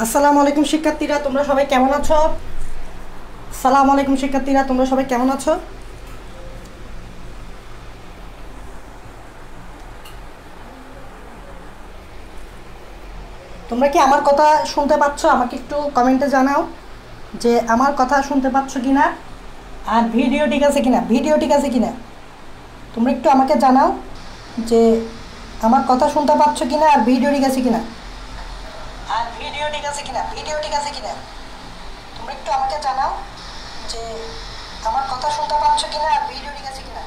আসসালামু আলাইকুম শিক্ষার্থীরা, তোমরা সবাই কেমন আছো? আসসালামু আলাইকুম শিক্ষার্থীরা, তোমরা সবাই কেমন আছো? তোমরা কি আমার কথা শুনতে পাচ্ছ? আমাকে একটু কমেন্টে জানাও যে আমার কথা শুনতে পাচ্ছ কিনা, আর ভিডিও ঠিক আছে কিনা। তোমরা একটু আমাকে জানাও যে আমার কথা শুনতে পাচ্ছ কিনা, আর ভিডিও ঠিক আছে কিনা। তোমরা একটু আমাকে জানাও যে আমার কথা শুনতে পাচ্ছ কিনা, আর ভিডিও ঠিক আছে কিনা।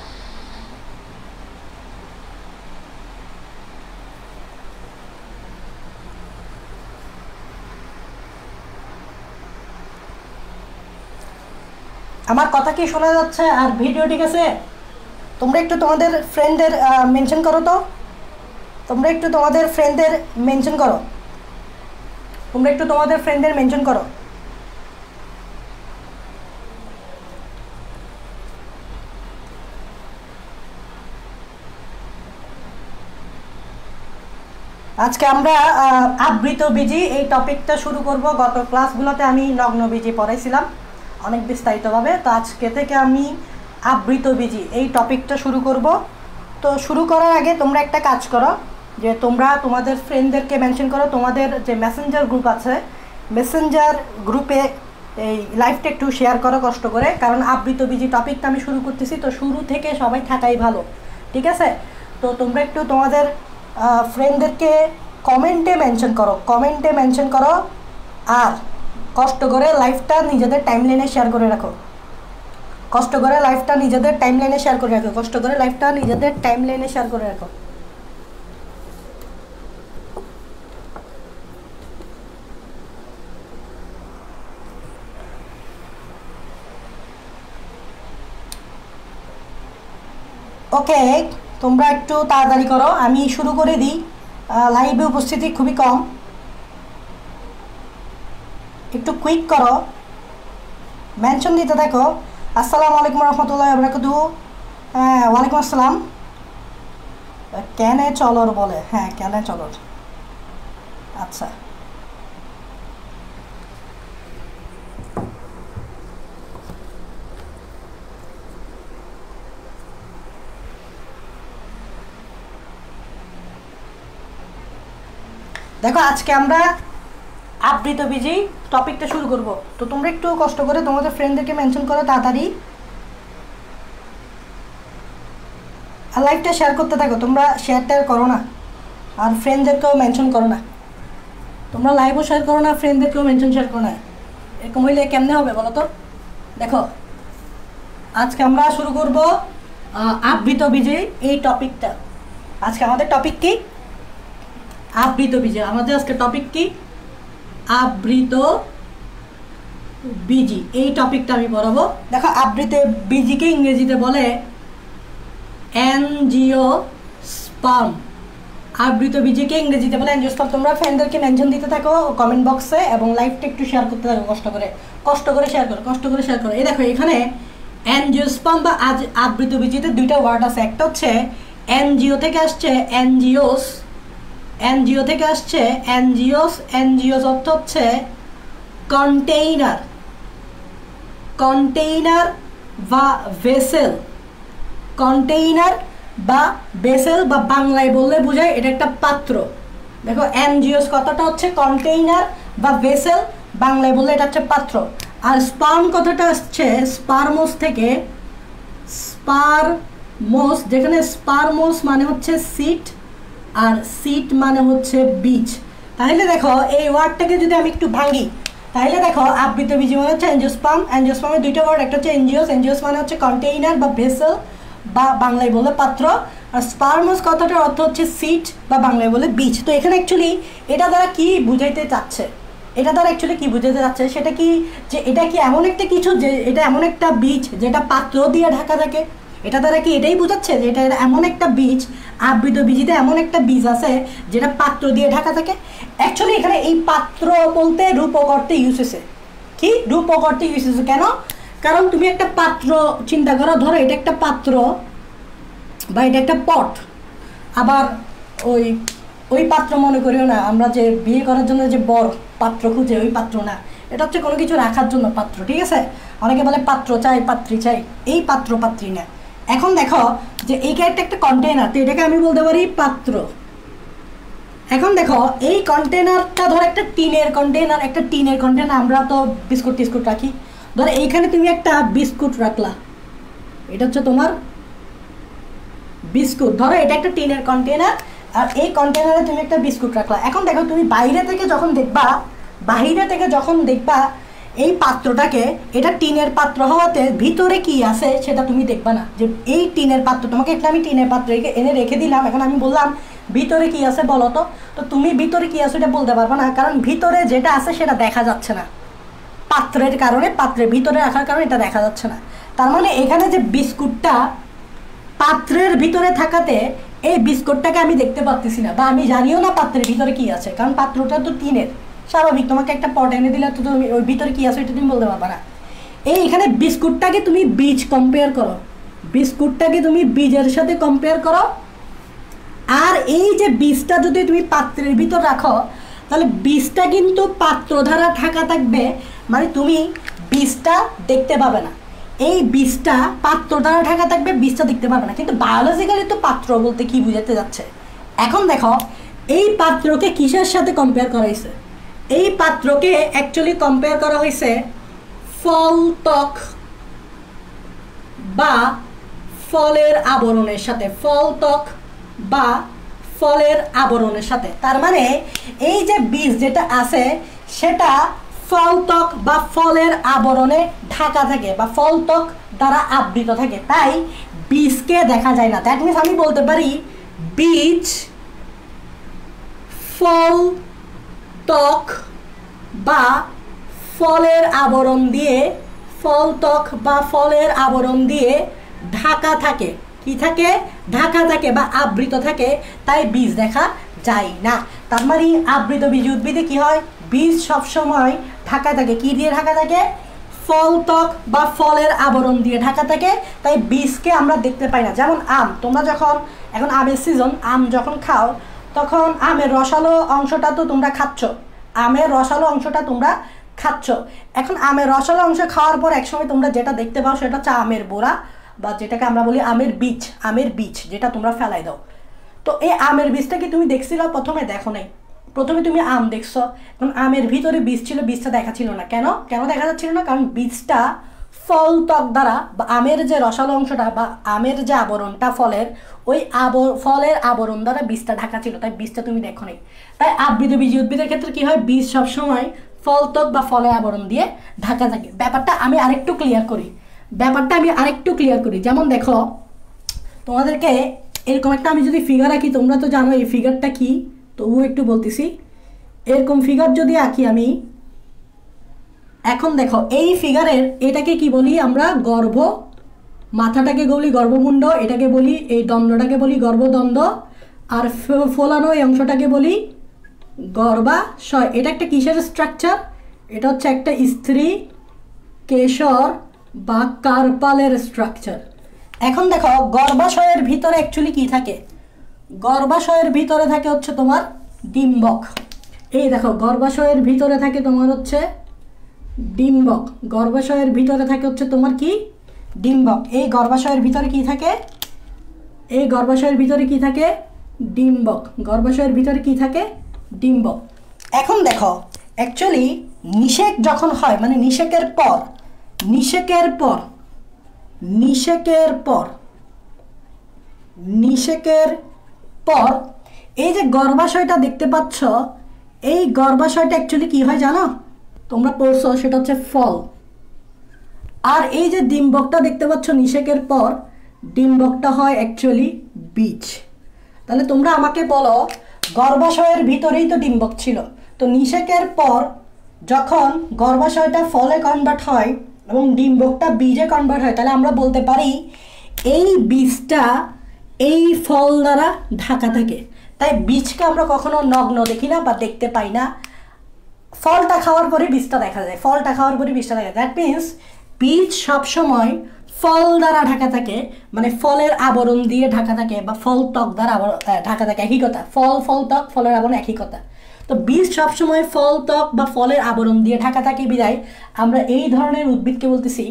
আমার কথা কি শোনা যাচ্ছে, আর ভিডিও ঠিক আছে? তোমরা একটু তোমাদের ফ্রেন্ডদের মেনশন করো তো। তোমরা একটু তোমাদের ফ্রেন্ডদের মেনশন করো। আজকে আমরা আবৃত বীজি এই টপিকটা শুরু করব। গত ক্লাসগুলোতে আমি নগ্ন বীজি পড়াইছিলাম অনেক বিস্তারিতভাবে, তো আজকে থেকে আমি আবৃত বীজি এই টপিকটা শুরু করব। তো শুরু করার আগে তোমরা একটা কাজ করো, যে তোমরা তোমাদের ফ্রেন্ডদেরকে মেনশন করো। তোমাদের যে মেসেঞ্জার গ্রুপ আছে, মেসেঞ্জার গ্রুপে এই লাইভটা একটু শেয়ার করো কষ্ট করে, কারণ আবৃত বীজি টপিকটা আমি শুরু করতেছি, তো শুরু থেকে সবাই থাকাই ভালো, ঠিক আছে? তো তোমরা একটু তোমাদের ফ্রেন্ডদেরকে কমেন্টে মেনশন করো, আর কষ্ট করে লাইভটা নিজেদের টাইমলাইনে শেয়ার করে রাখো। ওকে, তোমরা একটু তাড়াতাড়ি করো, আমি শুরু করে দিই। লাইভে উপস্থিতি খুবই কম, একটু কুইক করো, মেনশন দিতে দেখো। আসসালামু আলাইকুম রহমতুল্লাহ বরকাতুহু। হ্যাঁ, ওয়ালাইকুম আসসালাম। কেনে চলর বলে, হ্যাঁ কেনে চলর। আচ্ছা, দেখো আজকে আমরা আবৃত বীজি টপিকটা শুরু করব। তো তোমরা একটু কষ্ট করে তোমাদের ফ্রেন্ডদেরকে মেনশন করো তাড়াতাড়ি, আর লাইভটা শেয়ার করতে থাকো। তোমরা শেয়ার করো না, আর ফ্রেন্ডদেরকেও মেনশন করো না। তোমরা লাইভও শেয়ার করো না, ফ্রেন্ডদেরকেও শেয়ার করো না। এরকম হইলে কেমনে হবে বলো তো? দেখো আজকে আমরা শুরু করব আবৃত বীজি এই টপিকটা। আজকে আমাদের টপিক কি? আবৃত বীজি। আমাদের আজকে টপিক কি? আবৃত বীজি। এই টপিকটা আমি পড়াবো। দেখো আবৃত বীজিকে ইংরেজিতে বলে অ্যানজিওস্পার্ম। আবৃত বীজিকে ইংরেজিতে বলে অ্যানজিওস্পার্ম। তোমরা ফ্রেন্ডদেরকে মেনশন দিতে থাকো কমেন্ট বক্সে, এবং লাইভটা একটু শেয়ার করতে থাকো কষ্ট করে শেয়ার করো। এই দেখো এখানে অ্যানজিওস্পার্ম বা আবৃত বীজিতে দুইটা ওয়ার্ড আছে। একটা হচ্ছে এনজিও থেকে আসছে এনজিওস, এনজিওস অর্থ হচ্ছে কন্টেইনার বা ভেসেল। বা বাংলায় বললে বোঝায় এটা একটা পাত্র। দেখো এনজিওস কথাটা হচ্ছে কন্টেইনার বা ভেসেল, বাংলায় বললে এটা হচ্ছে পাত্র। আর স্পার্ম কথাটা আসছে স্পারমোস থেকে, যেখানে স্পারমোস মানে হচ্ছে সিট, আর সিট মানে হচ্ছে বীজ। তাহলে দেখো এই ওয়ার্ডটাকে যদি আমি একটু ভাঙি, তাহলে দেখো আবৃত বীজ মানে হচ্ছে অ্যানজিওস্পার্মের দুইটা ওয়ার্ড। একটা হচ্ছে এনজিওস মানে হচ্ছে কন্টেইনার বা ভেসেল, বা বাংলায় বলে পাত্র। আর স্পারমোস কথাটার অর্থ হচ্ছে সিট, বা বাংলায় বলে বীজ। তো এখানে অ্যাকচুয়ালি এটা দ্বারা কি বুঝাইতে চাচ্ছে, সেটা কি, যে এটা কি এমন একটা কিছু, যে এটা এমন একটা বীজ যেটা পাত্র দিয়ে ঢাকা থাকে? এটা দ্বারা কি এটাই বোঝাচ্ছে যে এটা এমন একটা বীজ, আবৃত বীজিতে এমন একটা বীজ আছে যেটা পাত্র দিয়ে ঢাকা থাকে? অ্যাকচুয়ালি এখানে এই পাত্র বলতে রূপক অর্থে ইউজ হয়েছে। কি রূপক অর্থে ইউজ হয়েছে কেন? কারণ তুমি একটা পাত্র চিন্তা করো, ধরো এটা একটা পাত্র বা এটা একটা পট, আবার ওই ওই পাত্র মনে করিও না আমরা যে বিয়ে করার জন্য যে বর পাত্র খুঁজে ওই পাত্র না, এটা হচ্ছে কোনো কিছু রাখার জন্য পাত্র, ঠিক আছে? অনেকে বলে পাত্র চাই পাত্রী চাই, এই পাত্র পাত্রী না। এখন দেখো যে এইটা একটা কন্টেনার, তো এটাকে আমি বলতে পারি পাত্র। এখন দেখো এই কন্টেনারটা ধর একটা টিনের কন্টেনার, একটা টিনের কন্টেনার, আমরা তো বিস্কুট টিস্কুট রাখি, ধরো এইখানে তুমি একটা বিস্কুট রাখলা, এটা হচ্ছে তোমার বিস্কুট। ধরো এটা একটা টিনের কন্টেনার, আর এই কন্টেনারে তুমি একটা বিস্কুট রাখলা। এখন দেখো তুমি বাইরে থেকে যখন দেখবা এই পাত্রটাকে, এটা টিনের পাত্র হওয়াতে ভিতরে কি আছে সেটা তুমি দেখবা না, যে এই টিনের পাত্র, তোমাকে একটা আমি টিনের পাত্র এনে রেখে দিলাম, এখন আমি বললাম ভিতরে কি আছে বলো তো, তো তুমি ভিতরে কি আছে এটা বলতে পারবে না, কারণ ভিতরে যেটা আছে সেটা দেখা যাচ্ছে না পাত্রের কারণে, পাত্রের ভিতরে রাখার কারণে এটা দেখা যাচ্ছে না। তার মানে এখানে যে বিস্কুটটা পাত্রের ভিতরে থাকাতে এই বিস্কুটটাকে আমি দেখতে পাচ্ছি না, বা আমি জানিও না পাত্রের ভিতরে কি আছে, কারণ পাত্রটা তো টিনের, স্বাভাবিক। তোমাকে একটা পট এনে দিলে তো তুমি ওই ভিতরে কি আছে এটা তুমি বলতে পারবে না। এখানে বিস্কুটটাকে তুমি বীজ কম্পেয়ার করো, বিস্কুটটাকে তুমি বীজের সাথে কম্পেয়ার করো, আর এই যে বীজটা যদি তুমি পাত্রের ভিতর রাখো তাহলে বীজটা কিন্তু পাত্র দ্বারা ঢাকা থাকবে, মানে তুমি বীজটা দেখতে পাবে না। এই বীজটা পাত্র দ্বারা ঢাকা থাকবে, বীজটা দেখতে পাবে না। কিন্তু বায়োলজিক্যালি তো পাত্র বলতে কি বুঝাতে যাচ্ছে? এখন দেখো এই পাত্রকে কিসের সাথে কম্পেয়ার করা হয়েছে? এই পাত্রকে অ্যাকচুয়ালি কম্পেয়ার করা হয়েছে ফল, ত্বক বা ফলের আবরণের সাথে, ফল, ত্বক বা ফলের আবরণের সাথে। তার মানে এই যে বীজ যেটা আছে সেটা ফল, ত্বক বা ফলের আবরণে ঢাকা থাকে বা ফল, ত্বক দ্বারা আবৃত থাকে, তাই বীজকে দেখা যায় না। দ্যাট মিনস আমি বলতে পারি বীজ, ফল, ত্বক বা ফলের আবরণ দিয়ে, ফল, ত্বক বা ফলের আবরণ দিয়ে ঢাকা থাকে। কি থাকে? ঢাকা থাকে বা আবৃত থাকে, তাই বীজ দেখা যায় না। তার মানে আবৃত বীজ উদ্ভিদে কি হয়? বীজ সবসময় ঢাকা থাকে। কি দিয়ে ঢাকা থাকে? ফল, ত্বক বা ফলের আবরণ দিয়ে ঢাকা থাকে, তাই বীজকে আমরা দেখতে পাই না। যেমন আম, তোমরা যখন, এখন আমের সিজন, আম যখন খাও তখন আমের রসালো অংশটা তো তোমরা খাচ্ছ, আমের রসালো অংশটা তোমরা খাচ্ছ। এখন আমের রসালো অংশ খাওয়ার পর একসময় তোমরা যেটা দেখতে পাও সেটা হচ্ছে আমের বোড়া, বা যেটাকে আমরা বলি আমের বীজ, আমের বীজ যেটা তোমরা ফেলাই দাও। তো এই আমের বীজটা কি তুমি দেখছিলা? প্রথমে দেখো নাই, প্রথমে তুমি আম দেখছো, এখন আমের ভিতরে বীজ ছিল, বীজটা দেখা ছিল না। কেন কেন দেখা যাচ্ছিল না? কারণ বীজটা ফল, ত্বক দ্বারা বা আমের যে রসালো অংশটা বা আমের যে আবরণটা ফলের, ওই ফলের আবরণ দ্বারা বীজটা ঢাকা ছিল, তাই বীজটা তুমি দেখো নাই। তাই আবৃত বীজ উদ্ভিদের ক্ষেত্রে কি হয়? বীজ সবসময় ফল, ত্বক বা ফলের আবরণ দিয়ে ঢাকা থাকে। ব্যাপারটা আমি আরেকটু ক্লিয়ার করি, যেমন দেখো তোমাদেরকে এরকম একটা আমি যদি ফিগার আঁকি, তোমরা তো জানো এই ফিগারটা কি, তবুও একটু বলতেছি। এরকম ফিগার যদি আঁকি আমি, এখন দেখো এই ফিগারের এটাকে কি বলি আমরা? গর্ভ, মাথাটাকে বলি গর্ভমুণ্ড, এটাকে বলি, এই দণ্ডটাকে বলি গর্ভদণ্ড, আর ফোলানো এই অংশটাকে বলি গর্ভাশয়। এটা একটা কিসের স্ট্রাকচার? এটা হচ্ছে একটা স্ত্রী কেশর বা কার্পালের স্ট্রাকচার। এখন দেখো গর্ভাশয়ের ভিতরে অ্যাকচুয়ালি কি থাকে? গর্ভাশয়ের ভিতরে থাকে হচ্ছে তোমার ডিম্বক। এই দেখো গর্ভাশয়ের ভিতরে থাকে তোমার হচ্ছে ডিম্বক, গর্ভাশয়ের ভিতরে থাকে হচ্ছে তোমার কি? ডিম্বক। এই গর্ভাশয়ের ভিতরে কি থাকে? এই গর্ভাশয়ের ভিতরে কি থাকে? ডিম্বক। গর্ভাশয়ের ভিতরে কি থাকে? ডিম্বক। এখন দেখো অ্যাকচুয়ালি নিষেক যখন হয়, মানে নিষেকের পর এই যে গর্ভাশয়টা দেখতে পাচ্ছ, এই গর্ভাশয়টা অ্যাকচুয়ালি কি হয় জানো? তোমরা পড়ছো, সেটা হচ্ছে ফল। আর এই যে ডিম্বকটা দেখতে পাচ্ছ নিষেকের পর, ডিম্বকটা হয় অ্যাকচুয়ালি বীজ। তাহলে তোমরা আমাকে বলো, গর্ভাশয়ের ভিতরেই তো ডিম্বক ছিল, তো নিষেকের পর যখন গর্ভাশয়টা ফলে কনভার্ট হয় এবং ডিম্বকটা বীজে কনভার্ট হয়, তাহলে আমরা বলতে পারি এই বীজটা এই ফল দ্বারা ঢাকা থাকে। তাই বীজকে আমরা কখনো নগ্ন দেখি না বা দেখতে পাই না, ফলটা খাওয়ার পরে বীজটা দেখা যায়, দ্যাট মিনস বীজ সবসময় ফল দ্বারা ঢাকা থাকে, মানে ফলের আবরণ দিয়ে ঢাকা থাকে, বা ফল ত্বক দ্বারা ঢাকা থাকে, একই কথা। ফল ফল ত্বক ফলের আবরণ একই কথা। তো বীজ সবসময় ফল ত্বক বা ফলের আবরণ দিয়ে ঢাকা থাকে বিধায় আমরা এই ধরনের উদ্ভিদকে বলতেছি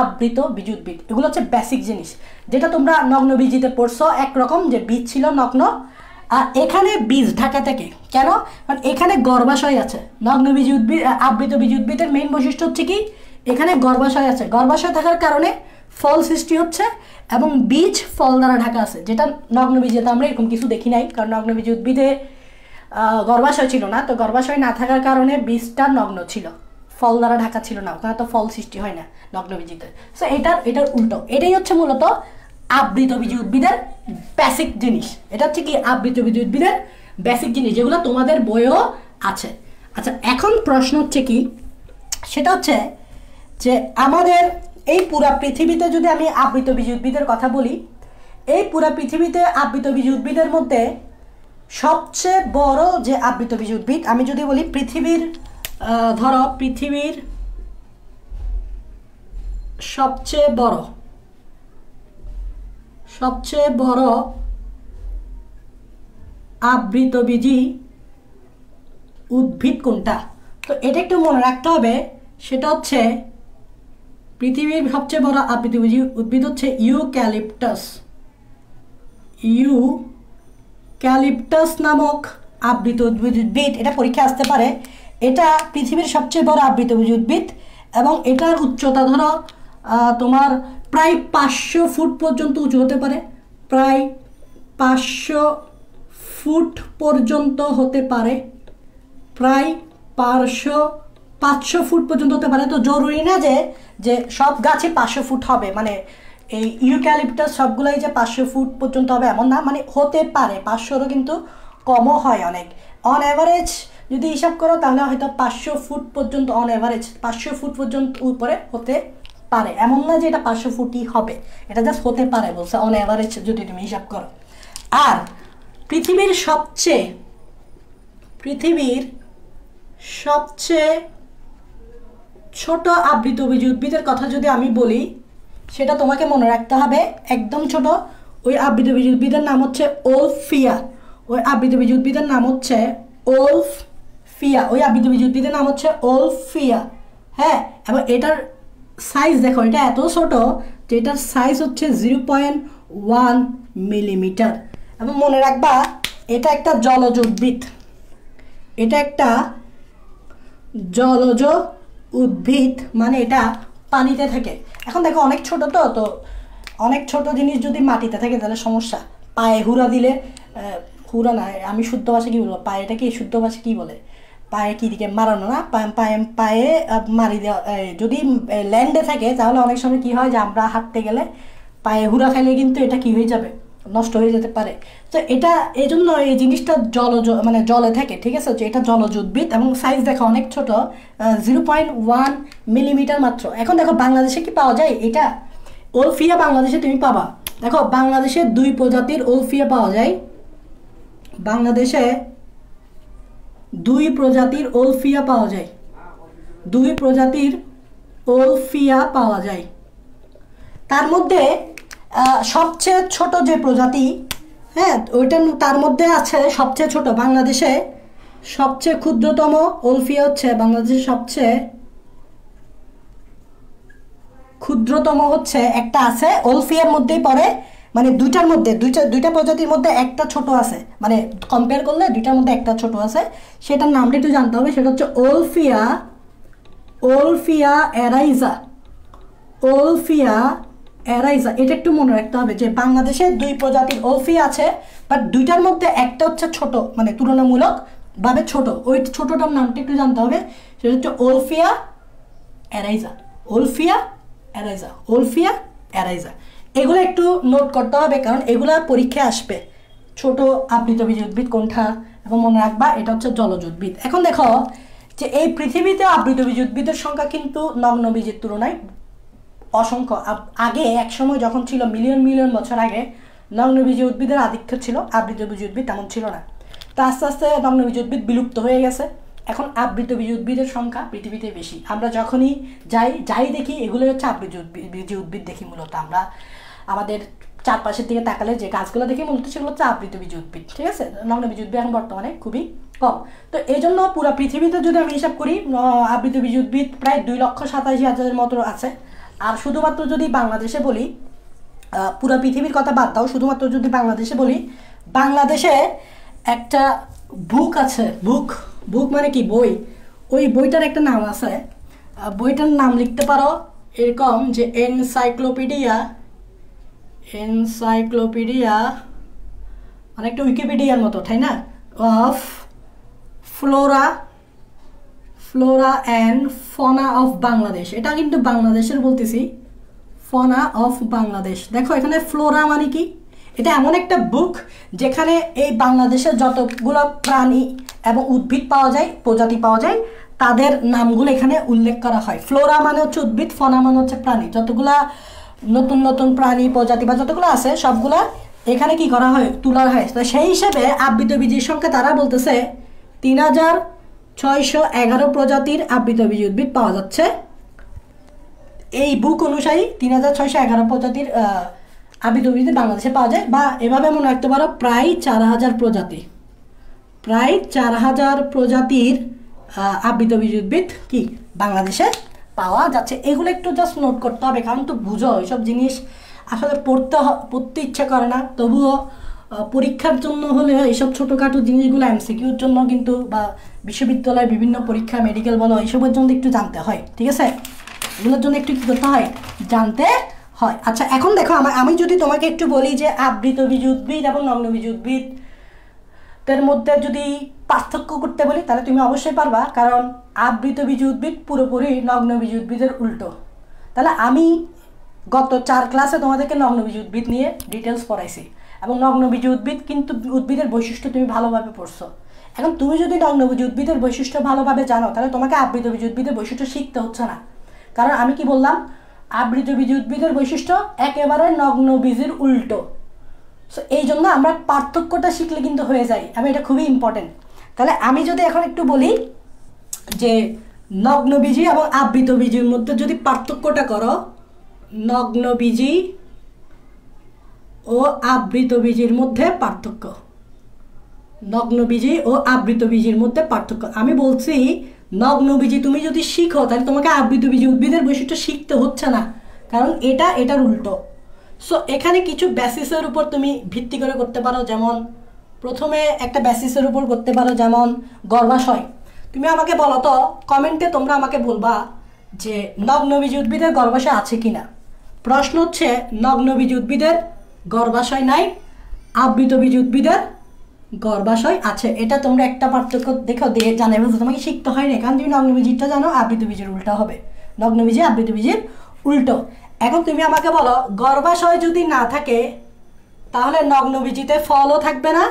আবৃত বীজ উদ্ভিদ। এগুলো হচ্ছে বেসিক জিনিস, যেটা তোমরা নগ্নবীজিতে পড়ছো একরকম, যে বীজ ছিল নগ্ন, আর এখানে বীজ ঢাকা থাকে। কেন? কারণ এখানে গর্ভাশয় আছে। নগ্নবীজি উদ্ভিদ, আবৃত বীজ উদ্ভিদের মেইন বৈশিষ্ট্য হচ্ছে কি, এখানে গর্ভাশয় আছে। গর্ভাশয় থাকার কারণে ফল সৃষ্টি হচ্ছে এবং বীজ ফল দ্বারা ঢাকা আছে, যেটা নগ্নবীজিতে আমরা এরকম কিছু দেখি নাই। কারণ নগ্নবীজি উদ্ভিদে গর্ভাশয় ছিল না, তো গর্ভাশয় না থাকার কারণে বীজটা নগ্ন ছিল, ফল দ্বারা ঢাকা ছিল না, ওখানে তো ফল সৃষ্টি হয় না নগ্নবীজিতে। সো এটার উল্টো, এটাই হচ্ছে মূলত আবৃতবীজি উদ্ভিদের বেসিক জিনিস। এটা হচ্ছে কি আবৃতবীজি উদ্ভিদের বেসিক জিনিস, যেগুলো তোমাদের বইও আছে। আচ্ছা, এখন প্রশ্ন হচ্ছে কি, সেটা হচ্ছে যে আমাদের এই পুরা পৃথিবীতে যদি আমি আবৃতবীজি উদ্ভিদের কথা বলি, এই পুরা পৃথিবীতে আবৃতবীজি উদ্ভিদের মধ্যে সবচেয়ে বড় যে আবৃতবীজি উদ্ভিদ, আমি যদি বলি পৃথিবীর, ধরো পৃথিবীর সবচেয়ে বড় আবৃতবীজি উদ্ভিদ কোনটা, তো এটা একটু মনে রাখতে হবে। সেটা হচ্ছে পৃথিবীর সবচেয়ে বড় আবৃতবীজি উদ্ভিদ হচ্ছে ইউক্যালিপটাস নামক আবৃত উদ্ভিদ। এটা পরীক্ষা আসতে পারে। এটা পৃথিবীর সবচেয়ে বড় আবৃতবীজি উদ্ভিদ এবং এটার উচ্চতা ধরো তোমার প্রায় 500 ফুট পর্যন্ত উঁচু হতে পারে, প্রায় 500 ফুট পর্যন্ত হতে পারে, প্রায় 500 ফুট পর্যন্ত হতে পারে। তো জরুরি না যে সব গাছে 500 ফুট হবে, মানে এই ইউক্যালিপটাস সবগুলোই যে 500 ফুট পর্যন্ত হবে এমন না, মানে হতে পারে। 500রও কিন্তু কমও হয় অনেক। অন অ্যাভারেজ যদি হিসাব করো তাহলে হয়তো 500 ফুট পর্যন্ত, অন অ্যাভারেজ 500 ফুট পর্যন্ত উপরে হতে পারে, এমন না যে এটা 500 ফুটই হবে, এটা জাস্ট হতে পারে বলছে, অন অ্যাভারেজ যদি তুমি হিসাব করো। আর পৃথিবীর সবচেয়ে ছোট আবৃতবীজি উদ্ভিদের কথা যদি আমি বলি, সেটা তোমাকে মনে রাখতে হবে একদম ছোট। ওই আবৃতবীজি উদ্ভিদের নাম হচ্ছে ওলফিয়া। ওই আবৃতবীজি উদ্ভিদের নাম হচ্ছে ওলফিয়া। হ্যাঁ, এবং এটার সাইজ দেখো, এটা এত ছোট যে এটার সাইজ হচ্ছে 0.1 মিলিমিটার। এবং মনে রাখবা এটা একটা জলজ উদ্ভিদ, মানে এটা পানিতে থাকে। এখন দেখো অনেক ছোট, তো অনেক ছোট জিনিস যদি মাটিতে থাকে তাহলে সমস্যা। পায়ে হুড়া দিলে, হুড়া না, আমি শুদ্ধ ভাষা কী বলবো, পায়েটা কি শুদ্ধ ভাষা কী বলে, পায়ে কি দিকে মারানো না, পায়ে মারি দেওয়া। যদি ল্যান্ডে থাকে তাহলে অনেক সময় কি হয় যে আমরা হাঁটতে গেলে পায়ে হুড়া খাইলে কিন্তু এটা কি হয়ে যাবে, নষ্ট হয়ে যেতে পারে। তো এটা এই জন্য এই জিনিসটা মানে জলে থাকে, ঠিক আছে। যে এটা জলজ উদ্ভিদ এবং সাইজ দেখো অনেক ছোট, 0.1 মিলিমিটার মাত্র। এখন দেখো বাংলাদেশে কি পাওয়া যায় এটা ওলফিয়া? বাংলাদেশে তুমি পাবা, দেখো বাংলাদেশে 2 প্রজাতির ওলফিয়া পাওয়া যায়। বাংলাদেশে 2 প্রজাতির ওলফিয়া পাওয়া যায়। তার মধ্যে সবচেয়ে ছোট যে প্রজাতি, হ্যাঁ ওইটা তার মধ্যে আছে সবচেয়ে ছোট। বাংলাদেশে সবচেয়ে ক্ষুদ্রতম ওলফিয়া হচ্ছে, বাংলাদেশের সবচেয়ে ক্ষুদ্রতম হচ্ছে একটা আছে, ওলফিয়ার মধ্যেই পড়ে, মানে দুইটা প্রজাতির মধ্যে একটা ছোট আছে, মানে কম্পেয়ার করলে দুইটার মধ্যে একটা ছোট আছে। সেটার নামটা একটু জানতে হবে, সেটা হচ্ছে ওলফিয়া অ্যারাইজা। এটা একটু মনে রাখতে হবে যে বাংলাদেশে 2 প্রজাতির ওলফিয়া আছে, বাট দুইটার মধ্যে একটা হচ্ছে ছোট, মানে তুলনামূলকভাবে ছোট। ওই ছোটটার নামটা একটু জানতে হবে, সেটা হচ্ছে ওলফিয়া অ্যারাইজা। এগুলো একটু নোট করতে হবে, কারণ এগুলা পরীক্ষায় আসবে। ছোট আবৃতবীজি উদ্ভিদ কোনটা, এবং মনে রাখবা এটা হচ্ছে জলজ উদ্ভিদ। এখন দেখো যে এই পৃথিবীতে আবৃতবীজি উদ্ভিদের সংখ্যা কিন্তু নগ্নবীজির তুলনায় অসংখ্য। আগে একসময় যখন ছিল মিলিয়ন বছর আগে, নগ্নবীজি উদ্ভিদের আধিক্য ছিল, আবৃতবীজি উদ্ভিদ তেমন ছিল না। তো আস্তে আস্তে নগ্নবীজি উদ্ভিদ বিলুপ্ত হয়ে গেছে। এখন আবৃতবীজী উদ্ভিদের সংখ্যা পৃথিবীতে বেশি। আমরা যখনই যাই দেখি এগুলো হচ্ছে আবৃতবীজী উদ্ভিদ দেখি। মূলত আমরা আমাদের চারপাশের দিকে তাকালে যে গাছগুলো দেখি মূলত সেগুলো হচ্ছে আবৃতবীজী উদ্ভিদ, ঠিক আছে। নগ্নবীজী উদ্ভিদ এখন বর্তমানে খুবই কম। তো এই জন্য পুরো পৃথিবীতে যদি আমি হিসাব করি আবৃতবীজী উদ্ভিদ প্রায় 2,87,000 মতো আছে। আর শুধুমাত্র যদি বাংলাদেশে বলি, পুরো পৃথিবীর কথা বাদ দাও, শুধুমাত্র যদি বাংলাদেশে বলি, বাংলাদেশে একটা বুক আছে। বুক মানে কি? বই। ওই বইটার একটা নাম আছে, বইটার নাম লিখতে পারো এরকম যে এনসাইক্লোপিডিয়া মানে একটা উইকিপিডিয়ার মতো, তাই না? Of flora and fauna of Bangladesh. এটা কিন্তু বাংলাদেশের বলতেছি, ফনা অফ বাংলাদেশ। দেখো এখানে ফ্লোরা মানে কি? এটা এমন একটা বুক যেখানে এই বাংলাদেশের যতগুলো প্রাণী এবং উদ্ভিদ পাওয়া যায়, প্রজাতি পাওয়া যায়, তাদের নামগুলো এখানে উল্লেখ করা হয়। ফ্লোরা মানে হচ্ছে উদ্ভিদ, ফনা মানে হচ্ছে প্রাণী। যতগুলা নতুন প্রাণী প্রজাতি বা যতগুলো আছে সবগুলা এখানে কি করা হয়? তোলা হয়। তো সেই হিসেবে আবৃতবীজীর সংখ্যা তারা বলতেছে 3,611 প্রজাতির আবৃতবীজী উদ্ভিদ পাওয়া যাচ্ছে। এই বুক অনুযায়ী 3,611 প্রজাতির আবৃতবীজী বাংলাদেশে পাওয়া যায়, বা এভাবে মনে রাখতে পারো প্রায় 4,000 প্রজাতি, প্রায় 4,000 প্রজাতির আবৃতবীজী উদ্ভিদ কি বাংলাদেশে পাওয়া যাচ্ছে। এগুলো একটু জাস্ট নোট করতে হবে, কারণ তো বুঝো এইসব জিনিস আসলে পড়তে ইচ্ছা করে না, তবুও পরীক্ষার জন্য হলে এইসব ছোটোখাটো জিনিসগুলো এমসিকিউর জন্য কিন্তু, বা বিশ্ববিদ্যালয়ের বিভিন্ন পরীক্ষা, মেডিকেল বলো, এইসবের জন্য একটু জানতে হয়, ঠিক আছে। এগুলোর জন্য একটু কী করতে হয়? জানতে হয়। আচ্ছা এখন দেখো, আমি যদি তোমাকে একটু বলি যে আবৃতবীজী উদ্ভিদ এবং নগ্নবীজী উদ্ভিদ এর মধ্যে যদি পার্থক্য করতে বলি, তাহলে তুমি অবশ্যই পারবা, কারণ আবৃতবীজী উদ্ভিদ পুরোপুরি নগ্নবীজী উদ্ভিদের উল্টো। তাহলে আমি গত 4 ক্লাসে তোমাদেরকে নগ্নবীজী উদ্ভিদ নিয়ে ডিটেলস পড়াইছি, এবং নগ্নবীজী উদ্ভিদ কিন্তু উদ্ভিদের বৈশিষ্ট্য তুমি ভালোভাবে পড়ছো। এখন তুমি যদি নগ্নবীজী উদ্ভিদের বৈশিষ্ট্য ভালোভাবে জানো, তাহলে তোমাকে আবৃতবীজী উদ্ভিদের বৈশিষ্ট্য শিখতে হচ্ছে না। কারণ আমি কি বললাম? আবৃতবীজী উদ্ভিদের বৈশিষ্ট্য একেবারে নগ্নবীজীর উল্টো। সো এই জন্য আমরা পার্থক্যটা শিখলে কিন্তু হয়ে যায়, আমি এটা খুবই ইম্পর্টেন্ট। তাহলে আমি যদি এখন একটু বলি যে নগ্নবীজী এবং আবৃতবীজীর মধ্যে যদি পার্থক্যটা করো, নগ্নবীজী ও আবৃতবীজীর মধ্যে পার্থক্য, নগ্নবীজী ও আবৃতবীজীর মধ্যে পার্থক্য। আমি বলছি নগ্নবীজী তুমি যদি শিখো, তাহলে তোমাকে আবৃতবীজী উদ্ভিদের বৈশিষ্ট্য শিখতে হচ্ছে না, কারণ এটার উল্টো। সো এখানে কিছু বেসিসের উপর তুমি ভিত্তি করে করতে পারো। যেমন প্রথমে একটা বেসিসের উপর করতে পারো, যেমন গর্ভাশয়। তুমি আমাকে বলো তো, কমেন্টে তোমরা আমাকে বলবা যে নগ্নবীজী উদ্ভিদের গর্ভাশয় আছে কিনা। প্রশ্ন হচ্ছে নগ্নবীজী উদ্ভিদের গর্ভাশয় নাই, আবৃতবীজী উদ্ভিদের গর্ভাশয় আছে। এটা তোমরা একটা পার্থক্য দেখো, জানাই বলতে তোমাকে শিখতে হয় না, কারণ তুমি নগ্নবীজীরটা জানো, আবৃতবীজীর উল্টো হবে। নগ্নবীজী আবৃতবীজীর উল্টো। এখন তুমি আমাকে বলো, গর্ভাশয় যদি না থাকে তাহলে নগ্নবীজীতে ফলও থাকবে না,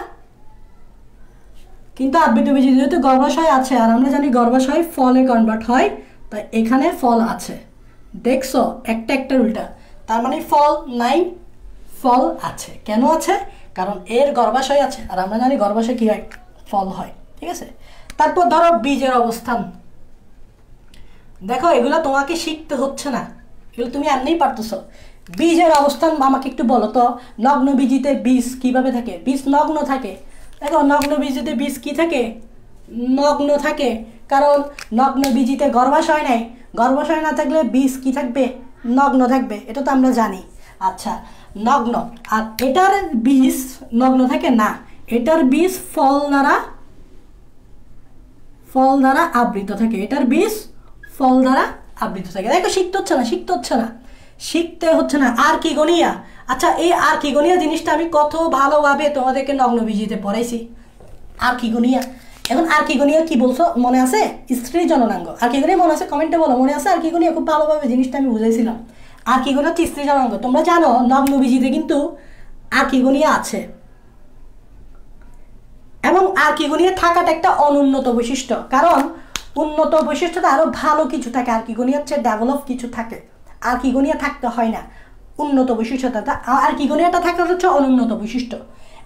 কিন্তু আবৃতবীজী যেহেতু গর্ভাশয় আছে, আর আমরা জানি গর্ভাশয় ফলে কনভার্ট হয়, তাই এখানে ফল আছে। দেখছো একটা উল্টা, তার মানে ফল নাই, ফল আছে। কেন আছে? কারণ এর গর্ভাশয় আছে, আর আমরা জানি গর্ভাশয় কি হয়? ফল হয়, ঠিক আছে। তারপর ধরো বীজের অবস্থান। দেখো এগুলো তোমাকে শিখতে হচ্ছে না, এগুলো তুমি এমনিই পারতেছো। বীজের অবস্থান আমাকে একটু বলো তো, নগ্নবীজীতে বীজ কিভাবে থাকে? বীজ নগ্ন থাকে। দেখো নগ্নবীজীতে বীজ কি থাকে? নগ্ন থাকে, কারণ নগ্নবীজীতে গর্ভাশয় নেই। গর্ভাশয় না থাকলে বীজ কি থাকবে? নগ্ন থাকবে, এটা তো আমরা জানি। আচ্ছা, নগ্ন। আর এটার বীজ নগ্ন থাকে না, এটার বীজ ফল দ্বারা আবৃত থাকে। এটার বীজ ফল দ্বারা আবৃত থাকে। দেখো শিখতে হচ্ছে না। আর্কিগোনিয়া। আচ্ছা, এই আর্কিগোনিয়া জিনিসটা আমি কত ভালোভাবে তোমাদেরকে নগ্নবীজীতে পড়াইছি। আর্কিগোনিয়া, এখন আর্কিগোনিয়া কি বলছো মনে আছে? স্ত্রী জননাঙ্গ। আর্কিগোনিয়া মনে আছে? কমেন্টে বলো মনে আছে আর্কিগোনিয়া? খুব ভালোভাবে জিনিসটা আমি বুঝাইছিলাম। আর্কিগোনিয়া হচ্ছে স্ত্রী জননাঙ্গ। তোমরা জানো নগ্নবীজীতে কিন্তু আর্কিগোনিয়া আছে, এবং আর্কিগোনিয়া থাকাটা একটা অনুন্নত বৈশিষ্ট্য। কারণ উন্নত বৈশিষ্ট্যটা আরও ভালো কিছু থাকে, আর্কিগোনিয়া হচ্ছে ডেভেলপ কিছু থাকে। আর্কিগোনিয়া থাকতে হয় না উন্নত বৈশিষ্ট্যটা, আর্কিগোনিয়াটা থাকা হচ্ছে অনুন্নত বৈশিষ্ট্য,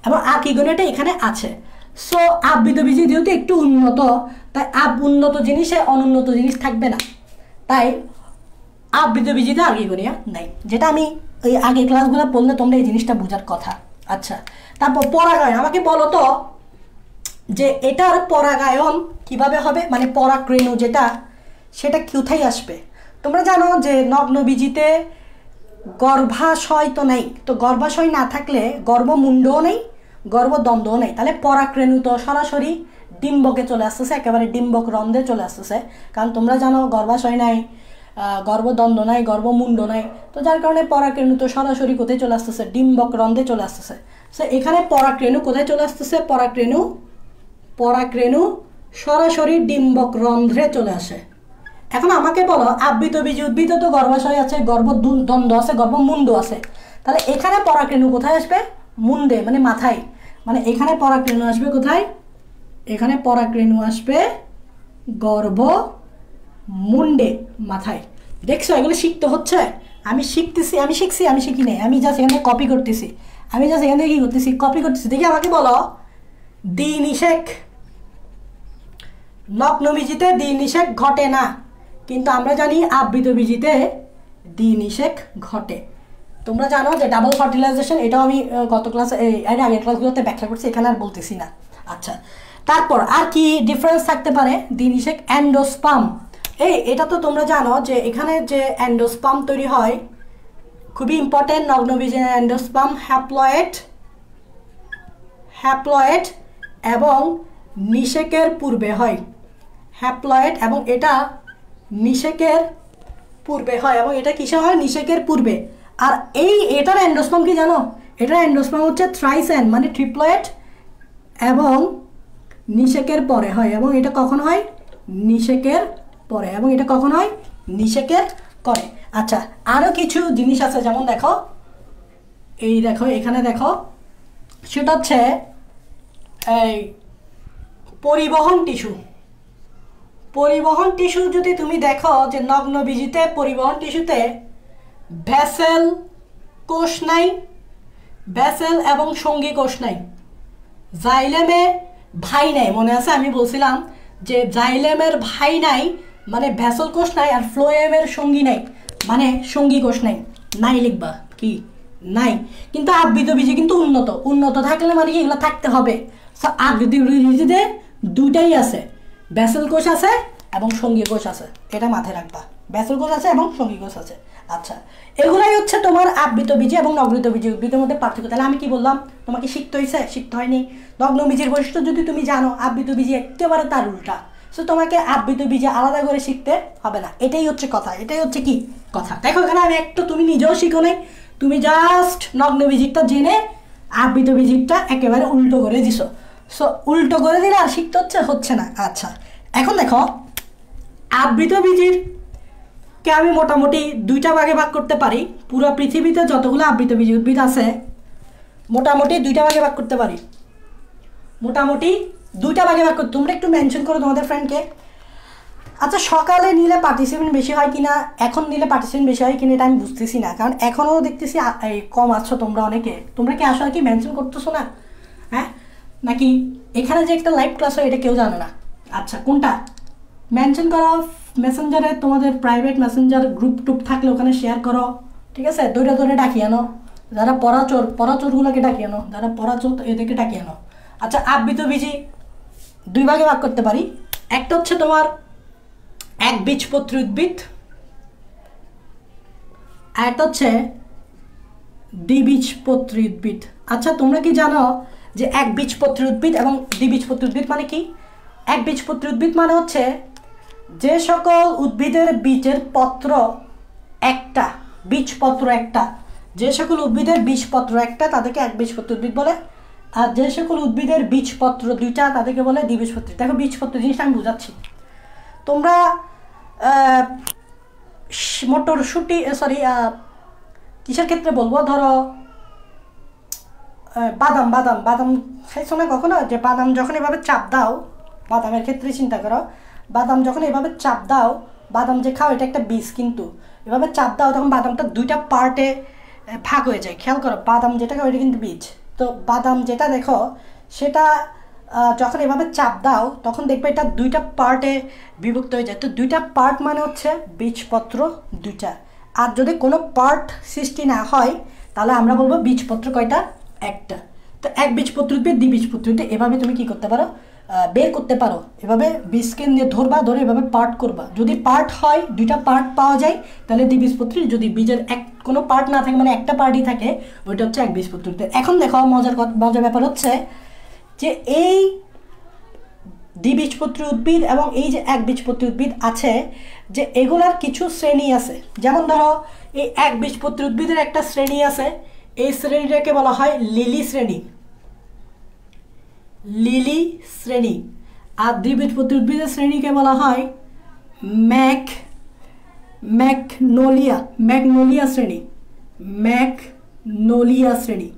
এবং আর্কিগোনিয়াটা এখানে আছে। সো আবৃত বীজি যেহেতু একটু উন্নত, তাই উন্নত জিনিসে অনুন্নত জিনিস থাকবে না, তাই আবৃত বীজিতে আগে করিয়া নাই, যেটা আমি ওই আগে ক্লাসগুলো পড়লে তোমরা এই জিনিসটা বোঝার কথা। আচ্ছা, তারপর পরাগায়ন, আমাকে বলো তো যে এটার পরাগায়ন কিভাবে হবে, মানে পরাগরেণু যেটা, সেটা কোথায় আসবে? তোমরা জানো যে নগ্নবীজিতে গর্ভাশয় তো নেই, তো গর্ভাশয় না থাকলে গর্ভমুণ্ডও নেই, গর্ভদ্বন্দ্বও নেই, তাহলে পরাগরেণু তো সরাসরি ডিম্বকে চলে আসতেছে, একেবারে ডিম্বক রন্ধ্রে চলে আসতেছে। কারণ তোমরা জানো গর্ভাশয় নাই, গর্ভদ্বন্দ্ব নাই, গর্ভমুণ্ড নাই, তো যার কারণে পরাগরেণু তো সরাসরি কোথায় চলে আসতেছে? ডিম্বক রন্ধ্রে চলে আসতেছে। সো এখানে পরাগরেণু কোথায় চলে আসতেছে? পরাগরেণু সরাসরি ডিম্বক রন্ধ্রে চলে আসে। এখন আমাকে বলো, আবৃত বীজ উদ্ভিদ তো গর্ভাশয় আছে, গর্ভদ্বন্দ্ব আছে, গর্ভমুণ্ড আছে, তাহলে এখানে পরাগরেণু কোথায় আসবে? মুন্ডে, মানে মাথায়। মানে এখানে পরাগরেণু আসবে কোথায়? এখানে পরাগরেণু আসবে গর্ভমুণ্ডে, মাথায়। দেখছো, এগুলো শিখতে হচ্ছে। আমি শিখতেছি, আমি শিখি নাই, আমি জাস্ট এখানে কপি করতেছি। আমি জাস্ট এখানে কি করতেছি? কপি করতেছি। দেখি আমাকে বলো, দ্বিনিষেক, নগ্নবীজিতে দ্বিনিষেক ঘটে না, কিন্তু আমরা জানি আবৃত বীজিতে দ্বিনিষেক ঘটে। তোমরা জানো যে ডাবল ফার্টিলাইজেশন, এটাও আমি গত ক্লাসে আগের ক্লাসগুলোতে ব্যাখ্যা করছি, এখানে আর বলতেছি না। আচ্ছা, তারপর আর কি ডিফারেন্স থাকতে পারে? দ্বিনিষেক অ্যান্ডোস্পাম, এটা তো তোমরা জানো যে এখানে যে অ্যান্ডোস্পাম তৈরি হয়, খুবই ইম্পর্টেন্ট, নগ্নবীজের অ্যান্ডোস্পাম হ্যাপ্লয়েড এবং নিষেকের পূর্বে হয়। হ্যাপ্লয়েড এবং এটা নিষেকের পূর্বে হয়, এবং এটা কিসে হয়? নিষেকের পূর্বে। আর এটার অ্যান্ডোস্পাম কি জানো? এটার অ্যান্ডোস্পাম হচ্ছে থ্রাইসেন, মানে ট্রিপ্লয়েড, এবং নিষেকের পরে হয়, এবং এটা কখন হয়? নিষেকের পরে, এবং এটা কখন হয়? নিষেকের পরে। আচ্ছা, আরও কিছু জিনিস আছে, যেমন দেখো, এখানে দেখো, সেটা হচ্ছে এই পরিবহন টিস্যু যদি তুমি দেখো যে নগ্নবীজিতে পরিবহন টিস্যুতে ভ্যাসেল কোষ নাই, ভ্যাসেল এবং সঙ্গী কোষ নাই। জাইলেমে ভাই নাই, মনে আছে আমি বলছিলাম যে জাইলেমের ভাই নাই মানে ভ্যাসেল কোষ নাই, আর ফ্লোয়েমের সঙ্গী নাই মানে সঙ্গী কোষ নাই। নাই লিখবা, কি নাই। কিন্তু আবৃত বীজি কিন্তু উন্নত থাকলে মানে কি এগুলো থাকতে হবে। আবৃত বীজিতে দুইটাই আছে, ভ্যাসেল কোষ আছে এবং সঙ্গী কোষ আছে, এটা মাথায় রাখবা। ভ্যাসেল কোষ আছে এবং সঙ্গী কোষ আছে। আচ্ছা, এগুলাই হচ্ছে তোমার আবৃত বীজি এবং নগ্নিত বীজি উদ্ভিদের মধ্যে পার্থক্য। তাহলে আমি কি বললাম? তোমাকে শিখতে হয়েছে? শিখতে হয়নি। নগ্ন বীজের বৈশিষ্ট্য যদি তুমি জানো, আবৃত বীজি একেবারে তার উল্টা। সো তোমাকে আবৃত বীজি আলাদা করে শিখতে হবে না, এটাই হচ্ছে কথা, এটাই হচ্ছে কি কথা। দেখো এখানে আমি একটু, তুমি নিজেও শিখো নাই, তুমি জাস্ট নগ্ন বীজিরটা জেনে আবৃত বীজিরটা একেবারে উল্টো করে দিছো। সো উল্টো করে দিলে আর শিখতে হচ্ছে না। আচ্ছা, এখন দেখো, আবৃত বীজির কে আমি মোটামুটি দুইটা ভাগে ভাগ করতে পারি। পুরো পৃথিবীতে যতগুলো আবৃত বীজি উদ্ভিদ আছে মোটামুটি দুইটা ভাগে ভাগ করতে পারি। তোমরা একটু মেনশন করো তোমাদের ফ্রেন্ডকে। আচ্ছা, সকালে নিলে পার্টিসিপেন্ট বেশি হয় কিনা, এখন নিলে পার্টিসিপেন্ট বেশি হয় কিনা, এটা আমি বুঝতেছি না, কারণ এখনও দেখতেছি কম আছো তোমরা অনেকে। তোমরা কি আসলে কি মেনশন করতেছো না? হ্যাঁ, নাকি এখানে যে একটা লাইভ ক্লাস হয় এটা কেউ জানে না? আচ্ছা, কোনটা মেনশন করো মেসেঞ্জারে, তোমাদের প্রাইভেট মেসেঞ্জার গ্রুপ টুপ থাকলে ওখানে শেয়ার করো, ঠিক আছে? দৌড়ে ডাকিয়ে আনো, যারা পরাচোরগুলোকে ডাকিয়ে আনো, যারা পরাচোর এদেরকে ডাকিয়ে আনো। আচ্ছা, আবৃত বীজি দুই ভাগে ভাগ করতে পারি। একটা হচ্ছে তোমার একবীজপত্রী উদ্ভিদ, আর একটা হচ্ছে দ্বিবীজপত্রী উদ্ভিদ। আচ্ছা, তোমরা কি জানো যে একবীজপত্রী উদ্ভিদ এবং দ্বিবীজপত্রী উদ্ভিদ মানে কি? একবীজপত্রী উদ্ভিদ মানে হচ্ছে যে সকল উদ্ভিদের বীজের পত্র একটা, বীজপত্র একটা, যে সকল উদ্ভিদের বীজপত্র একটা তাদেরকে একবীজপত্রী উদ্ভিদ বলে। আর যে সকল উদ্ভিদের বীজপত্র দুইটা তাদেরকে বলে দ্বিবীজপত্রী। দেখো, বীজপত্র জিনিসটা আমি বোঝাচ্ছি। তোমরা মটরশুঁটি, কিসের ক্ষেত্রে বলবো, ধরো বাদাম খাইছো না কখনো? যে বাদাম যখন এভাবে চাপ দাও, বাদামের ক্ষেত্রে চিন্তা করো, বাদাম যখন এভাবে চাপ দাও, বাদাম যে খাও এটা একটা বীজ, কিন্তু এভাবে চাপ দাও তখন বাদামটা দুইটা পার্টে ভাগ হয়ে যায়। খেয়াল করো, বাদাম যেটা খাও এটা কিন্তু বীজ। তো বাদাম যেটা দেখো সেটা যখন এভাবে চাপ দাও তখন দেখবে এটা দুইটা পার্টে বিভক্ত হয়ে যায়। তো দুইটা পার্ট মানে হচ্ছে বীজপত্র দুইটা। আর যদি কোনো পার্ট সৃষ্টি না হয় তাহলে আমরা বলবো বীজপত্র কয়টা? একটা। তো এক বীজপত্র উদ্ভিদ, দ্বিবীজপত্র উদ্ভিদ, এভাবে তুমি কি করতে পারো? বের করতে পারো। এভাবে বীজকে নিয়ে ধরবা, ধরে এভাবে পার্ট করবা। যদি পার্ট হয়, দুইটা পার্ট পাওয়া যায় তাহলে দ্বিবীজপত্রী। যদি বীজের কোনো পার্ট না থাকে, মানে একটা পার্টই থাকে, ওইটা হচ্ছে এক বীজপত্র উদ্ভিদ। এখন দেখো মজার ব্যাপার হচ্ছে যে এই দ্বিবীজপত্রী উদ্ভিদ এবং এই যে একবীজপত্রী উদ্ভিদ আছে, যে এগুলার কিছু শ্রেণী আছে। যেমন ধরো এই একবীজপত্রী উদ্ভিদের একটা শ্রেণী আছে, এই শ্রেণীটাকে বলা হয় লিলি শ্রেণী, লিলি শ্রেণী। আর দ্বিবীজপত্রী উদ্ভিদের শ্রেণীকে বলা হয় ম্যাগনোলিয়া শ্রেণী, ম্যাগনোলিয়া শ্রেণী।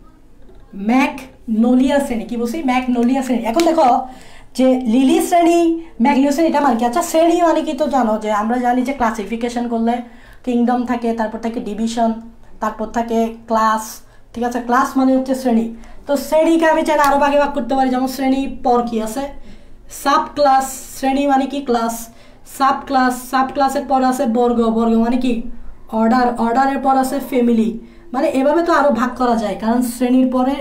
কি বলছি? ম্যাগনোলিয়া শ্রেণী। এখন দেখো যে লিলি শ্রেণী, ম্যাগনোলিয়া শ্রেণী, এটা মানে কি? আচ্ছা, শ্রেণী মানে কি তো জানো, যে আমরা জানি যে ক্লাসিফিকেশন করলে কিংডম থাকে, তারপর থাকে ডিভিশন, তারপর থাকে ক্লাস। ঠিক আছে, ক্লাস মানে হচ্ছে শ্রেণী। তো শ্রেণীকে আমি চাইলে আরও ভাগে ভাগ করতে পারি। যেমন শ্রেণী পর কি আছে? Sub class. শ্রেণী মানে কি? ক্লাস। সাব ক্লাসের পর আছে বর্গ মানে কি? অর্ডারের পর আছে ফ্যামিলি। মানে এভাবে তো আরও ভাগ করা যায়, কারণ শ্রেণীর পরে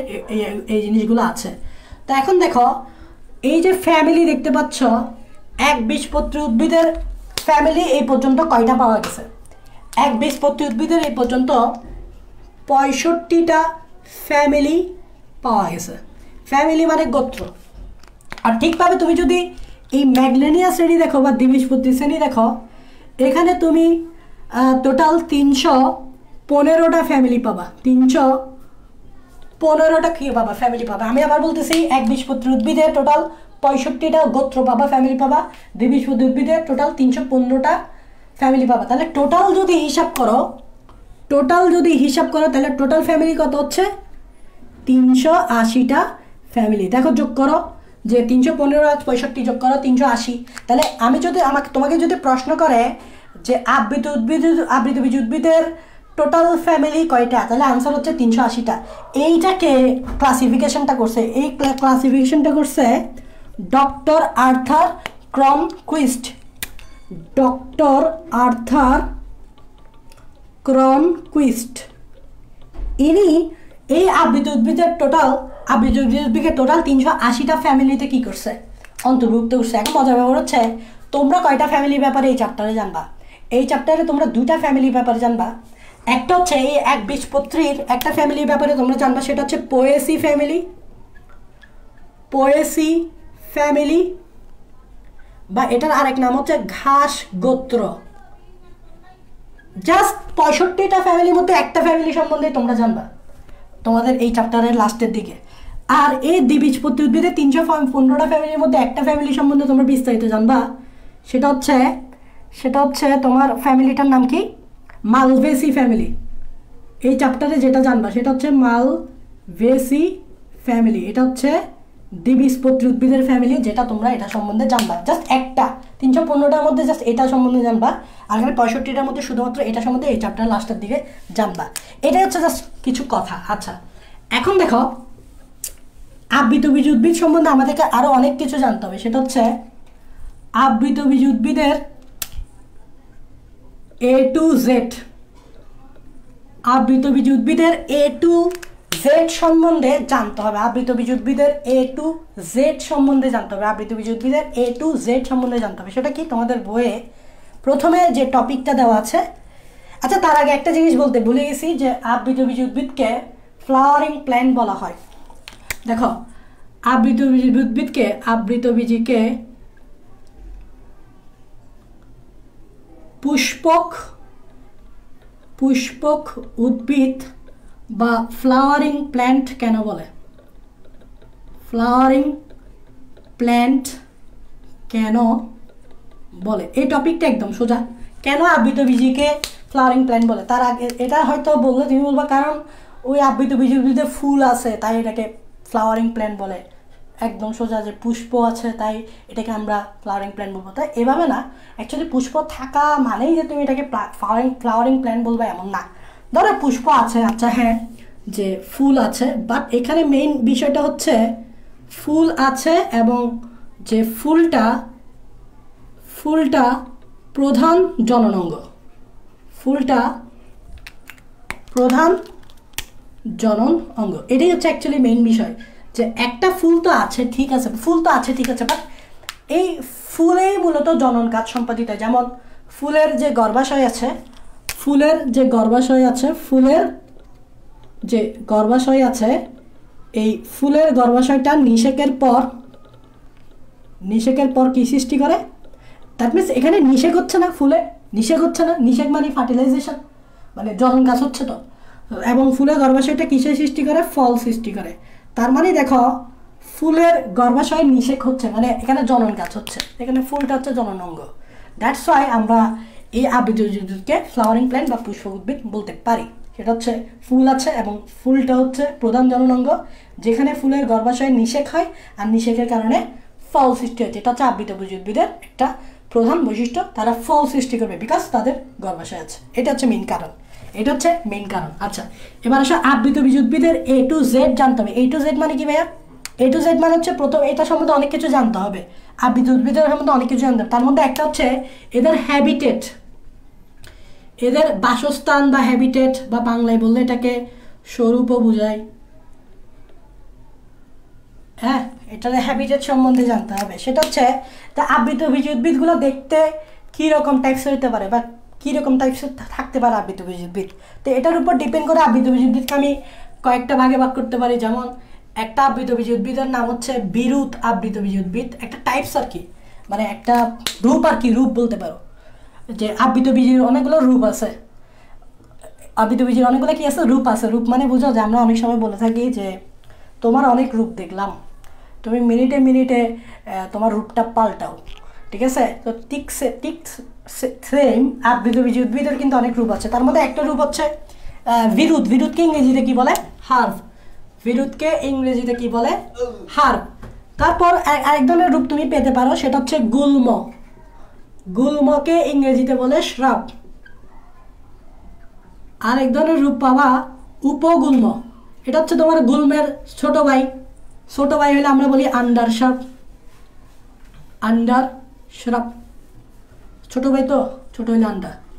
এই জিনিসগুলো আছে। তো এখন দেখো এই যে ফ্যামিলি দেখতে পাচ্ছ, একবীজপত্রী উদ্ভিদের ফ্যামিলি এই পর্যন্ত কয়টা পাওয়া গেছে? একবীজপত্রী উদ্ভিদের এই পর্যন্ত 65টা ফ্যামিলি পাওয়া গেছে। ফ্যামিলি মানে গোত্র। আর ঠিকভাবে তুমি যদি এই ম্যাগনোলিয়া শ্রেণী দেখো বা দ্বিবীজপত্রী শ্রেণী দেখো, এখানে তুমি টোটাল 315টা ফ্যামিলি পাবা। 315টা কি পাবা? ফ্যামিলি পাবা। আমি আবার বলতেছি, একবীজপত্রী উদ্ভিদের টোটাল 65টা গোত্র পাবা, ফ্যামিলি পাবা। দ্বিবীজপত্রী উদ্ভিদের টোটাল 315টা ফ্যামিলি পাবা। তাহলে টোটাল যদি হিসাব করো তাহলে টোটাল ফ্যামিলি কত হচ্ছে? 380টা ফ্যামিলি। দেখো যোগ করো, যে 315 আর 65 যোগ করো 380। তাহলে তোমাকে যদি প্রশ্ন করে যে আবৃতবীজ উদ্ভিদের টোটাল ফ্যামিলি কয়টা, তাহলে আনসার হচ্ছে 380টা। এইটাকে ক্লাসিফিকেশনটা করছে ডক্টর আর্থার ক্রনকুইস্ট। ইনি এই আবৃত উদ্ভিদের টোটাল 380টা ফ্যামিলিতে কি করছে? অন্তর্ভুক্ত করছে। এখন মজার ব্যাপার হচ্ছে, তোমরা কয়টা ফ্যামিলির ব্যাপারে এই চ্যাপ্টারে জানবা? এই চ্যাপ্টারে তোমরা দুইটা ফ্যামিলির ব্যাপারে জানবা। একটা হচ্ছে এই একবীজপত্রীর একটা ফ্যামিলির ব্যাপারে তোমরা জানবা, সেটা হচ্ছে পোয়েসি ফ্যামিলি, বা এটার আরেক নাম হচ্ছে ঘাস গোত্র। জাস্ট 65টা ফ্যামিলির মধ্যে একটা ফ্যামিলি সম্বন্ধে তোমরা জানবা তোমাদের এই চ্যাপ্টারের লাস্টের দিকে। আর এই দ্বিবীজপত্রী উদ্ভিদের 315টা ফ্যামিলির মধ্যে একটা ফ্যামিলি সম্বন্ধে তোমরা বিস্তারিত জানবা। সেটা হচ্ছে তোমার ফ্যামিলিটার নাম কি? Malvaceae family. এই চ্যাপ্টারে যেটা জানবা সেটা হচ্ছে মালভেসি ফ্যামিলি। এটা হচ্ছে দ্বিবীজপত্রী উদ্ভিদের ফ্যামিলি, যেটা তোমরা এটা সম্বন্ধে জানবা। জাস্ট একটা 315টার মধ্যে জাস্ট এটা সম্বন্ধে জানবা, আর 65টার মধ্যে শুধুমাত্র এটা সম্বন্ধে এই চ্যাপ্টার লাস্টের দিকে জানবা। এটাই হচ্ছে জাস্ট কিছু কথা। আচ্ছা, এখন দেখো আবৃতবীজ উদ্ভিদ সম্বন্ধে আমাদেরকে আরও অনেক কিছু জানতে হবে। সেটা হচ্ছে আবৃতবীজ উদ্ভিদের A to Z। আবৃতবীজ উদ্ভিদের A to Z সম্বন্ধে জানতে হবে। আবৃতবীজ উদ্ভিদের A to Z সম্বন্ধে জানতে হবে। সেটা কি? তোমাদের বইয়ে প্রথমে যে টপিকটা দেওয়া আছে। আচ্ছা, তার আগে একটা জিনিস বলতে ভুলে গেছি, যে আবৃতবীজ উদ্ভিদকে ফ্লাওয়ারিং প্ল্যান্ট বলা হয়। দেখো, আবৃতবীজীকে পুষ্পক উদ্ভিদ বা ফ্লাওয়ারিং প্ল্যান্ট কেন বলে? এই টপিকটা একদম সোজা। কেন আবৃতবীজীকে ফ্লাওয়ারিং প্ল্যান্ট বলে? তার আগে এটা হয়তো বললে তুমি বলবা কারণ ওই আবৃতবীজ উদ্ভিদে ফুল আছে তাই এটাকে ফ্লাওয়ারিং প্ল্যান্ট বলে। একদম সোজা, যে পুষ্প আছে তাই এটাকে আমরা ফ্লাওয়ারিং প্ল্যান্ট বলবো। তাই এভাবে না, অ্যাকচুয়ালি পুষ্প থাকা মানেই যে তুমি এটাকে ফ্লাওয়ারিং প্ল্যান্ট বলবে এমন না। ধরো পুষ্প আছে, আচ্ছা হ্যাঁ, যে ফুল আছে, বাট এখানে মেইন বিষয়টা হচ্ছে ফুল আছে এবং যে ফুলটা প্রধান জনন অঙ্গ, ফুলটা প্রধান জনন অঙ্গ। এটাই হচ্ছে অ্যাকচুয়ালি মেইন বিষয়, যে একটা ফুল তো আছে ঠিক আছে, বাট এই ফুলেই মূলত জনন কাজ সম্পাদিত হয়। যেমন ফুলের যে গর্ভাশয় আছে, এই ফুলের গর্ভাশয়টা নিষেকের পর কি সৃষ্টি করে? দ্যাট মিনস এখানে নিষেক হচ্ছে না, নিষেক মানে ফার্টিলাইজেশন, মানে জনন কাজ হচ্ছে তো। এবং ফুলের গর্ভাশয়টা কিসের সৃষ্টি করে? ফল সৃষ্টি করে। তার মানে দেখো ফুলের গর্ভাশয় নিষেক হচ্ছে, মানে এখানে জনন কাজ হচ্ছে, এখানে ফুলটা হচ্ছে জনন অঙ্গ। দ্যাটস ওয়াই আমরা এই আবৃত উদ্ভিদকে ফ্লাওয়ারিং প্ল্যান্ট বা পুষ্প উদ্ভিদ বলতে পারি। সেটা হচ্ছে ফুল আছে এবং ফুলটা হচ্ছে প্রধান জনন অঙ্গ, যেখানে ফুলের গর্ভাশয় নিষেক হয় আর নিষেকের কারণে ফল সৃষ্টি হচ্ছে। এটা হচ্ছে আবৃত উদ্ভিদের একটা প্রধান বৈশিষ্ট্য, তারা ফল সৃষ্টি করবে বিকজ তাদের গর্ভাশয় আছে। এটা হচ্ছে মেইন কারণ। আচ্ছা, এবার আসো আবৃত উদ্ভিদের A to Z জানতে হবে। A to Z মানে কি ভাইয়া? A to Z মানে হচ্ছে প্রথম এটা সম্বন্ধে অনেক কিছু জানতে হবে, আবৃত উদ্ভিদের সম্বন্ধে অনেক কিছু জানতে হবে। তার মধ্যে একটা হচ্ছে এদের হ্যাবিটেট, এদের বাসস্থান বা হ্যাবিটেট, বা বাংলায় বললে এটাকে স্বরূপও বোঝায়। হ্যাঁ, এটার হ্যাবিটেট সম্বন্ধে জানতে হবে। সেটা হচ্ছে তা আবৃত উদ্ভিদগুলো দেখতে কীরকম টাইপসের হতে পারে বা কীরকম টাইপসের থাকতে পারে আবৃত উদ্ভিদ। তো এটার উপর ডিপেন্ড করে আবৃত উদ্ভিদকে আমি কয়েকটা ভাগে ভাগ করতে পারি। যেমন একটা আবৃত উদ্ভিদের নাম হচ্ছে বিরুৎ আবৃত উদ্ভিদ, একটা টাইপস আর কি, মানে একটা রূপ আর কি, রূপ বলতে পারো। যে আবৃত বীজের অনেকগুলো রূপ আছে, আবৃত বীজের অনেকগুলো কি আছে? রূপ আছে। রূপ মানে বুঝো যে আমরা অনেক সময় বলে থাকি যে তোমার অনেক রূপ দেখলাম, তুমি মিনিটে তোমার রূপটা পাল্টাও, ঠিক আছে? তো ঠিক সেম আবৃত উদ্ভিদের কিন্তু অনেক রূপ আছে। তার মধ্যে একটা রূপ হচ্ছে বিরুৎ। বিরুৎকে ইংরেজিতে কি বলে? হার্ব। তারপর আরেক ধরনের রূপ তুমি পেতে পারো, সেটা হচ্ছে গুল্ম। গুল্মকে ইংরেজিতে বলে শ্রাব। আরেক ধরনের রূপ পাবা উপগুল্ম, এটা হচ্ছে তোমার গুল্মের ছোট ভাই হলে আমরা বলি আন্ডার শ্রাব, ছোট ভাই তো, ছোট হইলে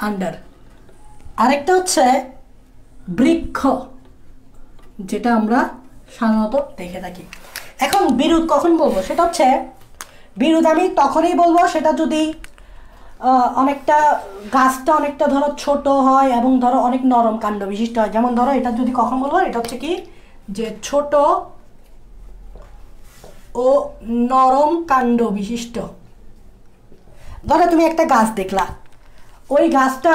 আন্ডার। আরেকটা হচ্ছে বৃক্ষ, যেটা আমরা সাধারণত দেখে থাকি। এখন বিরুৎ কখন বলবো? সেটা হচ্ছে বিরুৎ আমি তখনই বলবো সেটা যদি গাছটা অনেকটা ধরো ছোট হয় এবং ধরো অনেক নরম কাণ্ড বিশিষ্ট হয়। যেমন ধরো এটা যদি কখন বলবো, এটা হচ্ছে কি যে ছোট ও নরম কাণ্ড বিশিষ্ট। ধরো তুমি একটা গাছ দেখলা, ওই গাছটা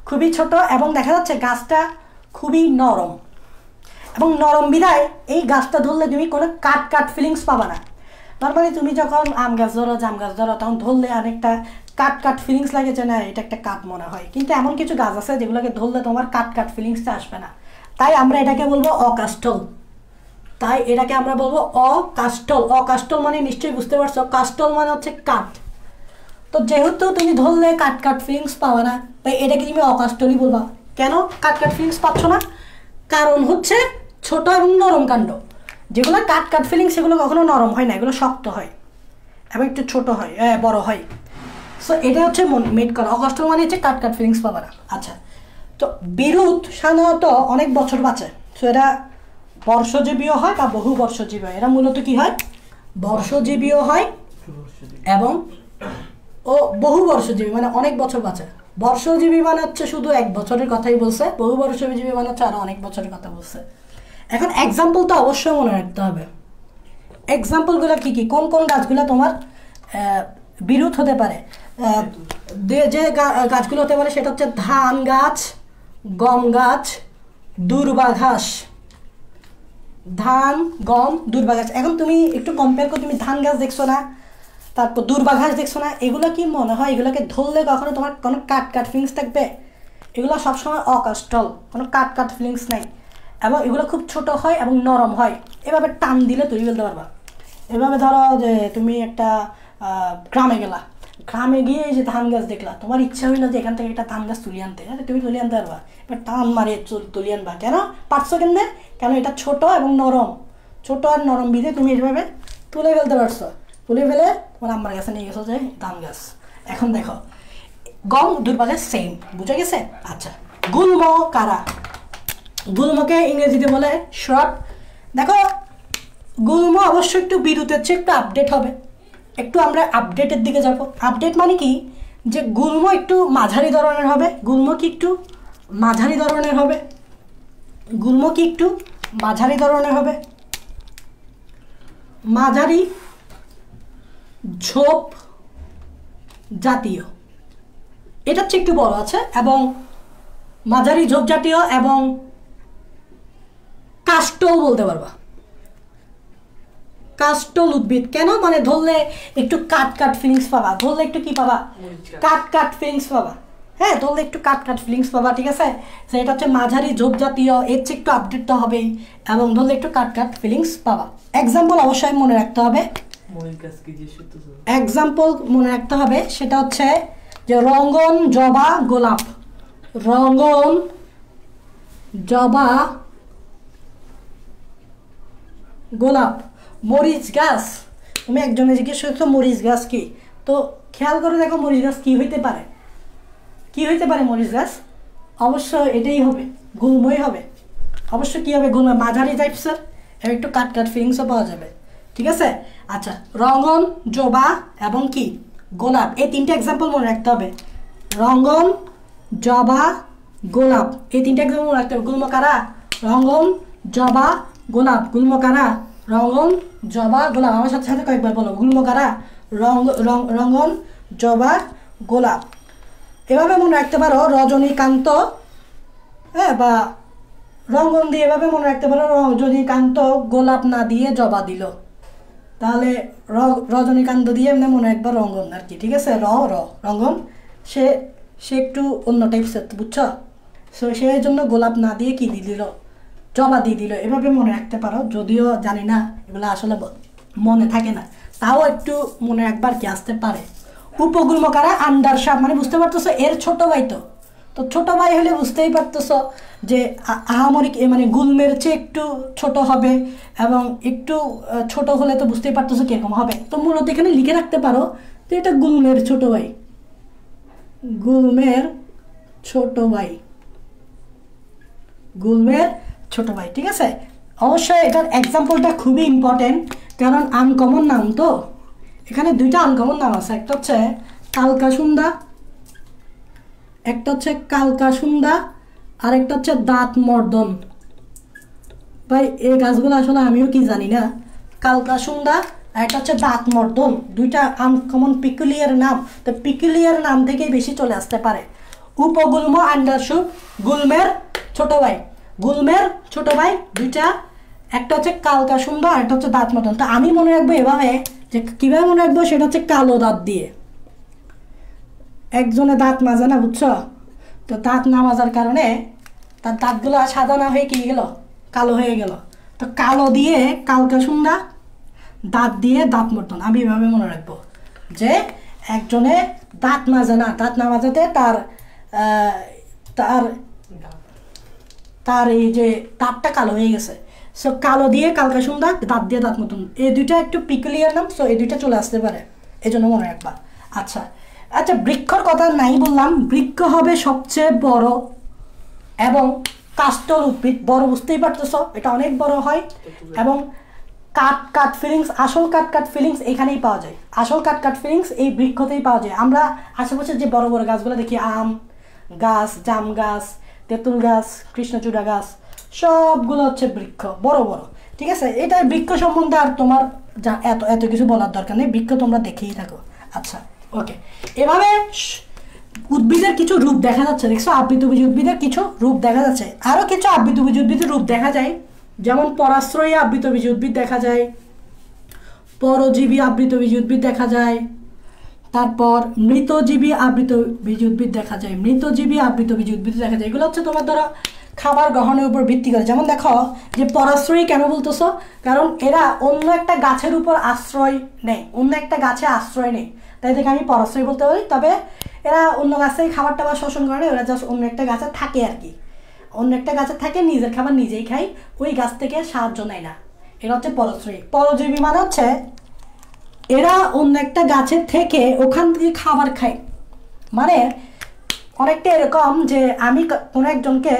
খুবই ছোট এবং দেখা যাচ্ছে গাছটা খুবই নরম, এবং নরম বিধায় এই গাছটা ধরলে তুমি কোনো কাট ফিলিংস পাবা না। নর্মালি তুমি যখন আম গাছ ধরো, জাম গাছ ধরো, তখন ধরলে অনেকটা কাট ফিলিংস লাগে, যে না এটা একটা কাঠ মনে হয়। কিন্তু এমন কিছু গাছ আছে যেগুলোকে ধরলে তোমার কাট ফিলিংসটা আসবে না। তাই আমরা এটাকে বলবো অকাস্টল। অকাস্টল মানে নিশ্চয়ই বুঝতে পারছো, কাস্টল মানে হচ্ছে কাঠ। তো যেহেতু তুমি ধরলে কাট ফিলিংস পাওয়া না, তাই এটাকে তুমি অকাস্টলই বলবা। কেন কাট ফিলিংস পাচ্ছ না? কারণ হচ্ছে ছোট এবং নরম কাণ্ড। যেগুলো কাট ফিলিংস সেগুলো কখনো নরম হয় না, এগুলো শক্ত হয় এবং একটু ছোট হয়, বড় হয়। সো এটা হচ্ছে মেড করা। অকাস্টল মানে হচ্ছে কাট ফিলিংস পাবা না। আচ্ছা, তো বিরুৎ সাধারণত অনেক বছর বাঁচে। সো এরা বর্ষজীবীও হয় বা বহু বর্ষজীবী হয়। এরা মূলত কি হয়? বর্ষজীবীও হয় এবং বহু বর্ষজীবী, মানে অনেক বছর বাঁচে। বর্ষজীবী মানে হচ্ছে শুধু 1 বছরের কথাই বলছে, বহু বর্ষজীবী মানে হচ্ছে আরো অনেক বছরের কথা বলছে। এখন এক্সাম্পল তো অবশ্যই মনে রাখতে হবে। এক্সাম্পলগুলো কি কোন কোন গাছগুলো তোমার বিরুৎ হতে পারে? যে গাছগুলো হতে পারে সেটা হচ্ছে ধান গাছ, গম গাছ, দূর্বা ঘাস। ধান, গম, দূর্বা ঘাস। এখন তুমি একটু কম্পেয়ার করো, তুমি ধান গাছ দেখছো না, তারপর দূর্বা ঘাস দেখছো না, এগুলো কি মনে হয় এগুলোকে ধরলে কখনো তোমার কোনো কাট ফিলিংস থাকবে? এগুলো সবসময় অকাস্টল, কোনো কাট ফিলিংস নাই, এবং এগুলো খুব ছোট হয় এবং নরম হয়। এভাবে টান দিলে তৈরি ফেলতে পারবা। এভাবে ধরো যে তুমি একটা গ্রামে গেলা, গ্রামে গিয়ে যে ধান গাছ দেখলা, তোমার ইচ্ছা হইলো যে এখান থেকে একটা ধান গাছ তুলে আনতে, তুমি তুলে আনতে পারবা। এবার টান মারে তুলে আনবা। কেন পারছো? কেন এটা ছোট এবং নরম, ছোট আর নরম বিধে তুমি এইভাবে তুলে ফেলতে পারছো, তুলে ফেলে তোমার আম্মার কাছে নিয়ে গেছো যে ধান গাছ। এখন দেখো গম দুই পাশে সেম, বুঝে গেছে? আচ্ছা, গুল্ম কারা? গুল্মকে ইংরেজিতে বলে শ্রব। দেখো গুল্ম অবশ্যই একটু বিরুদ্ধের চেয়ে একটু আপডেট হবে, একটু আমরা আপডেটের দিকে যাব। আপডেট মানে কি, যে গুল্ম একটু মাঝারি ধরনের হবে। গুল্ম কি একটু মাঝারি ধরনের হবে? গুল্ম কি একটু মাঝারি ধরনের হবে? মাঝারি ঝোপ জাতীয়, এটা হচ্ছে একটু বড় আছে, এবং মাঝারি ঝোপ জাতীয় এবং কাষ্টও বলতে পারবা। কাস্টল উদ্ভিদ কেন? মানে ধরলে একটু কাট কাট ফিলিংস পাবা, ধরলে একটু কি পাবা? কাট কাট ফিলিংস পাবা। হ্যাঁ, ধরলে একটু কাট কাট ফিলিংস পাবা, ঠিক আছে? সেটা হচ্ছে মাঝারি ঝোপ জাতীয়, এর চেয়ে একটু আপডেট তো হবেই, এবং ধরলে একটু কাট কাট ফিলিংস পাবা। এক্সাম্পল অবশ্যই মনে রাখতে হবে, এক্সাম্পল মনে রাখতে হবে, সেটা হচ্ছে যে রঙ্গন, জবা, গোলাপ। রঙ্গন, জবা, গোলাপ। মরিচ গাছ, তুমি একজনে জিজ্ঞেস করছো মরিচ গাছ কি, তো খেয়াল করে দেখো মরিচ গাছ কি হইতে পারে? কি হইতে পারে মরিচ গাছ? অবশ্য এটাই হবে, গুল্মই হবে। অবশ্য কি হবে? গুল্ম, মাঝারি টাইপসের, একটু কাট কাট ফিলিংসও পাওয়া যাবে, ঠিক আছে? আচ্ছা, রঙ্গন, জবা এবং কি গোলাপ, এই তিনটে এক্সাম্পল মনে রাখতে হবে। রঙ্গন, জবা, গোলাপ, এই তিনটে এক্সাম্পল মনে রাখতে হবে। গুল্ম কারা? রঙ্গন, জবা, গোলাপ। গুল্ম কারা? রঙ্গন, জবা, গোলাপ। আমার সাথে সাথে কয়েকবার বলো, গুল্ম কারা? রঙ্গন, জবা, গোলাপ। এভাবে মনে রাখতে পারো রজনীকান্ত, হ্যাঁ, বা রঙ্গন দিয়ে এভাবে মনে রাখতে পারো রজনীকান্ত গোলাপ না দিয়ে জবা দিল, তাহলে রজনীকান্ত দিয়ে এমনি মনে রাখবা রঙ্গন আর কি, ঠিক আছে? রঙ্গন, সে একটু অন্য টাইপসের, বুঝছো? সো সেই জন্য গোলাপ না দিয়ে কি দিয়ে দিল? জবা দিয়ে দিল। এভাবে মনে রাখতে পারো, যদিও জানি না এগুলো আসলে মনে থাকে না, তাও একটু মনে রাখবার কি আসতে পারে। উপগুল্ম কারা? আন্ডার সাপ, মানে বুঝতে পারতেছো এর ছোট ভাই। তো ছোট ভাই হলে বুঝতেই পারতেছো যে আহামরি, মানে গুল্মের চেয়ে একটু ছোট হবে, এবং একটু ছোট হলে তো বুঝতেই পারতেছো কিরকম হবে। তো মূলত এখানে লিখে রাখতে পারো যে এটা গুল্মের ছোট ভাই, গুল্মের ছোট ভাই, গুল্মের ছোট ভাই, ঠিক আছে? অবশ্যই এটার এক্সাম্পলটা খুবই ইম্পর্টেন্ট, কারণ আনকমন নাম তো। এখানে দুইটা আনকমন নাম আছে, একটা হচ্ছে কালকাসুন্দা, একটা হচ্ছে কালকাসুন্দা, আর একটা হচ্ছে দাঁত মর্দন। ভাই এই গাছগুলো আসলে আমিও কি জানি না। কালকাসুন্দা আর একটা হচ্ছে দাঁত মর্দন, দুইটা আনকমন পিকুলিয়ার নাম। তো পিকুলিয়ার নাম থেকেই বেশি চলে আসতে পারে। উপগুল্ম আন্ডারশুপ, গুল্মের ছোট ভাই। গুল্মের ছোট ভাই দুইটা, একটা হচ্ছে কালকাসুন্দা আর একটা হচ্ছে দাঁত মর্দন। তো আমি মনে রাখবো এভাবে, যে কীভাবে মনে রাখবো, সেটা হচ্ছে কালো দাঁত দিয়ে। একজনে দাঁত মাজে না, বুঝছো? তো দাঁত না মাজার কারণে তার দাঁতগুলো সাদা না হয়ে কি গেল? কালো হয়ে গেল। তো কালো দিয়ে কালকাসুন্দা, দাঁত দিয়ে দাঁত মর্দন। আমি এভাবে মনে রাখবো যে একজনে দাঁত মাজে না, দাঁত না মাজাতে তার তার তার এই যে দাঁতটা কালো হয়ে গেছে। সো কালো দিয়ে কালকাসুন্দা, দাঁত দিয়ে দাঁত মর্দন, এই দুইটা একটু পিকুলিয়ার নাম। সো এই দুইটা চলে আসতে পারে, এই জন্য মনে রাখবা। আচ্ছা আচ্ছা, বৃক্ষর কথা নাই বললাম। বৃক্ষ হবে সবচেয়ে বড় এবং কাস্টল উদ্ভিদ। বড় বুঝতেই পারতেছো, এটা অনেক বড় হয়, এবং কাট কাট ফিলিংস, আসল কাট কাট ফিলিংস এখানেই পাওয়া যায়। আসল কাট কাট ফিলিংস এই বৃক্ষতেই পাওয়া যায়। আমরা আশেপাশে যে বড় বড় গাছগুলো দেখি, আম গাছ, জাম গাছ, তেঁতুল গাছ, কৃষ্ণচূড়া গাছ, সবগুলো হচ্ছে বৃক্ষ, বড় বড়, ঠিক আছে? এটা বৃক্ষ সম্বন্ধে আর তোমার যা এত কিছু বলার দরকার নেই, বৃক্ষ তোমরা দেখেই থাকো। আচ্ছা, ওকে। এভাবে উদ্ভিদের কিছু রূপ দেখা যাচ্ছে, দেখছো? আবৃতবীজী উদ্ভিদের কিছু রূপ দেখা যাচ্ছে। আরও কিছু আবৃতবীজী উদ্ভিদের রূপ দেখা যায়, যেমন পরাশ্রয়ী আবৃতবীজী উদ্ভিদ দেখা যায়, পরজীবী আবৃতবীজী উদ্ভিদ দেখা যায়, তারপর মৃতজীবী আবৃতবীজী উদ্ভিদ দেখা যায়, মৃতজীবী আবৃতবীজী উদ্ভিদ দেখা যায়। এগুলো হচ্ছে তোমার ধরো খাবার গ্রহণের উপর ভিত্তি করে। যেমন দেখো যে পরাশ্রয়ী কেন বলতেছো, কারণ এরা অন্য একটা গাছের উপর আশ্রয় নেয়, অন্য একটা গাছে আশ্রয় নেই, তাই থেকে আমি পরাশ্রয়ী বলতে পারি। তবে এরা অন্য গাছেই খাবার টাবার শোষণ করে না, এরা জাস্ট অন্য একটা গাছে থাকে আর কি। অন্য একটা গাছে থাকে, নিজের খাবার নিজেই খাই, ওই গাছ থেকে সাহায্য নেয় না, এটা হচ্ছে পরাশ্রয়ী। পরজীবী মানে হচ্ছে এরা অন্য একটা গাছের থেকে ওখান থেকে খাবার খায়। মানে অনেকটা এরকম যে আমি কোনো একজনকে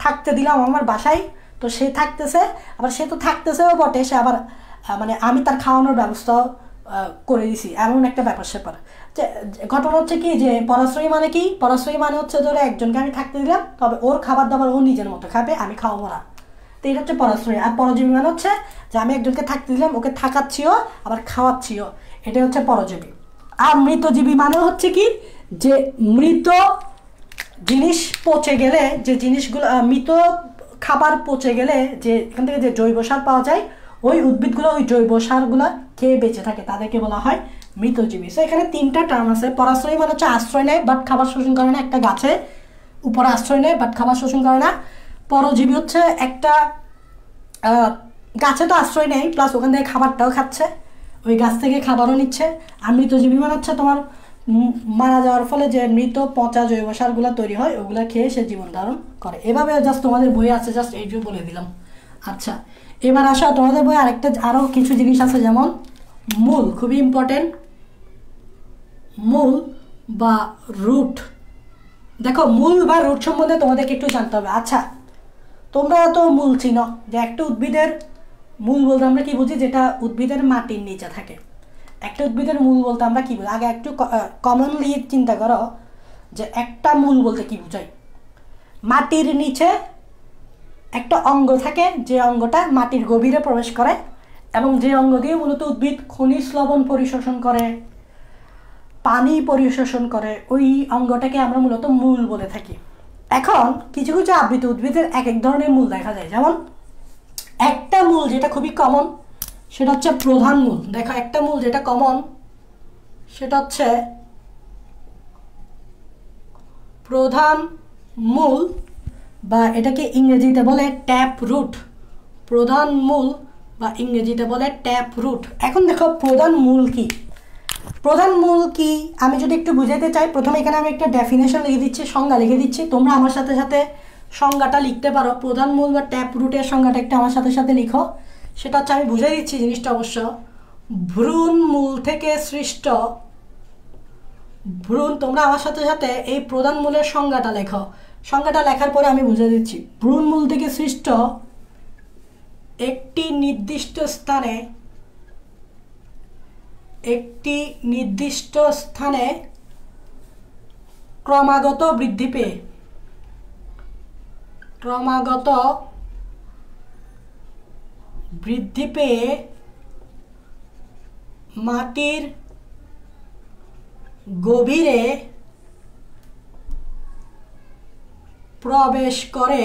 থাকতে দিলাম আমার বাসায়, তো সে থাকতেছে, আবার সে তো থাকতেছেও বটে, সে আবার মানে আমি তার খাওয়ানোর ব্যবস্থা করে দিছি, এমন একটা ব্যাপার স্যাপার। যে ঘটনা হচ্ছে কি, যে পরাশ্রয়ী মানে কি, পরাশ্রয়ী মানে হচ্ছে ধরে একজনকে আমি থাকতে দিলাম, তবে ওর খাবার দাবার ও নিজের মতো খাবে, আমি খাওয়াবো না। তো এটা হচ্ছে পরাশ্রয়ী। আর পরজীবী মানে হচ্ছে যে আমি একজনকে থাকতে দিলাম, ওকে থাকাচ্ছিও আবার খাওয়াচ্ছিও, এটা হচ্ছে পরজীবী। আর মৃতজীবী মানে হচ্ছে কি, যে মৃত জিনিস পচে গেলে, যে জিনিসগুলো মৃত খাবার পচে গেলে যে এখান থেকে যে জৈব সার পাওয়া যায়, ওই উদ্ভিদগুলো ওই জৈব সারগুলো খেয়ে বেঁচে থাকে, তাদেরকে বলা হয় মৃতজীবী। সো এখানে তিনটা টার্ম আছে। পরাশ্রয়ী মানে হচ্ছে আশ্রয় নেয় বাট খাবার শোষণ করে না, একটা গাছে উপরে আশ্রয় নেয় বাট খাবার শোষণ করে না। পরজীবী হচ্ছে একটা গাছে তো আশ্রয় নেয় প্লাস ওখান থেকে খাবারটাও খাচ্ছে, ওই গাছ থেকে খাবারও নিচ্ছে। আর মৃতজীবী মানে হচ্ছে তোমার মারা যাওয়ার ফলে যে মৃত পচা জৈব সারগুলো তৈরি হয়, ওগুলো খেয়ে সে জীবন ধারণ করে। এভাবে জাস্ট তোমাদের বই আছে, জাস্ট এইটুকু বলে দিলাম। আচ্ছা, এবার আসো তোমাদের বই আরও কিছু জিনিস আছে, যেমন মূল, খুবই ইম্পর্টেন্ট, মূল বা রুট। দেখো মূল বা রুট সম্বন্ধে তোমাদেরকে একটু জানতে হবে। আচ্ছা, তোমরা তো মূল চিনো, যে একটা উদ্ভিদের মূল বলতে আমরা কি বুঝি, যেটা উদ্ভিদের মাটির নিচে থাকে। একটা উদ্ভিদের মূল বলতে আমরা কি বুঝি, আগে একটু কমনলি চিন্তা করো যে একটা মূল বলতে কি বোঝায়। মাটির নিচে একটা অঙ্গ থাকে, যে অঙ্গটা মাটির গভীরে প্রবেশ করে এবং যে অঙ্গ দিয়ে মূলত উদ্ভিদ খনিজ লবণ পরিশোষণ করে, পানি পরিশোষণ করে, ওই অঙ্গটাকে আমরা মূলত মূল বলে থাকি। এখন কিছু কিছু আবৃত উদ্ভিদের এক এক ধরনের মূল দেখা যায়। যেমন একটা মূল যেটা খুবই কমন, সেটা হচ্ছে প্রধান মূল। দেখো একটা মূল যেটা কমন, সেটা হচ্ছে প্রধান মূল, বা এটাকে ইংরেজিতে বলে ট্যাপ রুট। প্রধান মূল বা ইংরেজিতে বলে ট্যাপ রুট। এখন দেখো প্রধান মূল কি, প্রধান মূল কি আমি যদি একটু বুঝাইতে চাই, প্রথমে এখানে আমি একটা ডেফিনেশন লিখে দিচ্ছি, সংজ্ঞা লিখে দিচ্ছি, তোমরা আমার সাথে সাথে সংজ্ঞাটা লিখতে পারো। প্রধান মূল বা ট্যাপ রুটের সংজ্ঞাটা একটু আমার সাথে সাথে লিখো। সেটা হচ্ছে, আমি বুঝাই দিচ্ছি জিনিসটা অবশ্য, ভ্রূণ মূল থেকে সৃষ্ট, ভ্রূণ, তোমরা আমার সাথে সাথে এই প্রধান মূলের সংজ্ঞাটা লেখো। সংজ্ঞাটা লেখার পরে আমি বুঝিয়ে দিচ্ছি। ভ্রূণ মূল থেকে সৃষ্ট একটি নির্দিষ্ট স্থানে, একটি নির্দিষ্ট স্থানে ক্রমাগত বৃদ্ধি পেয়ে, ক্রমাগত বৃদ্ধি পেয়ে মাটির গভীরে প্রবেশ করে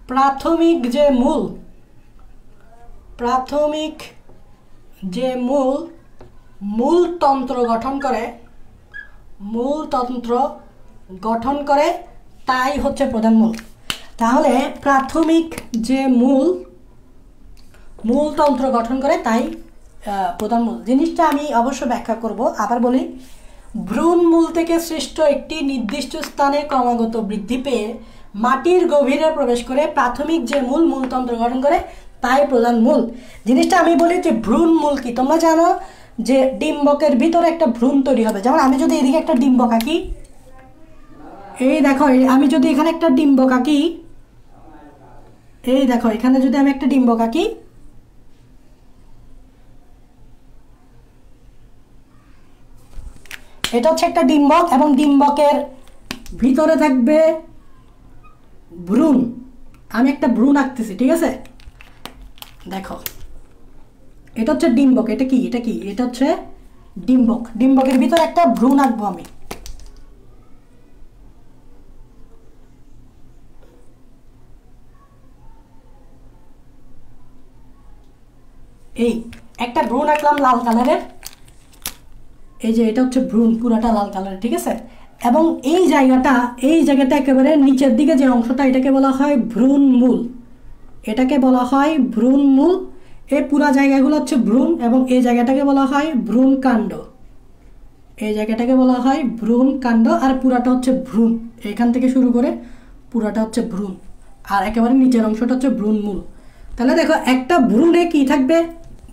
প্রাথমিক যে মূল, প্রাথমিক যে মূল, মূলতন্ত্র গঠন করে, মূলতন্ত্র গঠন করে, তাই হচ্ছে প্রধান মূল। তাহলে প্রাথমিক যে মূল, মূলতন্ত্র গঠন করে, তাই প্রধান মূল। জিনিসটা আমি অবশ্য ব্যাখ্যা করব, আবার বলি। ভ্রূণ মূল থেকে সৃষ্ট একটি নির্দিষ্ট স্থানে ক্রমাগত বৃদ্ধি পেয়ে মাটির গভীরে প্রবেশ করে প্রাথমিক যে মূল, মূলতন্ত্র গঠন করে, তাই প্রধান মূল। জিনিসটা আমি বলি যে ভ্রূণ মূল কি, তোমরা জানো যে ডিম্বকের ভিতরে একটা ভ্রূণ তৈরি হবে। যেমন আমি যদি এদিকে একটা ডিম্বক আঁকি, এই দেখো, আমি যদি এখানে একটা ডিম্বক আঁকি, এই দেখো এখানে যদি আমি একটা ডিম্বক আঁকি, এটা হচ্ছে একটা ডিম্বক এবং ডিম্বকের ভিতরে থাকবে ভ্রূণ। আমি একটা ভ্রূণ আঁকতেছি, ঠিক আছে? দেখো এটা হচ্ছে ডিম্বক। এটা কি, এটা কি, এটা হচ্ছে ডিম্বক। ডিম্বকের ভিতরে একটা ভ্রূণ আঁকবো আমি। এই একটা ভ্রূণ আঁকলাম লাল কালারের, এই যে এটা হচ্ছে ভ্রূণ, পুরাটা লাল কালারের, ঠিক আছে? এবং এই জায়গাটা একেবারে নিচের দিকে যে অংশটা, এটাকে বলা হয় ভ্রূণ মূল। এটাকে বলা হয় ভ্রূণ মূল। এই পুরা জায়গাগুলো হচ্ছে ভ্রূণ, এবং এই জায়গাটাকে বলা হয় ভ্রূণ কাণ্ড। এই জায়গাটাকে বলা হয় ভ্রূণ কাণ্ড, আর পুরাটা হচ্ছে ভ্রূণ। এখান থেকে শুরু করে পুরাটা হচ্ছে ভ্রূণ, আর একেবারে নিচের অংশটা হচ্ছে ভ্রূণ মূল। তাহলে দেখো একটা ভ্রূণে কি থাকবে,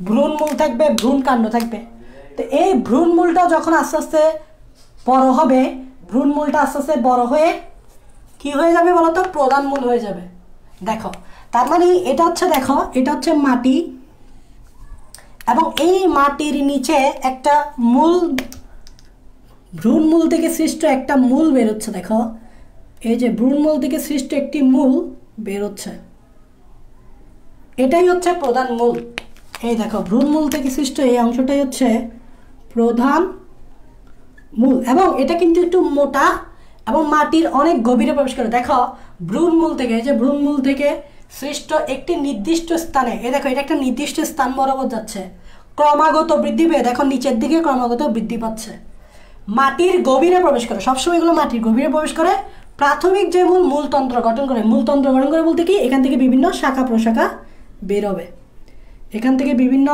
ভ্রূণমূল থাকবে, ভ্রূণকাণ্ড থাকবে। তো এই ভ্রূণমূলটা যখন আস্তে আস্তে বড় হবে, ভ্রূণমূলটা আস্তে আস্তে বড় হয়ে কি হয়ে যাবে বলো তো? প্রধান মূল হয়ে যাবে। দেখো তার মানে এটা হচ্ছে, দেখো এটা হচ্ছে মাটি, এবং এই মাটির নিচে একটা মূল, ভ্রূণমূল থেকে সৃষ্ট একটা মূল বেরোচ্ছে। দেখো এই যে ভ্রূণমূল থেকে সৃষ্ট একটি মূল বেরোচ্ছে, এটাই হচ্ছে প্রধান মূল। এই দেখো ভ্রূণমূল থেকে সৃষ্ট এই অংশটাই হচ্ছে প্রধান মূল, এবং এটা কিন্তু একটু মোটা এবং মাটির অনেক গভীরে প্রবেশ করে। দেখো ভ্রূণমূল থেকে, যে ভ্রূণমূল থেকে সৃষ্ট একটি নির্দিষ্ট স্থানে, এই দেখো এটা একটা নির্দিষ্ট স্থান বরাবর যাচ্ছে, ক্রমাগত বৃদ্ধি পেয়ে দেখো নিচের দিকে ক্রমাগত বৃদ্ধি পাচ্ছে, মাটির গভীরে প্রবেশ করে। সবসময় এগুলো মাটির গভীরে প্রবেশ করে। প্রাথমিক যে মূল, মূলতন্ত্র গঠন করে। মূলতন্ত্র গঠন করে বলতে কি, এখান থেকে বিভিন্ন শাখা প্রশাখা বের হবে, এখান থেকে বিভিন্ন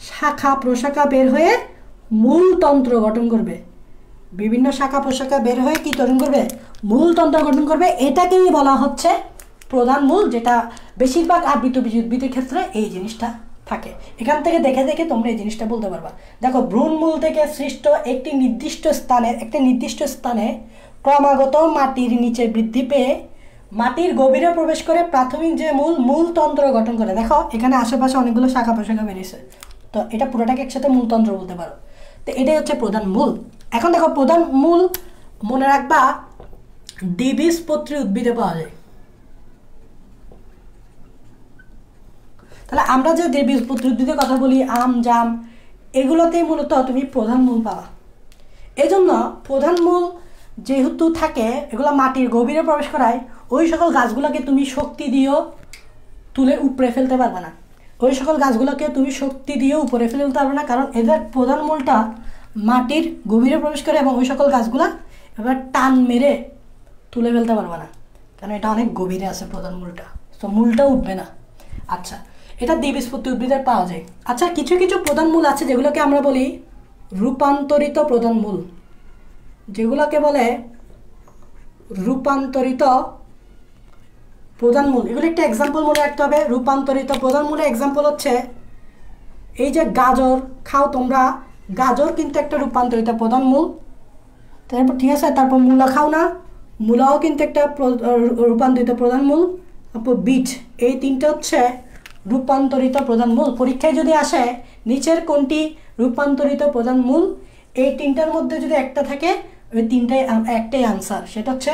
শাখা প্রশাখা বের হয়ে মূলতন্ত্র গঠন করবে, বিভিন্ন শাখা প্রশাখা বের হয়ে কি গঠন করবে? মূলতন্ত্র গঠন করবে। এটাকেই বলা হচ্ছে প্রধান মূল, যেটা বেশিরভাগ আবৃতবীজী উদ্ভিদের ক্ষেত্রে এই জিনিসটা থাকে। এখান থেকে দেখে দেখে তোমরা এই জিনিসটা বলতে পারবা। দেখো ভ্রূণমূল থেকে সৃষ্ট একটি নির্দিষ্ট স্থানে ক্রমাগত মাটির নিচে বৃদ্ধি পেয়ে মাটির গভীরে প্রবেশ করে প্রাথমিক যে মূলতন্ত্র গঠন করে। দেখো এখানে আশেপাশে অনেকগুলো শাখা প্রশাখা বেরিয়েছে, তো এটা পুরোটাকে একসাথে মূলতন্ত্র বলতে পারো। তো এটাই হচ্ছে প্রধান মূল। এখন দেখো প্রধান মূল মনে রাখবা দ্বিবীজপত্রী উদ্ভিদে পাওয়া যায়। তাহলে আমরা যে দ্বিবীজপত্রী উদ্ভিদের কথা বলি, আম, জাম, এগুলোতেই মূলত তুমি প্রধান মূল পাবা। এই জন্য প্রধান মূল যেহেতু থাকে, এগুলো মাটির গভীরে প্রবেশ করায়, ওই সকল গাছগুলোকে তুমি শক্তি দিয়েও তুলে উপরে ফেলতে পারবে না। ওই সকল গাছগুলোকে তুমি শক্তি দিয়েও উপরে ফেলতে পারবে না, কারণ এদের প্রধান মূলটা মাটির গভীরে প্রবেশ করে, এবং ওই সকল গাছগুলা এবার টান মেরে তুলে ফেলতে পারবে না, কারণ এটা অনেক গভীরে আছে প্রধান মূলটা, তো মূলটা উঠবে না। আচ্ছা, এটা দ্বিবীজপত্রী উদ্ভিদের পাওয়া যায়। আচ্ছা, কিছু কিছু প্রধান মূল আছে যেগুলোকে আমরা বলি রূপান্তরিত প্রধান মূল, যেগুলোকে বলে রূপান্তরিত প্রধান মূল। এগুলো একটা এক্সাম্পল মনে রাখতে হবে। রূপান্তরিত প্রধান মূলের এক্সাম্পল হচ্ছে এই যে গাজর খাও তোমরা, গাজর কিন্তু একটা রূপান্তরিত প্রধান মূল। তারপর ঠিক আছে, তারপর মূলা খাও না, মূলাও কিন্তু একটা রূপান্তরিত প্রধান মূল। তারপর বিট, এই তিনটে হচ্ছে রূপান্তরিত প্রধান মূল। পরীক্ষায় যদি আসে নিচের কোনটি রূপান্তরিত প্রধান মূল, এই তিনটার মধ্যে যদি একটা থাকে, ওই তিনটাই একটাই আনসার, সেটা হচ্ছে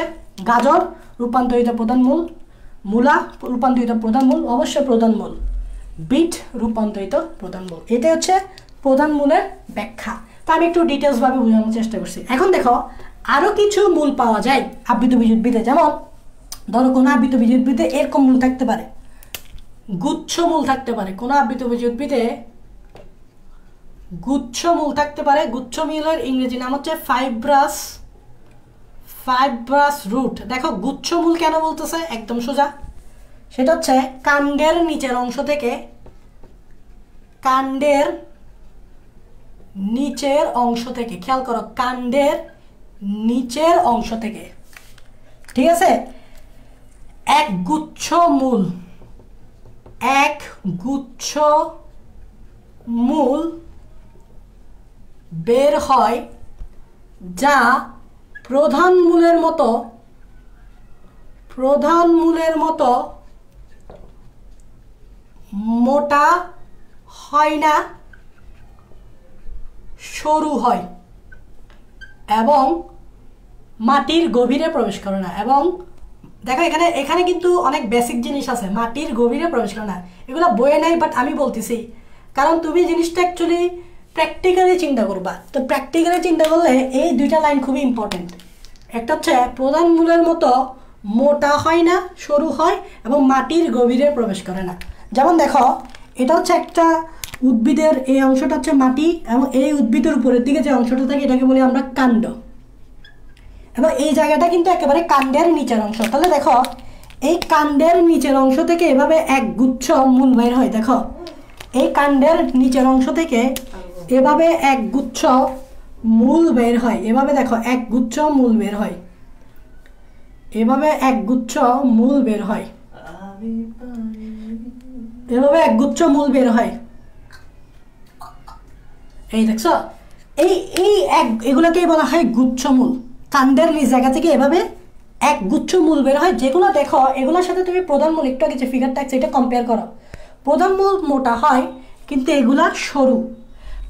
গাজর রূপান্তরিত প্রধান মূল, মূলা রূপান্তরিত প্রধান মূল, অবশ্যই প্রধান মূল, বিট রূপান্তরিত প্রধান মূল। এটা হচ্ছে প্রধান মূলের ব্যাখ্যা। তা আমি একটু ডিটেলসভাবে বোঝানোর চেষ্টা করছি। এখন দেখো আরও কিছু মূল পাওয়া যায় আবৃতবীজী উদ্ভিদে। যেমন ধরো কোনো আবৃতবীজী উদ্ভিদে এরকম মূল থাকতে পারে, গুচ্ছ মূল থাকতে পারে। কোনো আবৃতবীজী উদ্ভিদে গুচ্ছ মূল থাকতে পারে। গুচ্ছ মূলের ইংরেজি নাম হচ্ছে ফাইব্রাস রুট। দেখো গুচ্ছ মূল কেন বলতেছে, একদম সোজা, সেটা হচ্ছে কাণ্ডের নিচের অংশ থেকে, কাণ্ডের নিচের অংশ থেকে, খেয়াল করো, কাণ্ডের নিচের অংশ থেকে, ঠিক আছে, এক গুচ্ছ মূল বের হয়, যা প্রধান মূলের মতো মোটা হয় না, সরু হয়, এবং মাটির গভীরে প্রবেশ করে না। এবং দেখো এখানে কিন্তু অনেক বেসিক জিনিস আছে, মাটির গভীরে প্রবেশ করে না, এগুলো বইয়ে নাই, বাট আমি বলতেছি কারণ তুমি জিনিসটা অ্যাকচুয়ালি প্র্যাকটিক্যালি চিন্তা করবা। তো প্র্যাকটিক্যালি চিন্তা করলে এই দুইটা লাইন খুবই ইম্পর্টেন্ট। একটা হচ্ছে প্রধান মূলের মতো মোটা হয় না, সরু হয়, এবং মাটির গভীরে প্রবেশ করে না। যেমন দেখো এটা হচ্ছে একটা উদ্ভিদের, এই অংশটা হচ্ছে মাটি, এবং এই উদ্ভিদের উপরের দিকে যে অংশটা থাকে এটাকে বলি আমরা কাণ্ড, এবং এই জায়গাটা কিন্তু একেবারে কাণ্ডের নিচের অংশ। তাহলে দেখো এই কাণ্ডের নিচের অংশ থেকে এভাবে এক গুচ্ছ মূল বের হয়। দেখো এই কাণ্ডের নিচের অংশ থেকে এভাবে এক গুচ্ছ মূল বের হয়, এভাবে দেখো এক গুচ্ছ মূল বের হয়, এভাবে এক গুচ্ছ মূল বের হয়, এভাবে এক গুচ্ছ মূল বের হয়। এই দেখছো, এই এই এগুলোকেই বলা হয় গুচ্ছমূল। কাণ্ডের নিজ জায়গা থেকে এভাবে এক গুচ্ছ মূল বের হয়, যেগুলো দেখো এগুলোর সাথে তুমি প্রধান মূল একটু আগে যে ফিগারটা আছে এটা কম্পেয়ার করো। প্রধান মূল মোটা হয় কিন্তু এগুলা সরু।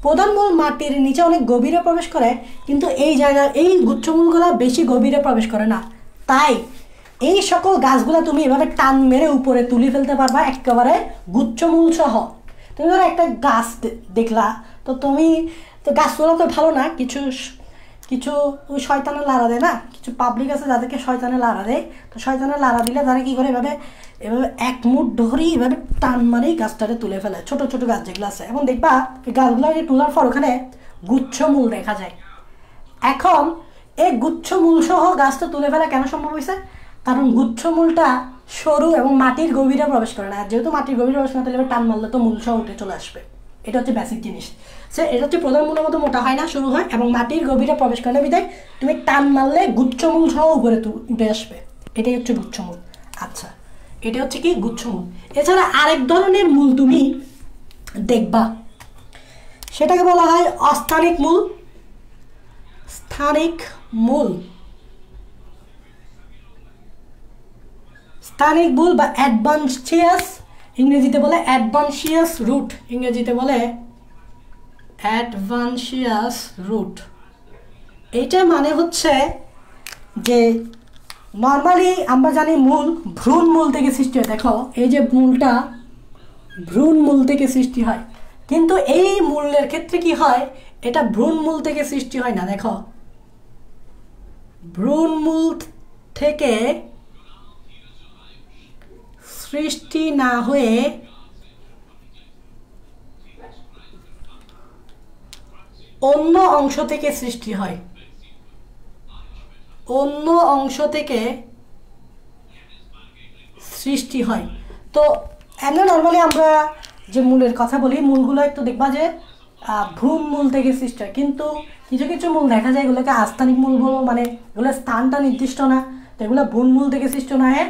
প্রধান মূল মাটির নিচে অনেক গভীরে প্রবেশ করে, কিন্তু এই জায়গায় এই গুচ্ছমূলগুলো বেশি গভীরে প্রবেশ করে না। তাই এই সকল গাছগুলো তুমি এভাবে টান মেরে উপরে তুলে ফেলতে পারবা একেবারে গুচ্ছমূল সহ। তুমি ধরো একটা গাছ দেখলা, তো তুমি তো গাছগুলো তো ভালো না, কিছু কিছু ওই শয়তানের লাড়া দেয় না, কিছু পাবলিক আছে যাদেরকে শয়তানের লাড়া দেয়। তো শয়তানের লাড়া দিলে তারা কী করে, এভাবে এভাবে এক মুঠ ধরেই এভাবে টান মারেই গাছটাকে তুলে ফেলে, ছোট ছোট গাছ যেগুলো আছে। এবং দেখবা এই গাছগুলো তোলার পর ওখানে গুচ্ছমূল দেখা যায়। এখন এই গুচ্ছমূল সহ গাছটা তুলে ফেলা কেন সম্ভব হয়েছে? কারণ গুচ্ছমূলটা সরু এবং মাটির গভীরে প্রবেশ করে না। যেহেতু মাটির গভীরে প্রবেশ না, তাহলে টান মারলে তো মূল সহ উঠে চলে আসবে। এটা হচ্ছে বেসিক জিনিস। সে এটা হচ্ছে প্রধান মূলের মতো মোটা হয় না, শুরু হয় এবং মাটির গভীরে প্রবেশ করে না, বিধায় তুমি টান মারলে গুচ্ছমূল সহ উপরে উঠে আসবে। এটাই হচ্ছে গুচ্ছমূল। আচ্ছা, এটা হচ্ছে কি গুচ্ছমূল। এছাড়া আরেক ধরনের মূল তুমি দেখবা, সেটাকে বলা হয় অস্থানিক মূল। স্থানিক মূল, স্থানিক মূল বা অ্যাডভান্সিয়াস, ইংরেজিতে বলে অ্যাডভান্সিয়াস রুট, ইংরেজিতে বলে অ্যাডভান্সিয়াস রুট। এইটা মানে হচ্ছে যে নর্মালি আমরা জানি মূল ভ্রূণ মূল থেকে সৃষ্টি হয়। দেখো এই যে মূলটা ভ্রূণ মূল থেকে সৃষ্টি হয়, কিন্তু এই মূলের ক্ষেত্রে কি হয়, এটা ভ্রূণ মূল থেকে সৃষ্টি হয় না। দেখো ভ্রূণ মূল থেকে সৃষ্টি না হয়ে অন্য অংশ থেকে সৃষ্টি হয়, অন্য অংশ থেকে সৃষ্টি হয়। তো এমনি নর্মালি আমরা যে মূলের কথা বলি, মূলগুলো একটু দেখবা যে ভ্রূণ মূল থেকে সৃষ্টি হয়, কিন্তু কিছু কিছু মূল দেখা যায় এগুলোকে আস্থানিক মূল বলবো, মানে এগুলোর স্থানটা নির্দিষ্ট না, তো এগুলো ভ্রূণ মূল থেকে সৃষ্টি না হয়,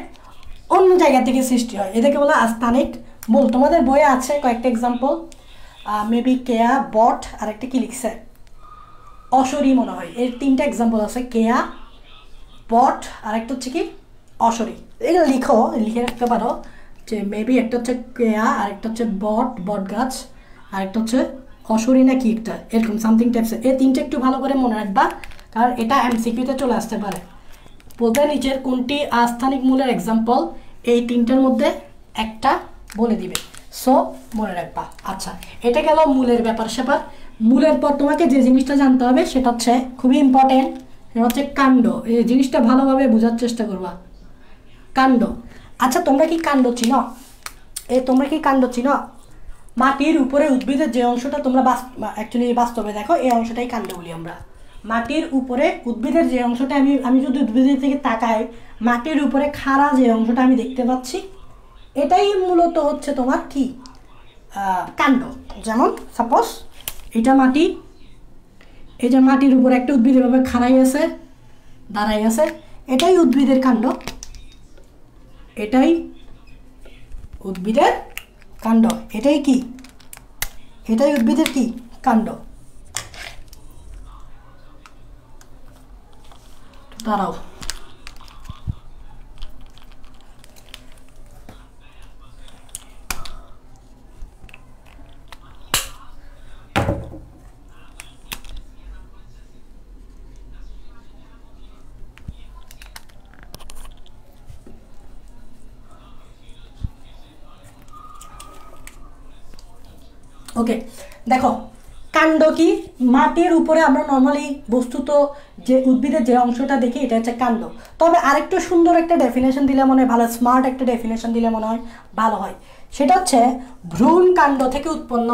অন্য জায়গা থেকে সৃষ্টি হয়, এটাকে বলা আস্থানিক মূল। তোমাদের বইয়ে আছে কয়েকটা এক্সাম্পল, মেবি কেয়া, বট, আর একটা কি লিখছে অশরী মনে হয়। এর তিনটা এক্সাম্পল আছে, কেয়া, বট, আর একটা হচ্ছে কি অশরী। এগুলো লিখো, লিখে রাখতে পারো যে মেবি একটা হচ্ছে কেয়া, আর একটা হচ্ছে বট, বট গাছ, আর একটা হচ্ছে অশরী না কি একটা এরকম সামথিং টাইপসের। এই তিনটা একটু ভালো করে মনে রাখবা, কারণ এটা এমসিকিউতে চলে আসতে পারে। বলতে নিচের কোনটি আস্থানিক মূলের এক্সাম্পল, এই তিনটার মধ্যে একটা বলে দিবে, সো মনে রাখবা। আচ্ছা, এটা গেল মূলের ব্যাপার স্যাপার। মূলের পর তোমাকে যে জিনিসটা জানতে হবে সেটা হচ্ছে খুবই ইম্পর্টেন্ট, সেটা হচ্ছে কাণ্ড। এই জিনিসটা ভালোভাবে বোঝার চেষ্টা করবা, কাণ্ড। আচ্ছা, তোমরা কি কাণ্ড চিনো? তোমরা কি কাণ্ড চিনো? মাটির উপরে উদ্ভিদের যে অংশটা তোমরা অ্যাকচুয়ালি বাস্তবে দেখো, এই অংশটাই কাণ্ড বলি আমরা। মাটির উপরে উদ্ভিদের যে অংশটা, আমি যদি উদ্ভিদের থেকে তাকাই, মাটির উপরে খাড়া যে অংশটা আমি দেখতে পাচ্ছি, এটাই মূলত হচ্ছে তোমার কি কাণ্ড। যেমন সাপোজ এটা মাটি, এই যে মাটির উপরে একটা উদ্ভিদ এভাবে খাড়াই আছে, দাঁড়াই আছে, এটাই উদ্ভিদের কাণ্ড, এটাই উদ্ভিদের কাণ্ড। এটাই কি, এটাই উদ্ভিদের কি কাণ্ড। দাঁড়াও, ওকে দেখো কাণ্ড কি, মাটির উপরে আমরা নর্মালি বস্তুত যে উদ্ভিদের যে অংশটা দেখি এটা হচ্ছে কাণ্ড। তবে আরেকটু সুন্দর একটা ডেফিনেশন দিলে মনে হয় ভালো, স্মার্ট একটা ডেফিনেশন দিলে মনে হয় ভালো হয়। সেটা হচ্ছে ভ্রূণ কাণ্ড থেকে উৎপন্ন,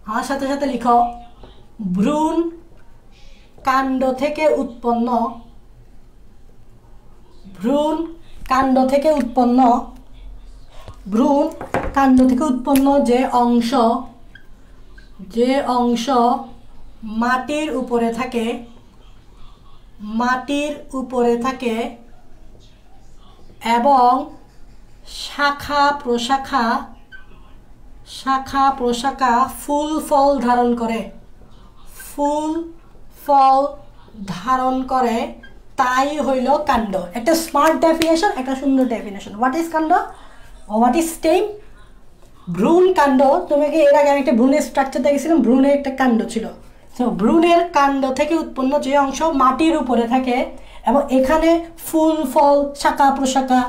আমার সাথে সাথে লিখো, ভ্রূণ কাণ্ড থেকে উৎপন্ন, ভ্রূণ কাণ্ড থেকে উৎপন্ন, ভ্রূণ কাণ্ড থেকে উৎপন্ন যে অংশ মাটির উপরে থাকে, মাটির উপরে থাকে এবং শাখা প্রশাখা ফুল ফল ধারণ করে, ফুল ফল ধারণ করে তাই হইল কাণ্ড। একটা স্মার্ট ডেফিনেশন, একটা সুন্দর ডেফিনেশন। হোয়াট ইজ কাণ্ড, হোয়াট ইজ স্টেম? ভ্রূণ কাণ্ড। তোমাকে এর আগে আমি একটা ভ্রূণের স্ট্রাকচার দেখেছিলাম, ভ্রূণের একটা কাণ্ড ছিল। তো ভ্রূণের কাণ্ড থেকে উৎপন্ন যে অংশ মাটির উপরে থাকে এবং এখানে ফুল ফল শাখা প্রশাখা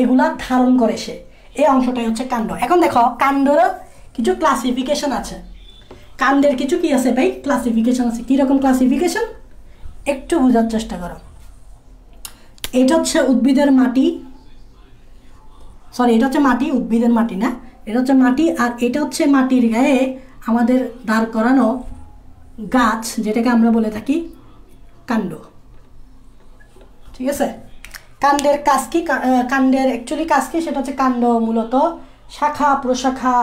এগুলা ধারণ করে সে, এই অংশটাই হচ্ছে কাণ্ড। এখন দেখো কাণ্ডের কিছু ক্লাসিফিকেশন আছে, কাণ্ডের কিছু কি আছে ভাই, ক্লাসিফিকেশন আছে। কীরকম ক্লাসিফিকেশন একটু বোঝার চেষ্টা করো। এটা হচ্ছে উদ্ভিদের মাটি, সরি এটা হচ্ছে মাটি, উদ্ভিদের মাটি না, এটা হচ্ছে মাটি। আর এটা হচ্ছে মাটির গায়ে আমাদের দাঁড় করানো গাছ, যেটাকে আমরা বলে থাকি কাণ্ড। ঠিক আছে, কাণ্ডের কাজ কি, কাণ্ডের অ্যাকচুয়ালি কাজ কি, সেটা হচ্ছে কাণ্ড মূলত শাখা প্রশাখা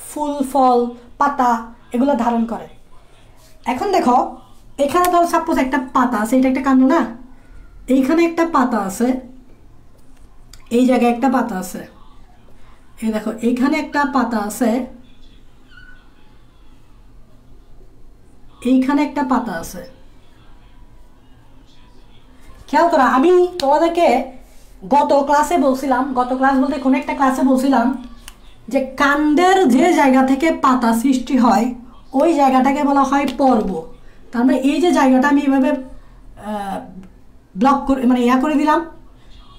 ফুল ফল পাতা এগুলো ধারণ করে। এখন দেখো এখানে ধরো সাপোজ একটা পাতা আছে, এটা একটা কাণ্ড না, এইখানে একটা পাতা আছে, এই জায়গায় একটা পাতা আছে, এই দেখো এইখানে একটা পাতা আছে, এইখানে একটা পাতা আছে। খেয়াল করো, আমি তোমাদেরকে গত ক্লাসে বলছিলাম, গত ক্লাস বলতে কোনো একটা ক্লাসে বলছিলাম যে কাণ্ডের যে জায়গা থেকে পাতা সৃষ্টি হয় ওই জায়গাটাকে বলা হয় পর্ব। তার মানে এই যে জায়গাটা আমি এভাবে ব্লক করে মানে ইয়া করে দিলাম,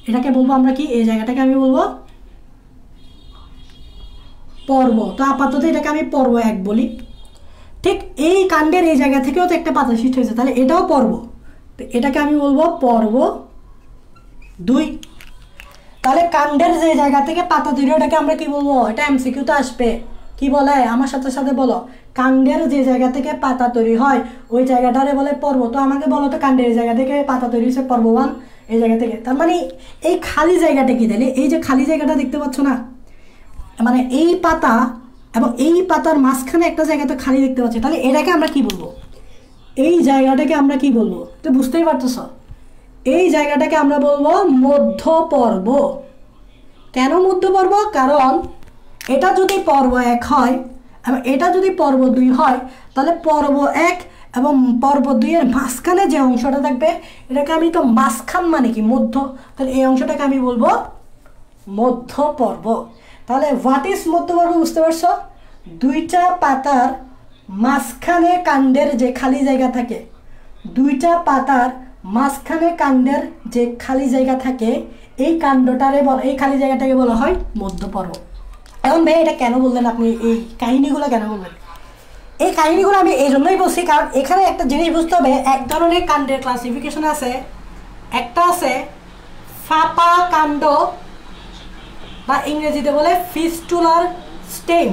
এটাকে বলবো আমরা কি, এই জায়গাটাকে আমি বলবো পর্ব। তো আপাতত এটাকে আমি পর্ব 1 বলি। ঠিক এই কাণ্ডের এই জায়গা থেকেও তো একটা পাতা সৃষ্টি হয়েছে, তাহলে এটাও পর্ব, তো এটাকে আমি বলবো পর্ব 2। তাহলে কাণ্ডের যে জায়গা থেকে পাতা তৈরি ওটাকে আমরা কি বলবো, এটা এমসিকিউতে আসবে, কি বলে আমার সাথে সাথে বলো। কাণ্ডের যে জায়গা থেকে পাতা তৈরি হয় ওই জায়গাটারে বলে পর্ব। তো আমাকে বলো তো কাণ্ডের এই জায়গা থেকে পাতা তৈরি হয়েছে পর্ব 1, এই জায়গা থেকে। তার মানে এই খালি জায়গাটা কি, তাহলে এই যে খালি জায়গাটা দেখতে পাচ্ছ না, মানে এই পাতা এবং এই পাতার মাঝখানে একটা জায়গাতে খালি দেখতে পাচ্ছি, তাহলে এটাকে আমরা কি বলবো, এই জায়গাটাকে আমরা কি বলবো, তো বুঝতেই পারতেছ, এই জায়গাটাকে আমরা বলবো মধ্য পর্ব। কেন মধ্য পর্ব, কারণ এটা যদি পর্ব 1 হয় এবং এটা যদি পর্ব 2 হয়, তাহলে পর্ব 1 এবং পর্ব 2 এর মাঝখানে যে অংশটা থাকবে এটাকে আমি, তো মাঝখান মানে কি মধ্য, তাহলে এই অংশটাকে আমি বলবো মধ্য পর্ব। তাহলে হোয়াট ইজ মধ্য পর্ব বুঝতে পারছো, দুইটা পাতার মাঝখানে কাণ্ডের যে খালি জায়গা থাকে, দুইটা পাতার মাঝখানে কাণ্ডের যে খালি জায়গা থাকে এই কাণ্ডটারে বলা, এই খালি জায়গাটাকে বলা হয় মধ্য পর্ব। এখন ভাই এটা কেন বললেন আপনি, এই কাহিনীগুলো কেন বললেন? এই কাহিনীগুলো আমি এই জন্যই বলছি কারণ এখানে একটা জিনিস বুঝতে হবে, এক ধরনের কাণ্ডের ক্লাসিফিকেশন আছে, একটা আছে ফাঁপা কাণ্ড বা ইংরেজিতে বলে ফিস্টুলার স্টেম।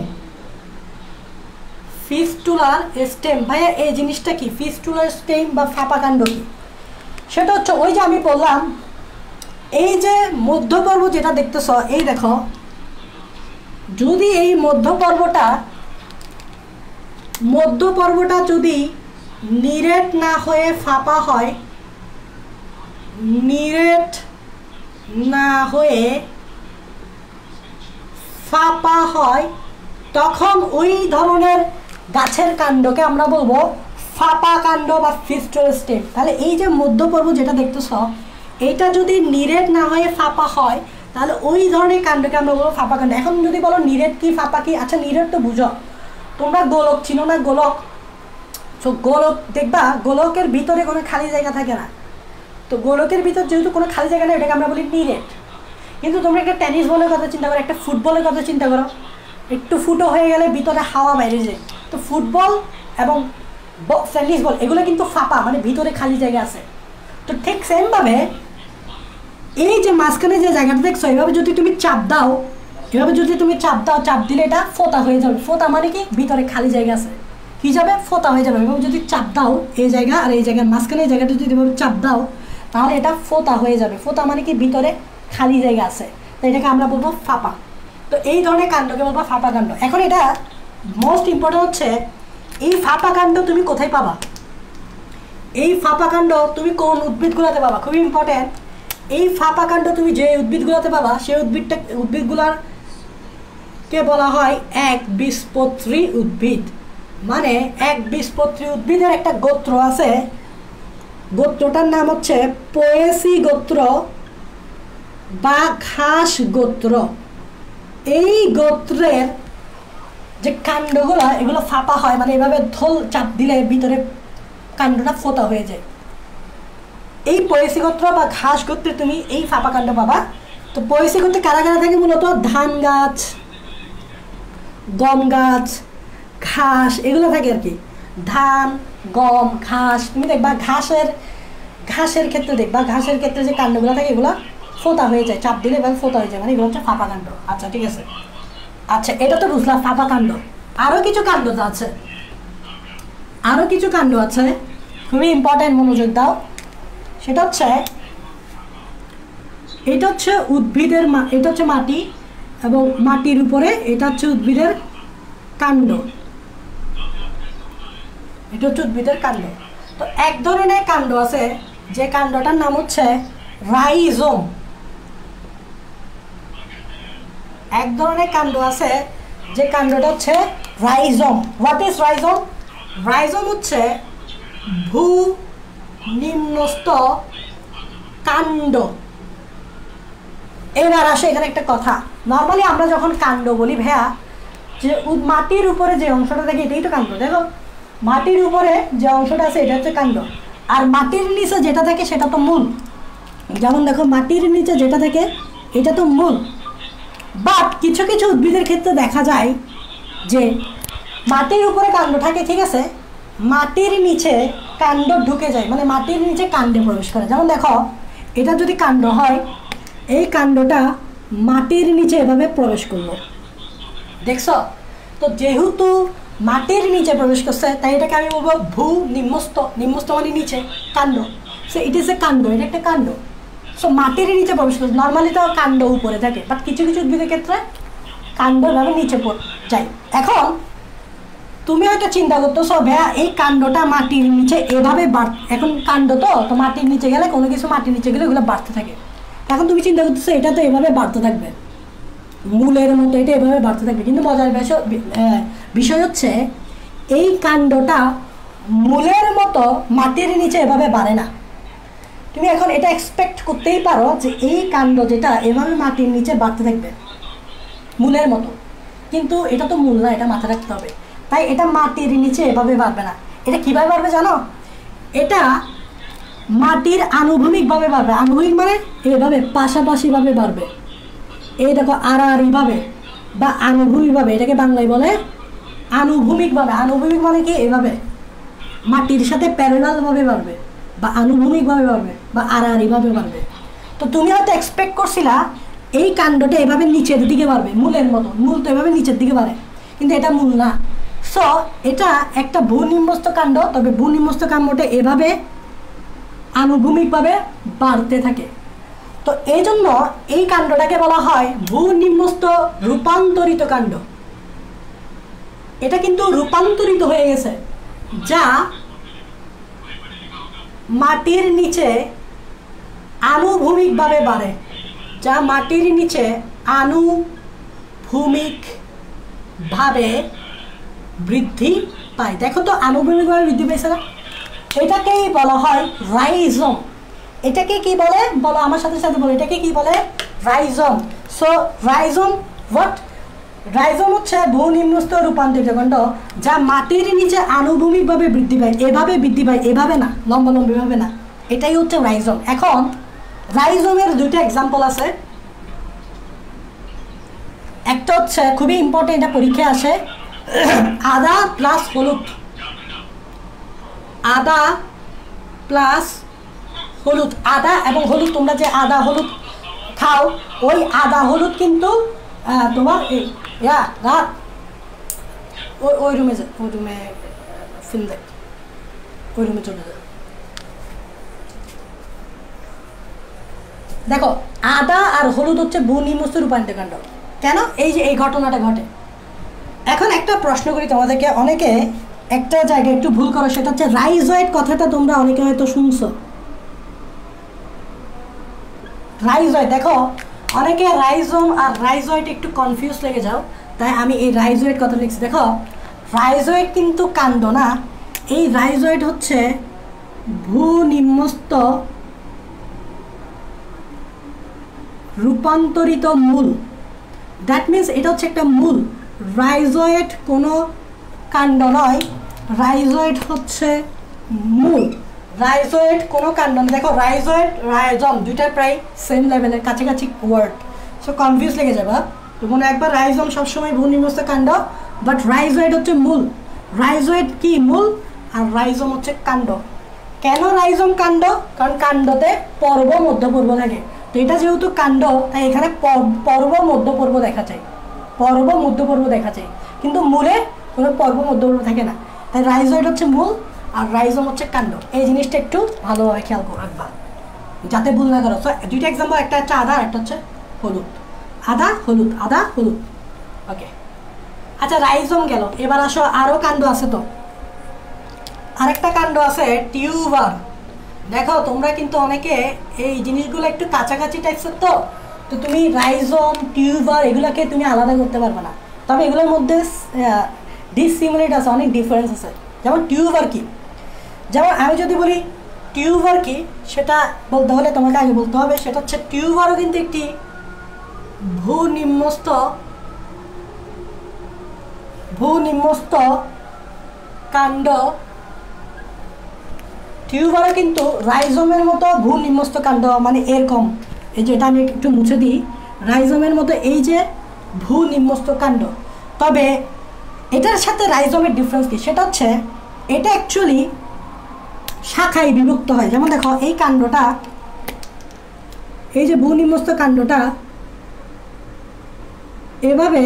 ফিস্টুলার স্টেম, ভাইয়া এই জিনিসটা কি, ফিস্টুলার স্টেম বা ফাঁপা কাণ্ড কি? সেটা হচ্ছে ওই যে আমি বললাম, এই যে মধ্যপর্ব যেটা দেখতেছ, এই দেখো যদি এই মধ্যপর্বটা যদি নিরেট না হয়ে ফাঁপা হয়, নিরেট না হয়ে ফাঁপা হয়, তখন ওই ধরনের গাছের কাণ্ডকে আমরা বলবো ফাঁপা কাণ্ড বা ফিস্টুলার স্টেম। তাহলে এই যে মধ্যপর্ব যেটা দেখতেছ, এইটা যদি নিরেট না হয়ে ফাঁপা হয় তাহলে ওই ধরনের কাণ্ডকে আমরা বলবো ফাঁপা কাণ্ড। এখন যদি বলো নিরেট কি ফাঁপা কি, আচ্ছা নিরেট তো বুঝো তোমরা, গোলক চিনো না, গোলক, তো গোলক দেখবা গোলকের ভিতরে কোনো খালি জায়গা থাকে না, তো গোলকের ভিতর যেহেতু কোনো খালি জায়গা নেই এটাকে আমরা বলি নিরেট। কিন্তু তোমরা একটা টেনিস বলের কথা চিন্তা করো, একটা ফুটবলের কথা চিন্তা করো, একটু ফুটো হয়ে গেলে ভিতরে হাওয়া বাইরে যায়, তো ফুটবল এবং টেনিস বল এগুলো কিন্তু ফাঁপা, মানে ভিতরে খালি জায়গা আছে। তো ঠিক সেমভাবে এই যে মাঝখানে যে জায়গাটা দেখছো, এভাবে যদি তুমি চাপ দাও, এভাবে যদি তুমি চাপ দাও, চাপ দিলে এটা ফোঁতা হয়ে যাবে। ফোঁতা মানে কি, ভিতরে খালি জায়গা আছে, কী যাবে, ফোঁতা হয়ে যাবে। এভাবে যদি চাপ দাও এই জায়গা আর এই জায়গার মাঝখানে এই জায়গাটা যদি এভাবে চাপ দাও তাহলে এটা ফোঁতা হয়ে যাবে। ফোঁতা মানে কি, ভিতরে খালি জায়গা আছে, তো এটাকে আমরা বলবো ফাঁপা। তো এই ধরনের কাণ্ডকে বলবো ফাঁপা কাণ্ড। এখন এটা মোস্ট ইম্পর্টেন্ট হচ্ছে, এই ফাঁপা কাণ্ড তুমি কোথায় পাবা, এই ফাঁপা কাণ্ড তুমি কোন উদ্ভিদগুলোতে পাবা, খুবই ইম্পর্টেন্ট। এই ফাঁপা কাণ্ড তুমি যে উদ্ভিদগুলোতে পাবা সেই উদ্ভিদগুলার কে বলা হয় একবীজপত্রী উদ্ভিদ। মানে একবীজপত্রী উদ্ভিদের একটা গোত্র আছে, গোত্রটার নাম হচ্ছে পোয়েসি গোত্র বা ঘাস গোত্র। এই গোত্রের যে কাণ্ডগুলো এগুলো ফাঁপা হয়, মানে এভাবে ধোল চাপ দিলে ভিতরে কাণ্ডটা ফোতা হয়ে যায়। এই পোয়েসি গোত্র বা ঘাস গোত্রে তুমি এই ফাঁপা কাণ্ড পাবা। তো পোয়েসি গোত্রে কারা কারা থাকে? মূলত ধান গাছ, গম গাছ, ঘাস এগুলো থাকে আর কি। ধান, গম, ঘাস। তুমি দেখবা ঘাসের ক্ষেত্রে দেখবা, ঘাসের ক্ষেত্রে যে কাণ্ডগুলো থাকে এগুলো ফোতা হয়ে যায়, চাপ দিলে এবার ফোতা হয়ে যায়, মানে এগুলো হচ্ছে ফাঁপা কাণ্ড। আচ্ছা ঠিক আছে, আচ্ছা এটা তো বুঝলাম ফাঁপা কাণ্ড। আরও কিছু কাণ্ড আছে, আরও কিছু কাণ্ড আছে, খুবই ইম্পর্টেন্ট, মনোযোগ দাও। সেটা হচ্ছে এটা হচ্ছে উদ্ভিদের, এটা হচ্ছে মাটি এবং মাটির উপরে এটা হচ্ছে উদ্ভিদের কাণ্ড, এটা হচ্ছে উদ্ভিদের কাণ্ড। তো এক ধরনের কাণ্ড আছে যে কাণ্ডটার নাম হচ্ছে রাইজোম। এক ধরনের কাণ্ড আছে যে কাণ্ডটা হচ্ছে rhizome. What is rhizome? Rhizome হচ্ছে ভূ নিম্নস্থ কাণ্ড। এবার আসে এখানে একটা কথা, নর্মালি আমরা যখন কাণ্ড বলি ভাইয়া, যে মাটির উপরে যে অংশটা থাকে এটাই তো কাণ্ড। দেখো মাটির উপরে যে অংশটা আছে এটা হচ্ছে কাণ্ড, আর মাটির নিচে যেটা থাকে সেটা তো মূল। যেমন দেখো মাটির নিচে যেটা থাকে এটা তো মূল। বাট কিছু কিছু উদ্ভিদের ক্ষেত্রে দেখা যায় যে মাটির উপরে কাণ্ড থাকে, ঠিক আছে, মাটির নিচে কাণ্ড ঢুকে যায়, মানে মাটির নিচে কাণ্ডে প্রবেশ করে। যেমন দেখো এটা যদি কাণ্ড হয়, এই কাণ্ডটা মাটির নিচে এভাবে প্রবেশ করলো, দেখছো? তো যেহেতু মাটির নিচে প্রবেশ করছে তাই এটাকে আমি বলবো ভূ নিম্নস্থ। নিম্নস্থ মানে নিচে, কাণ্ড। সো ইট ইজ এ কাণ্ড, এটা একটা কাণ্ড। সো মাটির নিচে প্রবেশ করছে। নর্মালি তো কাণ্ড উপরে থাকে, বাট কিছু কিছু উদ্ভিদের ক্ষেত্রে কাণ্ড এভাবে নিচে যায়। এখন তুমি হয়তো চিন্তা করতেছো ভাইয়া এই কাণ্ডটা মাটির নিচে এভাবে এখন কাণ্ড তো মাটির নিচে গেলে কোনো কিছু মাটির নিচে গেলে ওগুলো বাড়তে থাকে। এখন তুমি চিন্তা করতেছো এটা তো এভাবে বাড়তে থাকবে, মূলের মতো এটা এভাবে বাড়তে থাকবে। কিন্তু মজার বিষয় হচ্ছে এই কাণ্ডটা মূলের মতো মাটির নিচে এভাবে বাড়ে না। তুমি এখন এটা এক্সপেক্ট করতেই পারো যে এই কাণ্ড যেটা এভাবে মাটির নিচে বাড়তে থাকবে মূলের মতো, কিন্তু এটা তো মূল না, এটা মাথায় রাখতে হবে। তাই এটা মাটির নিচে এভাবে বাড়বে না। এটা কীভাবে বাড়বে জানো? এটা মাটির আনুভূমিকভাবে বাড়বে। আনুভূমিক মানে এভাবে পাশাপাশিভাবে বাড়বে। এই দেখো আড়াআড়িভাবে বা আনুভূমিকভাবে, এটাকে বাংলায় বলে আনুভূমিকভাবে। আনুভূমিক মানে কি? এভাবে মাটির সাথে প্যারালালভাবে বাড়বে বা আনুভূমিকভাবে বাড়বে বা আড়াআড়িভাবে বাড়বে। তো তুমি হয়তো এক্সপেক্ট করছিলা এই কাণ্ডটা এভাবে নিচের দিকে বাড়বে মূলের মতো। মূল তো এভাবে নিচের দিকে বাড়ে, কিন্তু এটা মূল না। সো এটা একটা ভূনিম্নস্থ কাণ্ড, তবে ভূনিম্নস্থ কাণ্ডটা এভাবে আনুভূমিকভাবে বাড়তে থাকে। তো এই জন্য এই কাণ্ডটাকে বলা হয় ভূনিম্নস্থ রূপান্তরিত কাণ্ড। এটা কিন্তু রূপান্তরিত হয়ে গেছে, যা মাটির নিচে আনুভূমিকভাবে বাড়ে, যা মাটির নিচে আনুভূমিকভাবে বৃদ্ধি পায়। দেখো তো আনুভূমিকভাবে বৃদ্ধি পাইছে না? এটাকেই বলা হয় রাইজোম। এটাকে কি বলে বলো আমার সাথে সাথে বলো, এটাকে কি বলে? Rhizome. So rhizome what? Rhizome হচ্ছে ভূনিম্নস্থ রূপান্তরিত কাণ্ড, যা মাটির নিচে আনুভূমিকভাবে বৃদ্ধি পায়। এভাবে বৃদ্ধি পায়, এভাবে না, লম্বালম্বিভাবে না। এটাই হচ্ছে রাইজোম। এখন রাইজোমের দুইটা এক্সাম্পল আছে। একটা হচ্ছে খুবই ইম্পর্টেন্ট, এটা পরীক্ষায় আসে, আদা প্লাস হলুদ। আদা প্লাস হলুদ, আদা এবং হলুদ, তোমরা যে আদা হলুদ খাও ওই আদা হলুদ কিন্তু তোমার এই রাত ওই রুমে যায়, ওই রুমে ফিল্ম দেখ, ওই রুমে চলে যায়। দেখো আদা আর হলুদ হচ্ছে ভূনিম্নস্থ রূপান্তরিত কাণ্ড। কেন? এই যে এই ঘটনাটা ঘটে। এখন একটা প্রশ্ন করি তোমাদেরকে, অনেকে একটা জায়গায় একটু ভুল করো, সেটা হচ্ছে রাইজয়েড কথাটা তোমরা অনেকে হয়তো শুনছো। রাইজয়েড, দেখো অনেকে রাইজোম আর রাইজয়েড একটু কনফিউজ লেগে যাও, তাই আমি এই রাইজয়েড কথা লিখছি। দেখো রাইজয়েড কিন্তু কাণ্ড না, এই রাইজয়েড হচ্ছে ভূনিম্নস্থ রূপান্তরিত মূল। দ্যাট মিনস এটা হচ্ছে একটা মূল। রাইজয়েড কোনো কাণ্ড নয়, রাইজয়েড হচ্ছে মূল। রাইজয়েড কোনো কাণ্ড নয়। দেখো রাইজয়েড রাইজম দুইটা প্রায় সেম লেভেলের, কাছাকাছি ওয়ার্ড, সো কনফিউজ লেগে যাবে। তো মনে একবার রাইজম সবসময় ভূনিম্নস্থ কাণ্ড, বাট রাইজয়েড হচ্ছে মূল। রাইজয়েড কি মূল, আর রাইজম হচ্ছে কাণ্ড। কেন রাইজম কাণ্ড? কারণ কাণ্ডতে পর্ব মধ্যপর্ব থাকে। তো এটা যেহেতু কাণ্ড, তাই এখানে পর্ব মধ্যপর্ব দেখা যায়, পর্ব মধ্যপর্ব দেখা যায়, কিন্তু মূলে কোনো পর্ব মধ্যপর্ব থাকে না। তাই রাইজয়েড হচ্ছে মূল আর রাইজম হচ্ছে কাণ্ড। এই জিনিসটা একটু ভালোভাবে খেয়াল করে রাখবা যাতে ভুল না করো। সো দুইটা এক্সাম্পল, একটা হচ্ছে আদা, একটা হচ্ছে হলুদ। আদা হলুদ, আদা হলুদ। ওকে, আচ্ছা রাইজম গেল, এবার আসো আরও কাণ্ড আছে। তো আরেকটা কাণ্ড আছে টিউবার। দেখো তোমরা কিন্তু অনেকে এই জিনিসগুলো একটু কাছাকাছি টাইপসের, তো তুমি রাইজম টিউবার এগুলোকে তুমি আলাদা করতে পারবে না, তবে এগুলোর মধ্যে ডিসিমিলারিটি আছে, অনেক ডিফারেন্স আছে। যেমন টিউবার কি, যেমন আমি যদি বলি টিউবার কি, সেটা বলতে হলে তোমাকে আগে বলতে হবে সেটা হচ্ছে টিউবারও কিন্তু একটি ভূনিম্নস্থ কাণ্ড। টিউবারও কিন্তু রাইজমের মতো ভূনিম্নস্থ কাণ্ড, মানে এরকম, এই যে এটা আমি একটু মুছে দিই, রাইজমের মতো এই যে ভূনিম্নস্থ কাণ্ড। তবে এটার সাথে রাইজমের ডিফারেন্স কি, সেটা হচ্ছে এটা অ্যাকচুয়ালি শাখায় বিভক্ত হয়। যেমন দেখো এই কাণ্ডটা, এই যে ভূনিম্নস্থ কাণ্ডটা এভাবে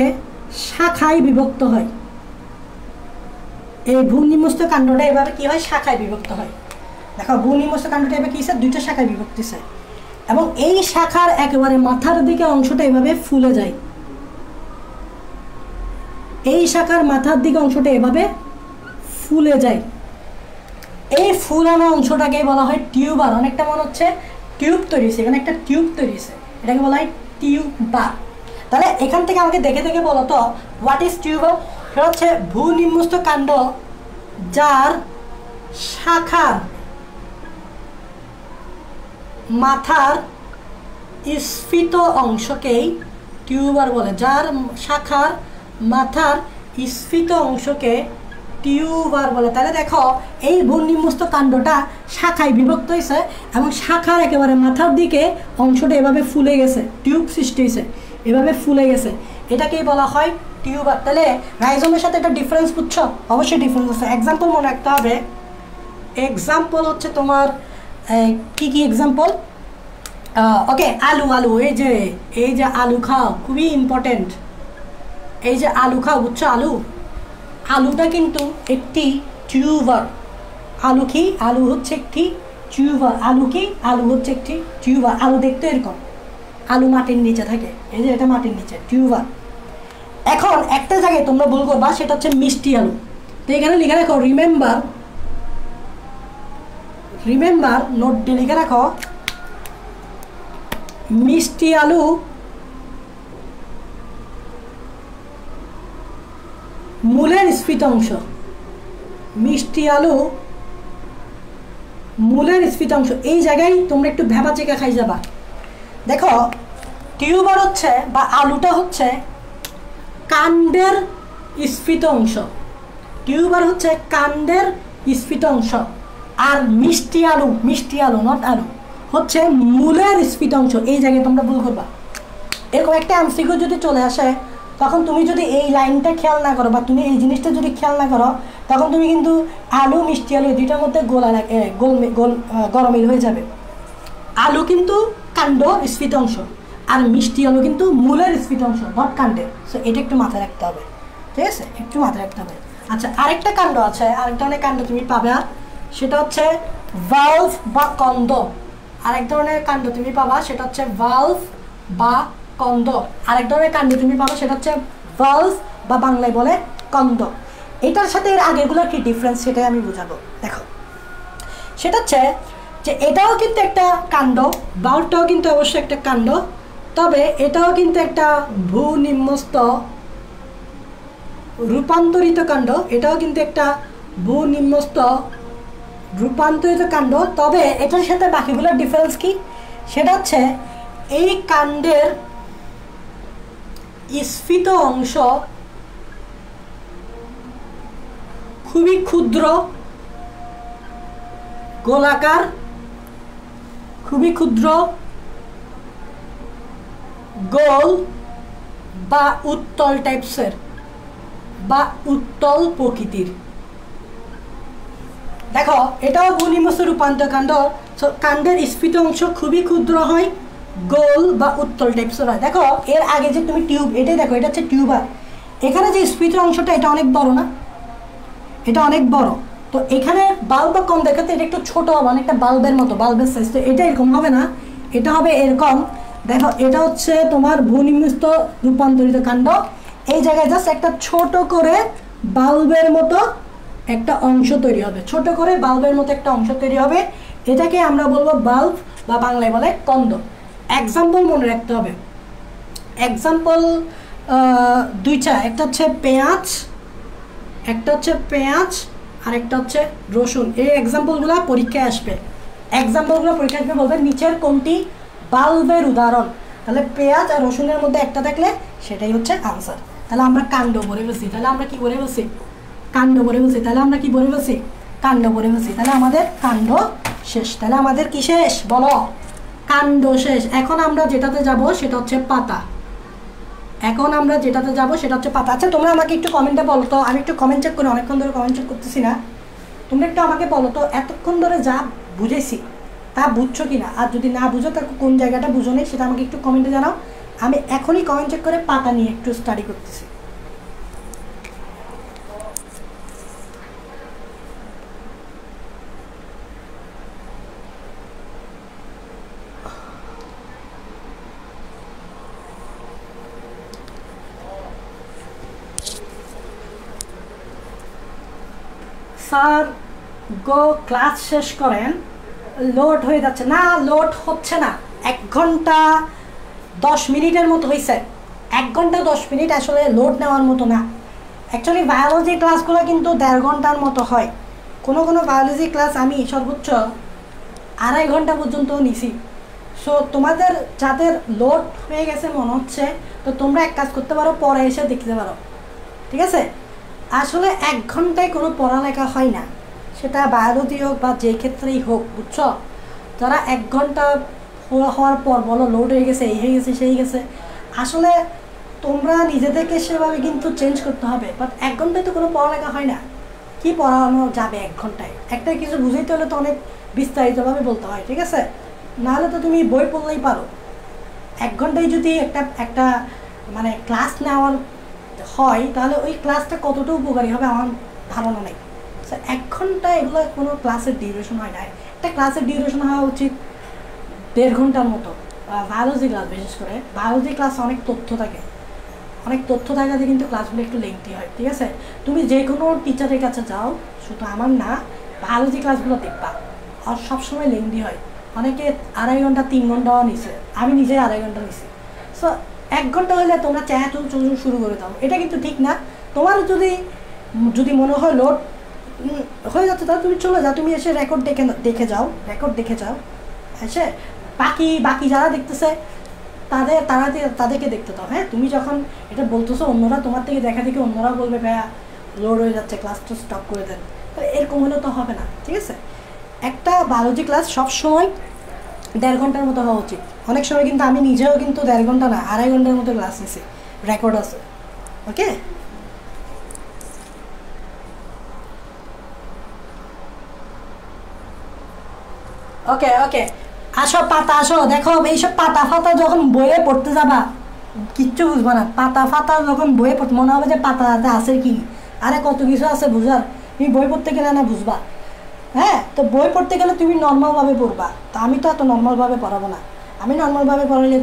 শাখায় বিভক্ত হয়। এই ভূনিম্নস্থ কাণ্ডটা এভাবে কি হয়, শাখায় বিভক্ত হয়। দেখো ভূনিম্নস্থ কাণ্ডটা এভাবে কি হচ্ছে, দুইটা শাখায় বিভক্ত হচ্ছে, এবং এই শাখার একেবারে মাথার দিকে অংশটা এভাবে ফুলে যায়। এই শাখার মাথার দিকে অংশটা এভাবে ফুলে যায়। এই ফুলানো অংশটাকে বলা হয় টিউবার। অনেকটা মনে হচ্ছে টিউব তৈরি হয়েছে, এখানে একটা টিউব তৈরি হয়েছে, এটাকে বলা হয় টিউবার। তাহলে এখান থেকে আমাকে দেখে দেখে বলো তো হোয়াট ইজ টিউবার। সেটা হচ্ছে ভূনিম্নস্থ কাণ্ড যার শাখার মাথার স্ফীত অংশকেই টিউবার বলে। যার শাখার মাথার স্ফীত অংশকে টিউবার বলে। তাহলে দেখো এই ভূনিম্নস্থ কাণ্ডটা শাখায় বিভক্ত হয়েছে এবং শাখার একেবারে মাথার দিকে অংশটা এভাবে ফুলে গেছে, টিউব সৃষ্টি হয়েছে, এভাবে ফুলে গেছে, এটাকেই বলা হয় টিউবার। তাহলে রাইজমের সাথে একটা ডিফারেন্স বুঝছো? অবশ্যই ডিফারেন্স আছে। এক্সাম্পল মনে রাখতে হবে। এক্সাম্পল হচ্ছে তোমার কি কি এক্সাম্পল? ওকে, আলু, আলু, এই যে আলু খাও, খুবই ইম্পর্টেন্ট। এই যে আলু খাও, বুঝছো? আলুটা কিন্তু একটি টিউবার। আলু কি? আলু হচ্ছে একটি টিউবার। আলু কি? আলু হচ্ছে একটি টিউবার। আলু দেখতে এরকম, আলু মাটির নিচে থাকে, এই যে এটা মাটির নিচে, টিউবার। এখন একটা জায়গায় তোমরা ভুল করবা, সেটা হচ্ছে মিষ্টি আলু। তো এখানে লিখে রাখো রিমেম্বার, নোট দিয়ে লিখে রাখো মিষ্টি আলু মূলের স্ফীত অংশ। মিষ্টি আলু মূলের স্ফীত অংশ, এই জায়গায় তোমরা একটু ভেবাচেকা খাই যাবা। দেখো টিউবার হচ্ছে বা আলুটা হচ্ছে কাণ্ডের স্ফীত অংশ। টিউবার হচ্ছে কাণ্ডের স্ফীত অংশ, আর মিষ্টি আলু নট আলু হচ্ছে মূলের স্ফীত অংশ। এই জায়গায় তোমরা ভুল করবা। এরকম একটা এমসিকিউ যদি চলে আসে, তখন তুমি যদি এই লাইনটা খেয়াল না করো বা তুমি এই জিনিসটা যদি খেয়াল না করো, তখন তুমি কিন্তু আলু মিষ্টি আলু দুইটার মধ্যে গরমিল হয়ে যাবে। আলু কিন্তু কাণ্ড স্ফীত অংশ, আর মিষ্টি আলু কিন্তু মূলের স্ফীত অংশ, নট কাণ্ডের। সো এটা একটু মাথায় রাখতে হবে, ঠিক আছে? একটু মাথায় রাখতে হবে। আচ্ছা, আরেকটা কাণ্ড আছে, আরেকটা অনেক কাণ্ড তুমি পাবে, সেটা হচ্ছে ভালভ বা কন্দ। আরেক ধরনের কাণ্ড তুমি পাবা, সেটা হচ্ছে ভালভ বা কন্দ। আরেক ধরনের কাণ্ড তুমি পাবা, সেটা হচ্ছে ভালভ বা বাংলায় বলে কন্দ। এটার সাথে এর আগেগুলোর কি ডিফারেন্স, সেটাই আমি বুঝাবো। দেখো, সেটা হচ্ছে যে এটাও কিন্তু একটা কাণ্ড, ভালভটাও কিন্তু অবশ্যই একটা কাণ্ড, তবে এটাও কিন্তু একটা ভূনিম্নস্থ রূপান্তরিত কাণ্ড, এটাও কিন্তু একটা ভূনিম্নস্থ রূপান্তরিত কাণ্ড। তবে এটার সাথে বাকিগুলোর ডিফারেন্স কি, সেটা হচ্ছে এই কাণ্ডের স্ফীত অংশ খুবই ক্ষুদ্র, গোলাকার, খুবই ক্ষুদ্র, গোল বা উত্তল টাইপসের বা উত্তল প্রকৃতির। দেখো এটাও ভূনিম্নস্থ রূপান্তর কাণ্ড। কাণ্ডের স্ফীত অংশ খুবই ক্ষুদ্র হয়, গোল বা উত্তল টাইপসের হয়। দেখো এর আগে যে তুমি টিউব, এটাই দেখো, এটা হচ্ছে টিউবার। এখানে যে স্ফীত অংশটা এটা অনেক বড় না, এটা অনেক বড়। তো এখানে বাল্ব কম দেখাতে এটা একটু ছোট হবে, অনেকটা বাল্বের মতো, বাল্বের সাইজ। তো এটা এরকম হবে না, এটা হবে এরকম। দেখো এটা হচ্ছে তোমার ভূনিম্নস্থ রূপান্তরিত কাণ্ড। এই জায়গায় জাস্ট একটা ছোট করে বাল্বের মতো একটা অংশ তৈরি হবে, ছোট করে বাল্বের মতো একটা অংশ তৈরি হবে। এটাকে আমরা বলবো বাল্ব বা বাংলায় বলে কন্দ। এক্সাম্পল মনে রাখতে হবে, এক্সাম্পল দুইটা, একটা হচ্ছে পেঁয়াজ, একটা হচ্ছে পেঁয়াজ আর একটা হচ্ছে রসুন। এই এক্সাম্পলগুলো পরীক্ষায় আসবে, এক্সাম্পলগুলো পরীক্ষায় আসবে, বলবে নিচের কোনটি বাল্বের উদাহরণ। তাহলে পেঁয়াজ আর রসুনের মধ্যে একটা থাকলে সেটাই হচ্ছে আনসার। তাহলে আমরা কাণ্ড বলে বসি, তাহলে আমরা কি বলে বসি, কাণ্ড বলে বসি। তাহলে আমরা কি বলে বসি, কাণ্ড বলে বসি। তাহলে আমাদের কাণ্ড শেষ। তাহলে আমাদের কি শেষ বলো, কাণ্ড শেষ। এখন আমরা যেটাতে যাব সেটা হচ্ছে পাতা। এখন আমরা যেটাতে যাব সেটা হচ্ছে পাতা। আচ্ছা তোমরা আমাকে একটু কমেন্টে বলো তো, আমি একটু কমেন্ট চেক করি, অনেকক্ষণ ধরে কমেন্ট চেক করতেছি না। তোমরা একটু আমাকে বলো তো এতক্ষণ ধরে যা বুঝেছি তা বুঝছো কি না, আর যদি না বুঝো তা কোন জায়গাটা বুঝো নেই সেটা আমাকে একটু কমেন্টে জানাও। আমি এখনই কমেন্ট চেক করে পাতা নিয়ে একটু স্টাডি করতেছি। স্যার গো ক্লাস শেষ করেন, লোড হয়ে যাচ্ছে না, লোড হচ্ছে না। 1 ঘন্টা 10 মিনিটের মতো হয়েছে, 1 ঘন্টা 10 মিনিট আসলে লোড নেওয়ার মতো না। অ্যাকচুয়ালি বায়োলজি ক্লাসগুলো কিন্তু 1.5 ঘন্টার মতো হয়। কোনো কোনো বায়োলজি ক্লাস আমি সর্বোচ্চ 2.5 ঘন্টা পর্যন্ত নিছি। সো তোমাদের যাদের লোড হয়ে গেছে মনে হচ্ছে, তো তোমরা এক কাজ করতে পারো, পরে এসে দেখতে পারো, ঠিক আছে। আসলে 1 ঘন্টায় কোনো পড়ালেখা হয় না, সেটা বায়োলজি হোক বা যে ক্ষেত্রেই হোক, বুঝছো। যারা 1 ঘন্টা হওয়ার পর বলো লোড হয়ে গেছে, এই হয়ে গেছে, সেই গেছে, আসলে তোমরা নিজেদেরকে সেভাবে কিন্তু চেঞ্জ করতে হবে। বাট 1 ঘন্টায় তো কোনো পড়ালেখা হয় না, কি পড়ানো যাবে 1 ঘন্টায়? একটা কিছু বুঝাইতে হলে তো অনেক বিস্তারিতভাবে বলতে হয়, ঠিক আছে। নাহলে তো তুমি বই পড়লেই পারো। 1 ঘন্টায় যদি একটা মানে ক্লাস নেওয়ার হয়, তাহলে ওই ক্লাসটা কতটা উপকারী হবে আমার ধারণা নেই। 1 ঘন্টা এগুলো কোনো ক্লাসের ডিউরেশন হয় না। একটা ক্লাসের ডিউরেশন হওয়া উচিত 1.5 ঘন্টার মতো। বায়োলজি ক্লাস, বিশেষ করে বায়োলজি ক্লাস অনেক তথ্য থাকে, অনেক তথ্য থাকাতে কিন্তু ক্লাসগুলো একটু লেংথি হয়, ঠিক আছে। তুমি যে কোনো টিচারের কাছে যাও, শুধু আমার না, বায়োলজি ক্লাসগুলো দেখবা আর সবসময় লেংথি হয়। অনেকে 2.5 ঘন্টা 3 ঘন্টাও নিছে, আমি নিজেই 2.5 ঘন্টা নিছি। সো 1 ঘন্টা হলে তোমরা চলুন শুরু করে দাও, এটা কিন্তু ঠিক না। তোমার যদি মনে হয় লোড হয়ে যাচ্ছে, তাহলে তুমি চলে যাও, তুমি এসে রেকর্ড দেখে যাও, রেকর্ড দেখে যাও এসে। বাকি যারা দেখতেছে তাদেরকে দেখতে দাও। হ্যাঁ, তুমি যখন এটা বলতেছো, অন্যরা তোমার থেকে দেখা দেখে অন্যরা বলবে ভাইয়া লোড হয়ে যাচ্ছে, ক্লাসটা স্টপ করে দেন, এরকম হলে তো হবে না, ঠিক আছে। একটা বায়োলজি ক্লাস সবসময় 1.5 ঘন্টার মতো হওয়া উচিত। অনেক সময় কিন্তু আমি নিজেও কিন্তু 1.5 ঘন্টা না, 2.5 ঘন্টার মতো ক্লাস নিছি, রেকর্ড আছে। ওকে, ওকে ওকে আসো পাতা, আসো দেখো। এইসব পাতা ফাতা যখন বইয়ে পড়তে যাবা কিচ্ছু বুঝবা না। পাতা ফাতা যখন বইয়ে পড়তে মনে হবে যে পাতাতে আছে কি, আরে কত কিছু আছে বুঝার। তুমি বই পড়তে গেলে না বুঝবা। হ্যাঁ, তো বই পড়তে গেলে তুমি নর্মালভাবে পড়বা। তো আমি তো এত নর্মালভাবে পড়াবো না। আমি নর্মালভাবে পড়ালে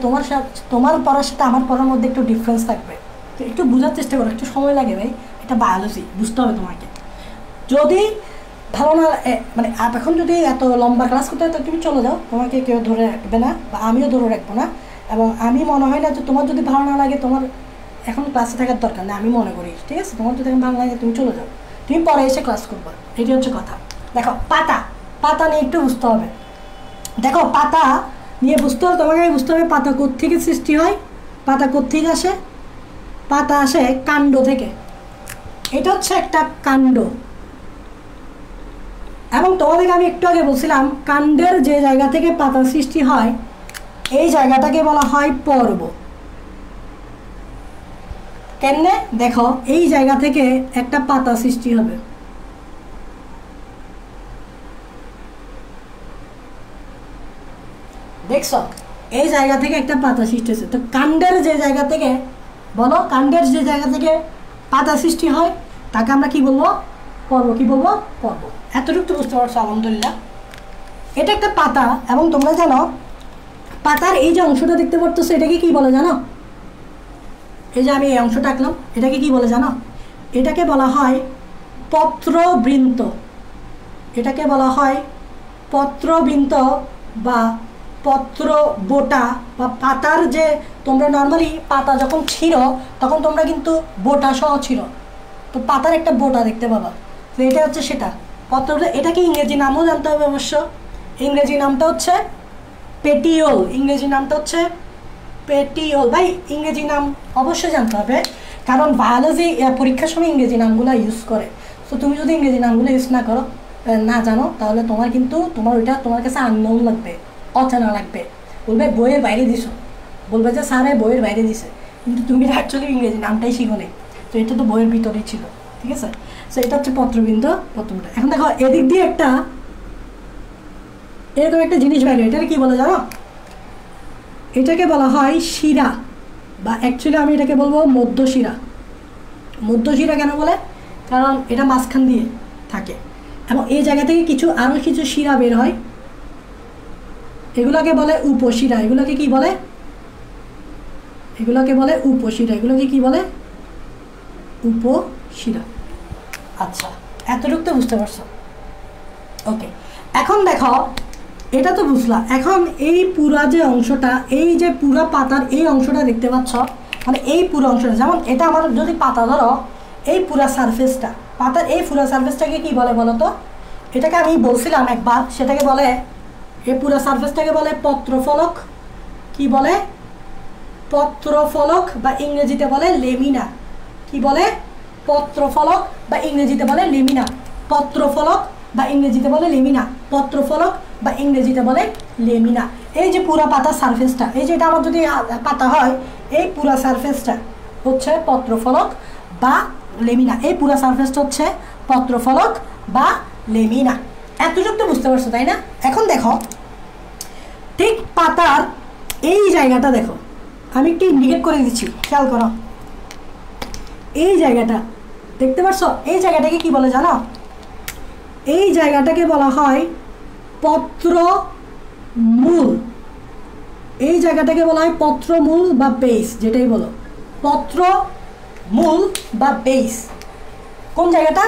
তোমার পড়ার সাথে আমার পড়ার মধ্যে একটু ডিফারেন্স থাকবে। তো একটু বোঝার চেষ্টা করো, একটু সময় লাগে ভাই, এটা বায়োলজি, বুঝতে হবে তোমাকে। যদি ভালো না মানে এখন যদি এত লম্বা ক্লাস করতে হয়, তো তুমি চলে যাও, তোমাকে কেউ ধরে রাখবে না বা আমিও ধরে রাখবো না। এবং আমি মনে হয় না যে তোমার যদি ভালো না লাগে, তোমার এখন ক্লাসে থাকার দরকার নেই আমি মনে করি, ঠিক আছে? তোমার যদি এখন ভালো লাগে তুমি চলে যাও, তুমি পরে এসে ক্লাস করবা, এটি হচ্ছে কথা। দেখো পাতা, পাতা নিয়ে একটু বুঝতে হবে। দেখো পাতা নিয়ে বুঝতে হবে, তোমাকে বুঝতে হবে পাতা কোত্থেকে সৃষ্টি হয়, পাতা কোত্থেকে আসে। পাতা আসে কাণ্ড থেকে, এটা হচ্ছে একটা কাণ্ড। এবং তোমাদেরকে আমি একটু আগে বলছিলাম কাণ্ডের যে জায়গা থেকে পাতা সৃষ্টি হয় এই জায়গাটাকে বলা হয় পর্ব। কেমনে? দেখো এই জায়গা থেকে একটা পাতা সৃষ্টি হবে, দেখছো এই জায়গা থেকে একটা পাতা সৃষ্টি হচ্ছে। তো কাণ্ডের যে জায়গা থেকে, বলো কাণ্ডের যে জায়গা থেকে পাতা সৃষ্টি হয় তাকে আমরা কি বলবো? পর্ব। কি বলবো? পর্ব। এতটুকু তো বুঝতে পারছো আলহামদুলিল্লাহ। এটা একটা পাতা, এবং তোমরা জানো পাতার এই যে অংশটা দেখতে পারতেছো এটাকে কি বলে জানো? এই যে আমি এই অংশটা আঁকলাম এটাকে কি বলে জানো? এটাকে বলা হয় পত্রবৃন্ত। এটাকে বলা হয় পত্রবৃন্ত বা পত্র বোটা বা পাতার যে, তোমরা নর্মালি পাতা যখন ছিঁড়ো তখন তোমরা কিন্তু বোটা সহ ছিঁড়ো, তো পাতার একটা বোটা দেখতে পাবা, তো এটা হচ্ছে সেটা পত্র। এটাকে ইংরেজি নামও জানতে হবে অবশ্য, ইংরেজি নামটা হচ্ছে পেটিওল। ইংরেজি নামটা হচ্ছে পেটিওল। ভাই ইংরেজি নাম অবশ্যই জানতে হবে, কারণ বায়োলজি পরীক্ষার সময় ইংরেজি নামগুলো ইউজ করে। তো তুমি যদি ইংরেজি নামগুলো ইউজ না করো, না জানো, তাহলে তোমার কিন্তু ওইটা তোমার কাছে আননোন লাগবে, অচেনা লাগবে। বলবে বইয়ের বাইরে দিছো, বলবে যে স্যার বইয়ের বাইরে দিছে, কিন্তু তুমি অ্যাকচুয়ালি ইংরেজি নামটাই শিখো নেই, তো এটা তো বইয়ের ভিতরেই ছিল, ঠিক আছে? সো এটা হচ্ছে পত্রবৃন্ত, পত্রবৃন্ত। এখন দেখো এদিক দিয়ে একটা এরকম একটা জিনিস বাইরে, এটাকে কি বলে জানো? এটাকে বলা হয় শিরা, বা অ্যাকচুয়ালি আমি এটাকে বলবো মধ্যশিরা। মধ্যশিরা কেন বলে? কারণ এটা মাঝখান দিয়ে থাকে এবং এই জায়গা থেকে আরও কিছু শিরা বের হয়, এগুলোকে বলে উপশিরা। এগুলোকে কি বলে? এগুলোকে বলে উপশিরা। এগুলোকে কি বলে? উপশিরা। আচ্ছা, এতটুকু তো বুঝতে পারছো? ওকে, এখন দেখো এটা তো বুঝলাম। এখন এই পুরা যে অংশটা, এই যে পুরা পাতার এই অংশটা দেখতে পাচ্ছ, মানে এই পুরো অংশটা, যেমন এটা আমার যদি পাতা ধরো, এই পুরা সারফেসটা, পাতার এই পুরা সারফেসটাকে কি বলে বলো তো? এটাকে আমি বলছিলাম একবার, সেটাকে বলে, এই পুরা সারফেসটাকে বলে পত্রফলক। কি বলে? পত্রফলক, বা ইংরেজিতে বলে লেমিনা। কি বলে? পত্রফলক, বা ইংরেজিতে বলে লেমিনা। পত্রফলক বা ইংরেজিতে বলে লেমিনা। পত্রফলক বা ইংরেজিতে বলে লেমিনা। এই যে পুরা পাতার সারফেসটা, এই যে এটা আমার যদি পাতা হয়, এই পুরা সারফেসটা হচ্ছে পত্রফলক বা লেমিনা। এই পুরা সারফেসটা হচ্ছে পত্রফলক বা লেমিনা। এতটুকু তো বুঝতে পারছো, তাই না? এখন দেখো ঠিক পাতার এই জায়গাটা দেখো, আমি একটু ইন্ডিকেট করে দিচ্ছি, খেয়াল করো। এই জায়গাটা দেখতে পাচ্ছ? এই জায়গাটাকে কি বলে জানো? এই জায়গাটাকে বলা হয় পত্রমূল। এই জায়গাটাকে বলা হয় পত্রমূল বা বেস, যেটাই বলো, পত্রমূল বা বেস। কোন জায়গাটা?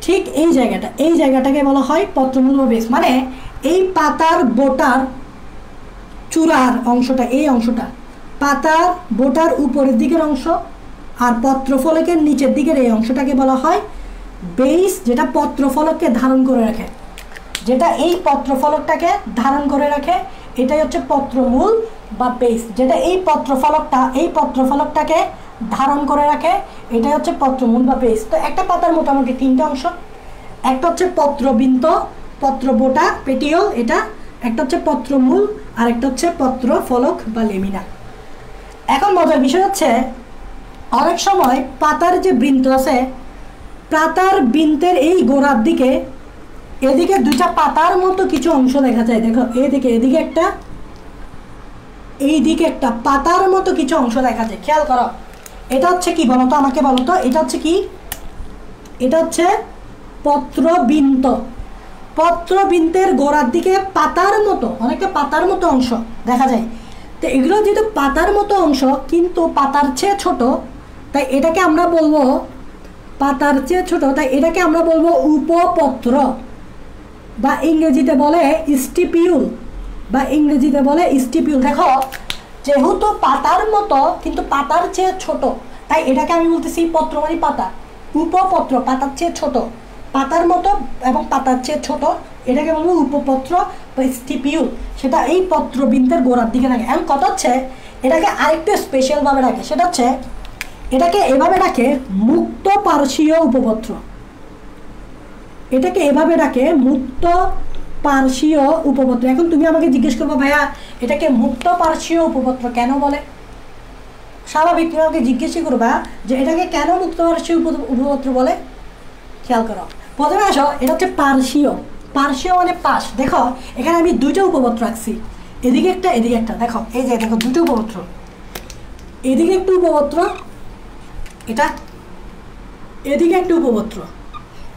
ঠিক এই জায়গাটা। এই জায়গাটাকে বলা হয় পত্রমূল বা বেস। মানে এই পাতার বোটার চূড়ার অংশটা, এই অংশটা পাতার বোটার উপরের দিকের অংশ, আর পত্রফলকের নিচের দিকের এই অংশটাকে বলা হয় বেস, যেটা পত্রফলককে ধারণ করে রাখে, যেটা এই পত্রফলকটাকে ধারণ করে রাখে, এটাই হচ্ছে পত্রমূল বা বেস। যেটা এই পত্রফলকটাকে ধারণ করে রাখে, এটাই হচ্ছে পত্রমূল বা বেস। তো একটা পাতার মোটামুটি তিনটা অংশ, একটা হচ্ছে পত্রবৃন্ত, পত্রবোটা, পেটিওল, এটা একটা হচ্ছে পত্রমূল, আর একটা হচ্ছে পত্রফলক বা লেমিনা। এখন মজার বিষয় হচ্ছে অনেক সময় পাতার যে বৃন্ত আছে, পাতার বৃন্তের এই গোড়ার দিকে এদিকে দুইটা পাতার মতো কিছু অংশ দেখা যায়। দেখো এদিকে, এদিকে একটা, এইদিকে একটা পাতার মতো কিছু অংশ দেখা যায়, খেয়াল করো। এটা হচ্ছে কি বলতো? আমাকে বলতো এটা হচ্ছে কি? এটা হচ্ছে পত্রবৃন্ত। পত্রবৃন্তের গোড়ার দিকে পাতার মতো, অনেকটা পাতার মতো অংশ দেখা যায়। তো এগুলো যেহেতু পাতার মতো অংশ কিন্তু পাতার চেয়ে ছোট, তাই এটাকে আমরা বলবো পাতার চেয়ে ছোট, তাই এটাকে আমরা বলবো উপপত্র, বা ইংরেজিতে বলে স্টিপিউল, বা ইংরেজিতে বলে স্টিপিউল। দেখো যেহেতু পাতার মতো কিন্তু পাতার চেয়ে ছোট, তাই এটাকে আমি বলতেছি পত্র মানে পাতা, উপপত্র পাতার চেয়ে ছোট, পাতার মতো এবং পাতার চেয়ে ছোট, এটাকে বলবো উপপত্র বা স্টিপিউল। সেটা এই পত্রবৃন্তের গোড়ার দিকে থাকে। এখন কথা হচ্ছে এটাকে আরেকটু স্পেশালভাবে রাখে, সেটা হচ্ছে এটাকে এভাবে রাখে মুক্ত পার্শ্বীয় উপপত্র। এটাকে এভাবে রাখে মুক্ত পার্শ্বীয় উপপত্র। এখন তুমি আমাকে জিজ্ঞেস করবো ভাইয়া এটাকে মুক্ত পার্শ্বীয় উপপত্র কেন বলে? স্বাভাবিক তুমি আমাকে জিজ্ঞেসই করবা যে এটাকে কেন মুক্ত পার্শ্বীয় উপপত্র বলে। খেয়াল করো, প্রথমে আসো, এটা হচ্ছে পার্শ্বীয়। পার্শ্বীয় মানে পাশ। দেখো এখানে আমি দুইটা উপপত্র রাখছি, এদিকে একটা এদিকে একটা। দেখো এই যে দেখো দুটো উপপত্র, এদিকে একটু উপপত্র, এটা এদিকে একটু উপপত্র,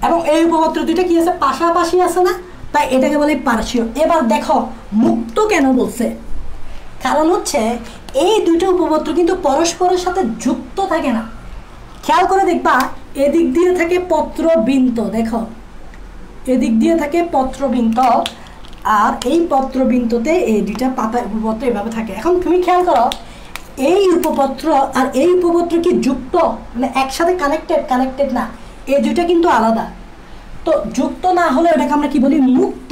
এবং এই উপপত্র দুইটা কি আছে পাশাপাশি আছে না, তাই এটাকে বলে পার্শ্বীয়। এবার দেখো মুক্ত কেন বলছে, কারণ হচ্ছে এই দুটো উপপত্র কিন্তু পরস্পরের সাথে যুক্ত থাকে না। খেয়াল করে দেখবা এদিক দিয়ে থাকে পত্রবৃন্ত, দেখো এদিক দিয়ে থাকে পত্রবৃন্ত, আর এই পত্রবৃন্ততে এই দুইটা পাতা উপপত্র এভাবে থাকে। এখন তুমি খেয়াল করো এই উপপত্র আর এই উপপত্র কি যুক্ত, মানে একসাথে কানেক্টেড না, এই দুইটা কিন্তু আলাদা। তো যুক্ত না হলে এটাকে আমরা কি বলি মুক্ত,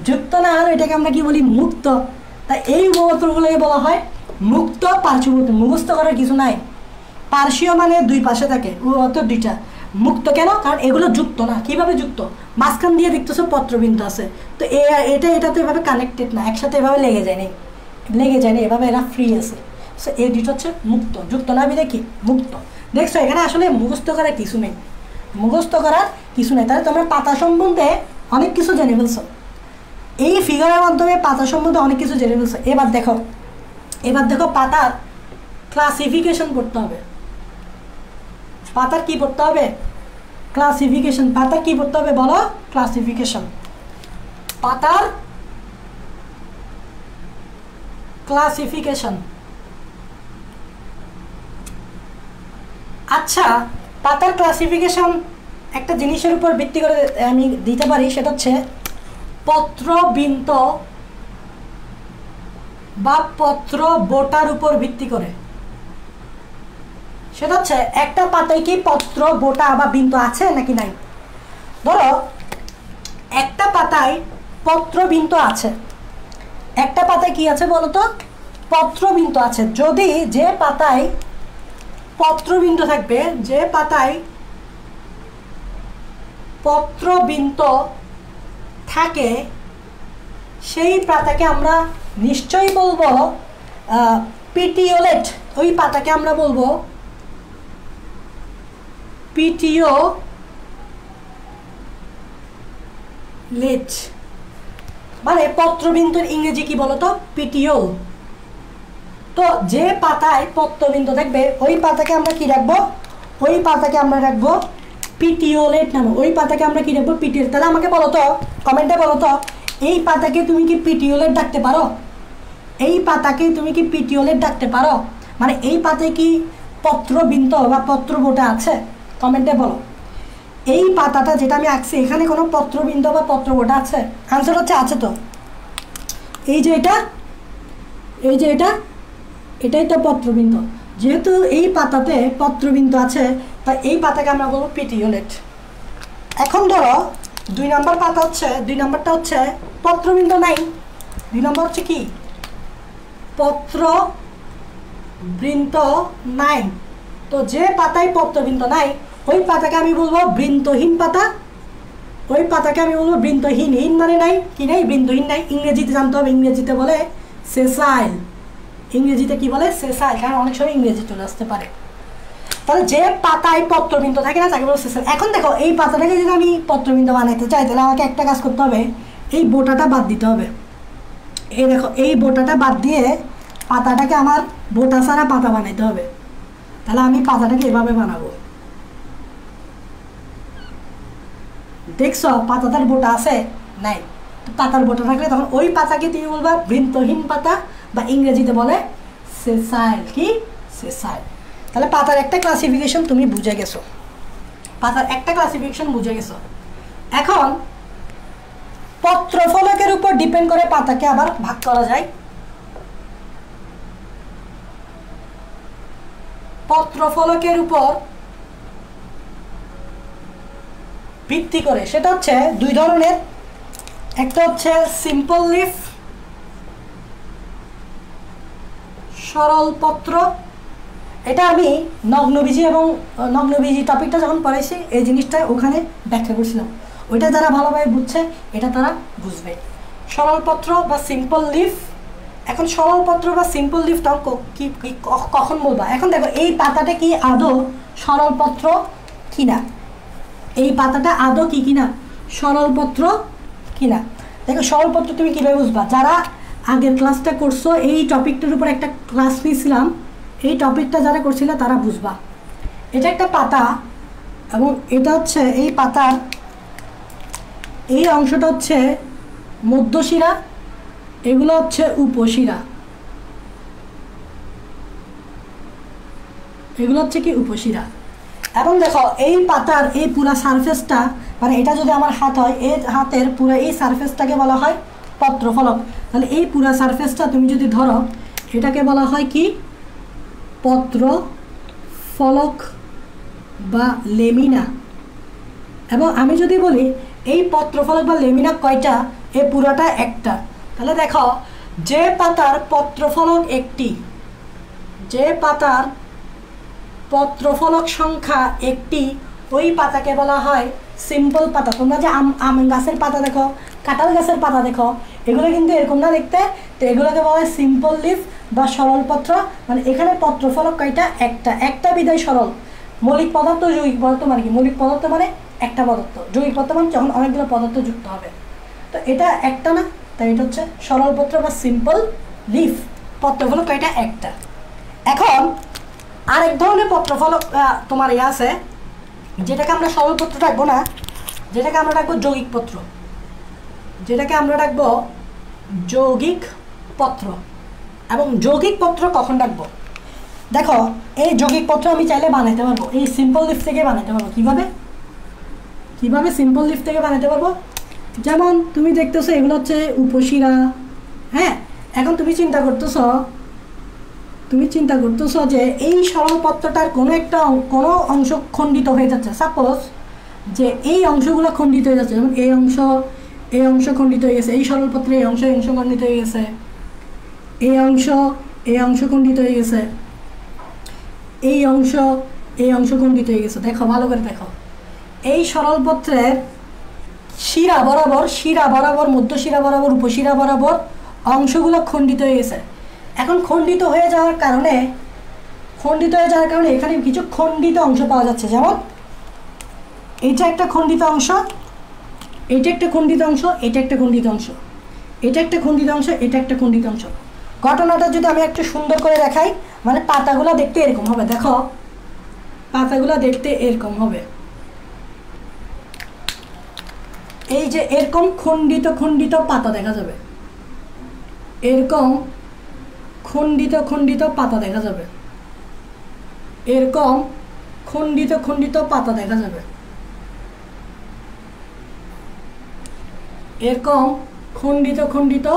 যুক্ত না হলে এটাকে আমরা কি বলি মুক্ত। তাই এই উপপত্রগুলোকে বলা হয় মুক্ত পার্শ্ববর্তী। মুখস্থ করার কিছু নাই। পার্শ্বীয় মানে দুই পাশে থাকে, উপপত্র দুইটা। মুক্ত কেন? কারণ এগুলো যুক্ত না। কিভাবে যুক্ত? মাঝখান দিয়ে দেখতেছো পত্রবিন্দু আছে, তো এটা তো এভাবে কানেক্টেড না, একসাথে এভাবে লেগে যায়নি, এভাবে এরা ফ্রি আছে। সো এই দুটো হচ্ছে মুক্ত, যুক্ত না আমি দেখি মুক্ত। দেখছো এখানে আসলে মুখস্থ করার কিছু নেই, তাহলে তোমরা পাতা সম্বন্ধে অনেক কিছু জেনে ফেলছো, এই ফিগারের মাধ্যমে পাতা সম্বন্ধে অনেক কিছু জেনে ফেলছো। এবার দেখো পাতার ক্লাসিফিকেশন করতে হবে। পাতার কি পড়তে হবে? ক্লাসিফিকেশন। পাতার কি পড়তে হবে বলো? ক্লাসিফিকেশন। পাতার ক্লাসিফিকেশন। আচ্ছা, পাতার ক্লাসিফিকেশন একটা জিনিসের উপর ভিত্তি করে আমি দিতে পারি, সেটা হচ্ছে পত্রবৃন্ত বা পত্র বোটার উপর ভিত্তি করে। সেটা হচ্ছে একটা পাতায় কি পত্র বোটা বা বৃন্ত আছে নাকি নাই। ধরো একটা পাতায় পত্রবৃন্ত আছে, একটা পাতায় কি আছে বলতো? পত্রবৃন্ত আছে। যদি যে পাতায় পত্রবৃন্ত থাকবে, যে পাতায় পত্রবৃন্ত থাকে সেই পাতাকে আমরা নিশ্চয়ই বলবো পিটিওলেট। ওই পাতাকে আমরা বলবো পিটিওলেট। মানে পত্রবিন্দুর ইংরেজি কি বলতো? পিটিওল। তো যে পাতায় পত্রবিন্দু থাকবে ওই পাতাকে আমরা কি রাখবো? ওই পাতাকে আমরা রাখবো পিটিওলেট নামে। ওই পাতাকে আমরা কি রাখবো? পিটিওল। তাহলে আমাকে বলো তো, কমেন্টে বলো তো, এই পাতাকে তুমি কি পিটিওলেট ডাকতে পারো? এই পাতাকে তুমি কি পিটিওলেট ডাকতে পারো? মানে এই পাতায় কি পত্রবৃন্ত বা পত্রবোটা আছে? কমেন্টে বলো। এই পাতাটা যেটা আমি আঁকছি এখানে কোনো পত্রবৃন্ত বা পত্রবোটা আছে? আনসার হচ্ছে আছে। তো এই যে এটাই তো পত্রবৃন্ত। যেহেতু এই পাতাতে পত্রবৃন্ত আছে তাই এই পাতাকে আমরা বলবো পিটিওলেট। এখন ধরো 2 নম্বর পাতা হচ্ছে, 2 নম্বরটা হচ্ছে পত্রবৃন্ত নাই। 2 নম্বর হচ্ছে কি? পত্রবৃন্ত নাই। তো যে পাতায় পত্রবৃন্ত নাই ওই পাতাকে আমি বলবো বৃন্তহীন পাতা। ওই পাতাকে আমি বলবো বৃন্তহীন। হীন মানে নাই, কি নাই? বৃন্তহীন নাই। ইংরেজিতে জানতে হবে, ইংরেজিতে বলে সেসাইল। ইংরেজিতে কি বলে? সেসাইল। কারণ অনেক সময় ইংরেজি চলে আসতে পারে। তাহলে যে পাতায় পত্রবৃন্ত থাকে না তাকে বলে সেসাইল। এখন দেখো এই পাতাটাকে যদি আমি পত্রবৃন্ত বানাইতে চাই তাহলে আমাকে একটা কাজ করতে হবে, এই বোটাটা বাদ দিতে হবে। এই দেখো এই বোটাটা বাদ দিয়ে পাতাটাকে আমার বোটা ছাড়া পাতা বানাইতে হবে। তাহলে আমি পাতাটাকে এভাবে বানাবো। দেখছো পাতাটার বোটা আছে? নাই। পাতার বোটা থাকলে তখন ওই পাতাকে তুমি বলবা বৃন্তহীন পাতা বা ইংরেজিতে বলে সেসাইল। কি? সেসাইল। তাহলে পাতার একটা ক্লাসিফিকেশন তুমি বুঝে গেছো, এখন পত্রফলকের উপর ডিপেন্ড করে পাতাকে আবার ভাগ করা যায়। পত্রফলকের উপর ভিত্তি করে, সেটা হচ্ছে দুই ধরনের। একটা হচ্ছে সিম্পল লিফ, সরল পত্র। এটা আমি নগ্নবীজি এবং নগ্নবীজি টপিকটা যখন পড়াইছি এই জিনিসটা ওখানে ব্যাখ্যা করছিলাম। ওইটা যারা ভালোভাবে বুঝছে এটা তারা বুঝবে। সরল পত্র বা সিম্পল লিফ। এখন সরল পত্র বা সিম্পল লিফ কি কখন বলবা? এখন দেখো এই পাতাটা কি আদৌ সরল পত্র কিনা, এই পাতাটা আদৌ কি কিনা সরল পত্র কিনা। দেখো সরল পত্র তুমি কীভাবে বুঝবা? যারা আগের ক্লাসটা করছো, এই টপিকটার উপর একটা ক্লাস নিয়েছিলাম, এই টপিকটা যারা করছিল তারা বুঝবা। এটা একটা পাতা এবং এটা হচ্ছে এই পাতার এই অংশটা হচ্ছে মধ্যশিরা, এগুলো হচ্ছে উপশিরা, এগুলো হচ্ছে কি উপশিরা। এবং দেখো এই পাতার এই পুরা সারফেসটা, মানে এটা যদি আমার হাত হয়, এই হাতের পুরো এই সারফেসটাকে বলা হয় পত্রফলক। তাহলে এই পুরা সারফেসটা তুমি যদি ধরো, এটাকে বলা হয় কি পত্রফলক বা লেমিনা। এবং আমি যদি বলি এই পত্রফলক বা লেমিনা কয়টা, এই পুরাটা একটা। তাহলে দেখো যে পাতার পত্রফলক একটি, যে পাতার পত্রফলক সংখ্যা একটি, ওই পাতাকে বলা হয় সিম্পল পাতা। তোমরা যে আম গাছের পাতা দেখো, কাঁঠাল গাছের পাতা দেখো, এগুলো কিন্তু এরকম না দেখতে, তো এগুলোকে বলা হয় সিম্পল লিফ বা সরল পত্র। মানে এখানে পত্রফলক কয়টা? একটা। একটা বিদায় সরল। মৌলিক পদার্থ, যৌগিক পদার্থ মানে কি? মৌলিক পদার্থ মানে একটা পদার্থ, যৌগিক পদার্থ মানে যখন অনেকগুলো পদার্থ যুক্ত হবে। তো এটা একটা না, তাই এটা হচ্ছে সরল পত্র বা সিম্পল লিফ। পত্রফলক কয়টা? একটা। এখন আরেক ধরনের পত্রফলক তোমার আছে, যেটাকে আমরা সরল পত্র রাখবো না, যেটাকে আমরা রাখবো যৌগিক পত্র, যেটাকে আমরা রাখবো যৌগিক পত্র। এবং যৌগিক পত্র কখন রাখবো? দেখো এই যৌগিক পত্র আমি চাইলে বানাইতে পারবো, এই সিম্পল লিফ থেকে বানাইতে পারবো। কিভাবে কিভাবে সিম্পল লিফ থেকে বানাইতে পারবো? যেমন তুমি দেখতেছো এগুলো হচ্ছে উপশিরা, হ্যাঁ। এখন তুমি চিন্তা করতেছো যে এই সরল পত্রটার কোনো অংশ খণ্ডিত হয়ে যাচ্ছে। সাপোজ যে এই অংশগুলো খণ্ডিত হয়ে যাচ্ছে, যেমন এই অংশ খণ্ডিত হয়ে গেছে, এই সরল পত্রে এই অংশ খণ্ডিত হয়ে গেছে, এই অংশ খণ্ডিত হয়ে গেছে, এই অংশ খণ্ডিত হয়ে গেছে। দেখো ভালো করে দেখো, এই সরল পত্রের শিরা বরাবর মধ্যশিরা বরাবর উপশিরা বরাবর অংশগুলো খণ্ডিত হয়ে গেছে। এখন খণ্ডিত হয়ে যাওয়ার কারণে এখানে কিছু খণ্ডিত অংশ পাওয়া যাচ্ছে। যেমন এটা একটা খণ্ডিত অংশ, এটা একটা খণ্ডিত অংশ, এটা একটা খণ্ডিত অংশ, এটা একটা খণ্ডিত অংশ, এটা একটা খণ্ডিত অংশ। ঘটনাটা যদি আমি একটু সুন্দর করে দেখাই, মানে পাতাগুলো দেখতে এরকম হবে। দেখো পাতাগুলো দেখতে এরকম হবে, এই যে এরকম খণ্ডিত পাতা দেখা যাবে, এরকম খণ্ডিত পাতা দেখা যাবে, এরকম খণ্ডিত পাতা দেখা যাবে, এরকম খণ্ডিত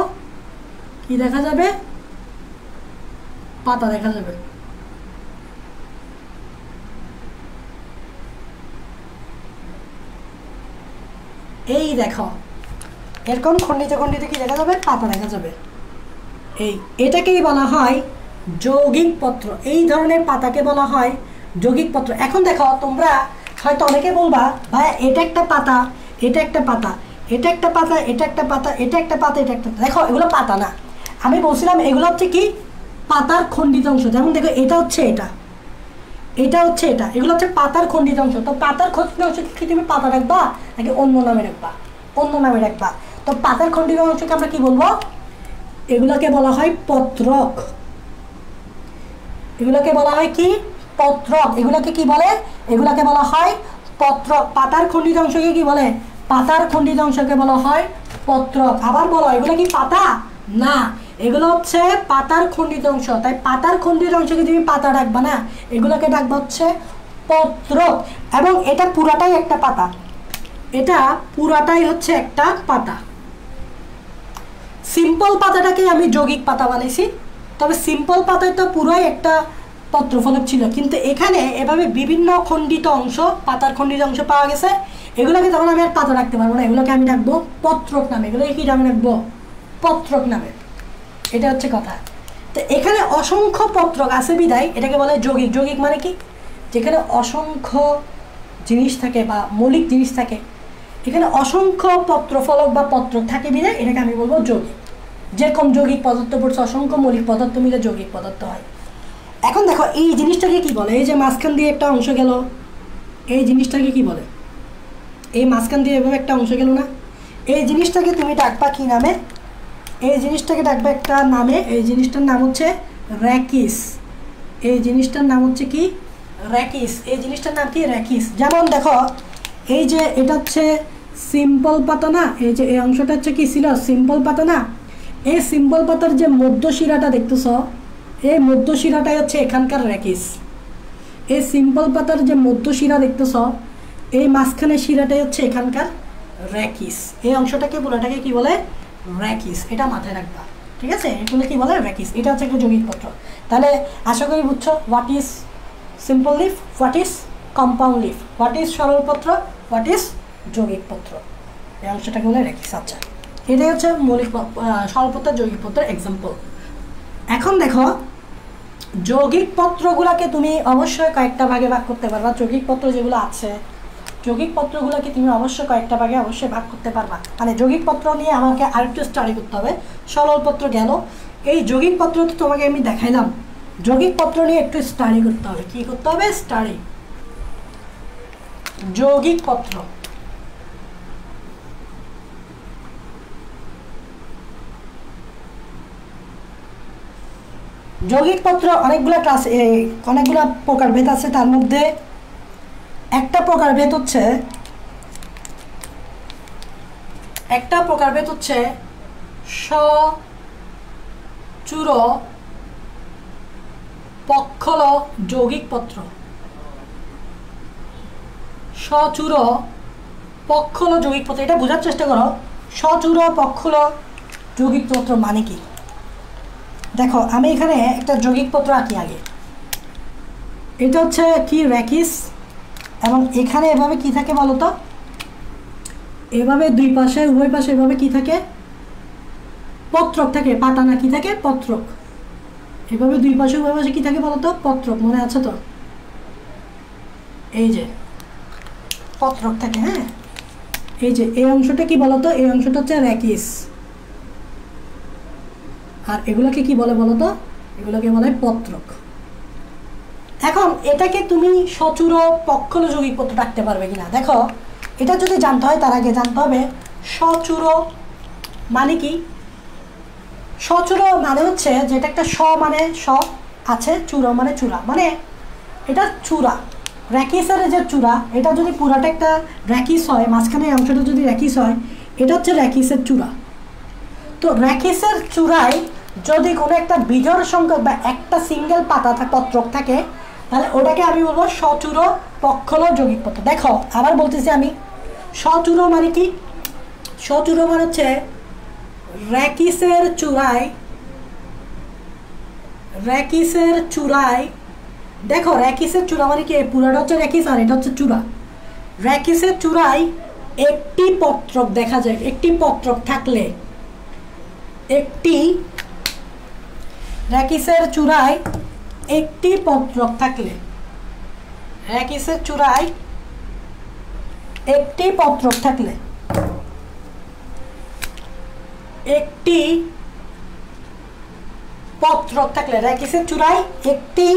কি দেখা যাবে? পাতা দেখা যাবে। এই দেখো এরকম খণ্ডিত কি দেখা যাবে? পাতা দেখা যাবে। এটাকেই বলা হয় যৌগিক পত্র। এই ধরনের পাতাকে বলা হয় যৌগিক পত্র। এখন দেখো তোমরা হয়তো অনেকে বলবা, ভাই এটা একটা পাতা, এটা একটা পাতা, এটা একটা পাতা, এটা একটা পাতা, এটা একটা পাতা, এটা একটা। দেখো এগুলো পাতা না, আমি বলছিলাম এগুলো হচ্ছে কি পাতার খণ্ডিত অংশ। যেমন দেখো এটা হচ্ছে এটা হচ্ছে এটা, এগুলো হচ্ছে পাতার খণ্ডিত অংশ। তো পাতার খণ্ডিত অংশ কি তুমি পাতা রাখবা নাকি অন্য নামে রাখবা? অন্য নামে রাখবা। তো পাতার খণ্ডিত অংশকে আমরা কি বলবো? এগুলোকে বলা হয় পত্রক। এগুলোকে বলা হয় কি? পত্রক। এগুলোকে কি বলে? এগুলোকে বলা হয় পত্রক। পাতার খণ্ডিত অংশকে কি বলে? পাতার খণ্ডিত অংশকে বলা হয় পত্রক। আবার বলো, এগুলো কি পাতা না, এগুলো হচ্ছে পাতার খণ্ডিত অংশ। তাই পাতার খণ্ডিত অংশকে তুমি পাতা ডাকবা না, এগুলোকে ডাকবা হচ্ছে পত্রক। এবং এটা পুরাটাই একটা পাতা, এটা পুরাটাই হচ্ছে একটা পাতা। সিম্পল পাতাটাকে আমি যৌগিক পাতা বানাইছি, তবে সিম্পল পাতায় তো পুরাই একটা পত্রফলক ছিল, কিন্তু এখানে এভাবে বিভিন্ন খণ্ডিত অংশ, পাতার খণ্ডিত অংশ পাওয়া গেছে। এগুলোকে তখন আমি আর পাতা রাখতে পারবো না, এগুলোকে আমি রাখবো পত্রক নামে। এগুলোকে কি নামে রাখবো? পত্রক নামে। এটা হচ্ছে কথা। তো এখানে অসংখ্য পত্রক আছে বিদায় এটাকে বলে যৌগিক। যৌগিক মানে কি? যেখানে অসংখ্য জিনিস থাকে বা মৌলিক জিনিস থাকে, এখানে অসংখ্য পত্রফলক বা পত্রক থাকে বিদায় এটাকে আমি বলবো যৌগিক। যেরকম যৌগিক পদার্থ পড়ছে, অসংখ্য মৌলিক পদার্থ মিলে যৌগিক পদার্থ হয়। এখন দেখো এই জিনিসটাকে কি বলে? এই যে মাঝখান দিয়ে একটা অংশ গেল, এই জিনিসটাকে কি বলে? এই মাঝখান দিয়ে এভাবে একটা অংশ গেল না, এই জিনিসটাকে তুমি ডাকবা কি নামে? এই জিনিসটাকে ডাকবা একটা নামে। এই জিনিসটার নাম হচ্ছে র্যাকিস। এই জিনিসটার নাম হচ্ছে কি? র্যাকিস। এই জিনিসটার নাম কি? র্যাকিস। যেমন দেখো এই যে এটা হচ্ছে সিম্পল পাতা না, এই যে এই অংশটা হচ্ছে কি ছিল? সিম্পল পাতা না। এই সিম্পল পাতার যে মধ্য শিরাটা দেখতেছ, এই মধ্য শিরাটাই হচ্ছে এখানকার র্যাকিস। এই সিম্পল পাতার যে মধ্য শিরা দেখতেছ, এই মাঝখানের শিরাটাই হচ্ছে এখানকার র্যাকিস। এই অংশটাকে পুরোটাকে কি বলে? র্যাকিস। এটা মাথায় রাখবা, ঠিক আছে? এগুলো কি বলে? র্যাকিস। এটা হচ্ছে একটা যৌগিক পত্র। তাহলে আশা করি বুঝছো what is simple leaf, what is compound leaf, what is সরল পত্র, হোয়াট ইজ যৌগিক পত্র। এই অংশটাকে বলে র্যাকিস। আচ্ছা, এটাই হচ্ছে মৌলিক সরল পত্র, যৌগিক পত্রের এক্সাম্পল। এখন দেখো যৌগিক পত্রগুলোকে তুমি অবশ্যই কয়েকটা ভাগে ভাগ করতে পারবা। যৌগিক পত্র যেগুলো আছে, যৌগিক পত্রগুলোকে তুমি অবশ্যই কয়েকটা ভাগে অবশ্যই ভাগ করতে পারবা। মানে যৌগিক পত্র নিয়ে আমাকে আরেকটু স্টাডি করতে হবে। সরল পত্র গেল, এই যৌগিক পত্র তো তোমাকে আমি দেখাইলাম। যৌগিক পত্র নিয়ে একটু স্টাডি করতে হবে। কি করতে হবে? স্টাডি। যৌগিক পত্র, যৌগিক পত্র অনেকগুলো ক্লাস, অনেকগুলো প্রকারভেদ আছে। তার মধ্যে একটা প্রকারভেদ হচ্ছে সচূড় পক্ষল যৌগিক পত্র। সচূড় পক্ষল যৌগিক পত্র, এটা বোঝার চেষ্টা করো। সচূড় পক্ষল যৌগিক পত্র মানে কি? দেখো আমি এখানে একটা যৌগিক পত্র আঁকি আগে। এটা হচ্ছে কি? র্যাকিস। এবং এখানে এভাবে কি থাকে বলো তো? এভাবে দুই পাশে, উভয় পাশে এভাবে কি থাকে? পত্রক থাকে। পাতা না কি থাকে? পত্রক। এভাবে দুই পাশে উভয় পাশে কি থাকে বলো তো? পত্রক। মনে আছে তো? এই যে পত্রক থাকে। হ্যাঁ, এই যে এই অংশটা কি বলতো? এই অংশটা হচ্ছে র্যাকিস। আর এগুলোকে কি বলে বলতো? এগুলোকে বলে পত্রক। এখন এটাকে তুমি সচূড় পক্ষল যৌগিক পত্র ডাকতে পারবে কিনা দেখো। এটা যদি জানতে হয় তার আগে জানতে হবে সচূড় মানে কি। সচূড় মানে হচ্ছে যেটা একটা স মানে স আছে, চূড়া মানে চূড়া, মানে এটা চূড়া। র্যাকিসের যে চূড়া, এটা যদি পুরাটা একটা র্যাকিস হয়, মাঝখানে অংশটা যদি র্যাকিস হয়, এটা হচ্ছে র্যাকিসের চূড়া। তো র্যাকিসের চূড়ায় যদি কোনো একটা বিজোড় সংখ্যক বা একটা সিঙ্গেল পাতা পত্রক থাকে, তাহলে ওটাকে আমি বলবো সচূড় পক্ষল যৌগিক পত্র। দেখো আবার বলতেছি আমি, সচূড় মানে কি? সচূড় মানে হচ্ছে র্যাকিসের চূড়ায়, দেখো র্যাকিসের চূড়া মানে কি? পুরাটা হচ্ছে র্যাকিস আর এটা হচ্ছে চূড়া। র্যাকিসের চূড়ায় একটি পত্রক দেখা যায়। একটি পত্রক থাকলে, একটি র্যাকিসের চূড়ায় একটি পত্রক থাকলে, র্যাকিসের চূড়ায় একটি পত্রক থাকলে, একটি পত্রক থাকলে, র্যাকিসের চূড়ায় একটি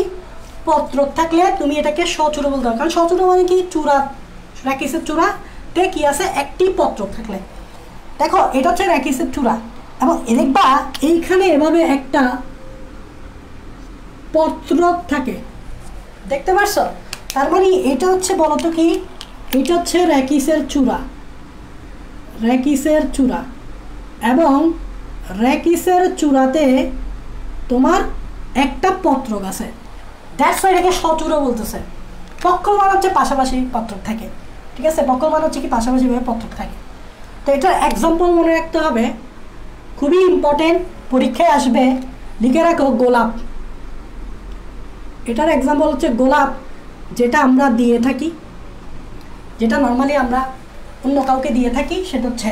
পত্রক থাকলে তুমি এটাকে সচূড় বলতে হবে। কারণ সচূড় মানে কি? চূড়া। র্যাকিসের চূড়াতে কি আছে? একটি পত্রক থাকলে। দেখো এটা হচ্ছে র্যাকিসের চূড়া এবং দেখবা এইখানে এভাবে একটা পত্রক থাকে, দেখতে পারছো? তার মানে এটা হচ্ছে বলতো কি? এটা হচ্ছে র্যাকিসের চূড়া, র্যাকিসের চূড়া। এবং র্যাকিসের চূড়াতে তোমার একটা পত্রক আছে, দ্যাটস ওয়াই এটাকে সচূড় বলতেছে। পক্ষল মানে হচ্ছে পাশাপাশি পত্রক থাকে, ঠিক আছে? পক্ষল মানে হচ্ছে কি? পাশাপাশিভাবে পত্রক থাকে। তো এটার এক্সাম্পল মনে রাখতে হবে, খুবই ইম্পর্টেন্ট, পরীক্ষায় আসবে। লিখে রাখো গোলাপ। এটার এক্সাম্পল হচ্ছে গোলাপ, যেটা আমরা দিয়ে থাকি, যেটা নর্মালি আমরা অন্য কাউকে দিয়ে থাকি, সেটা হচ্ছে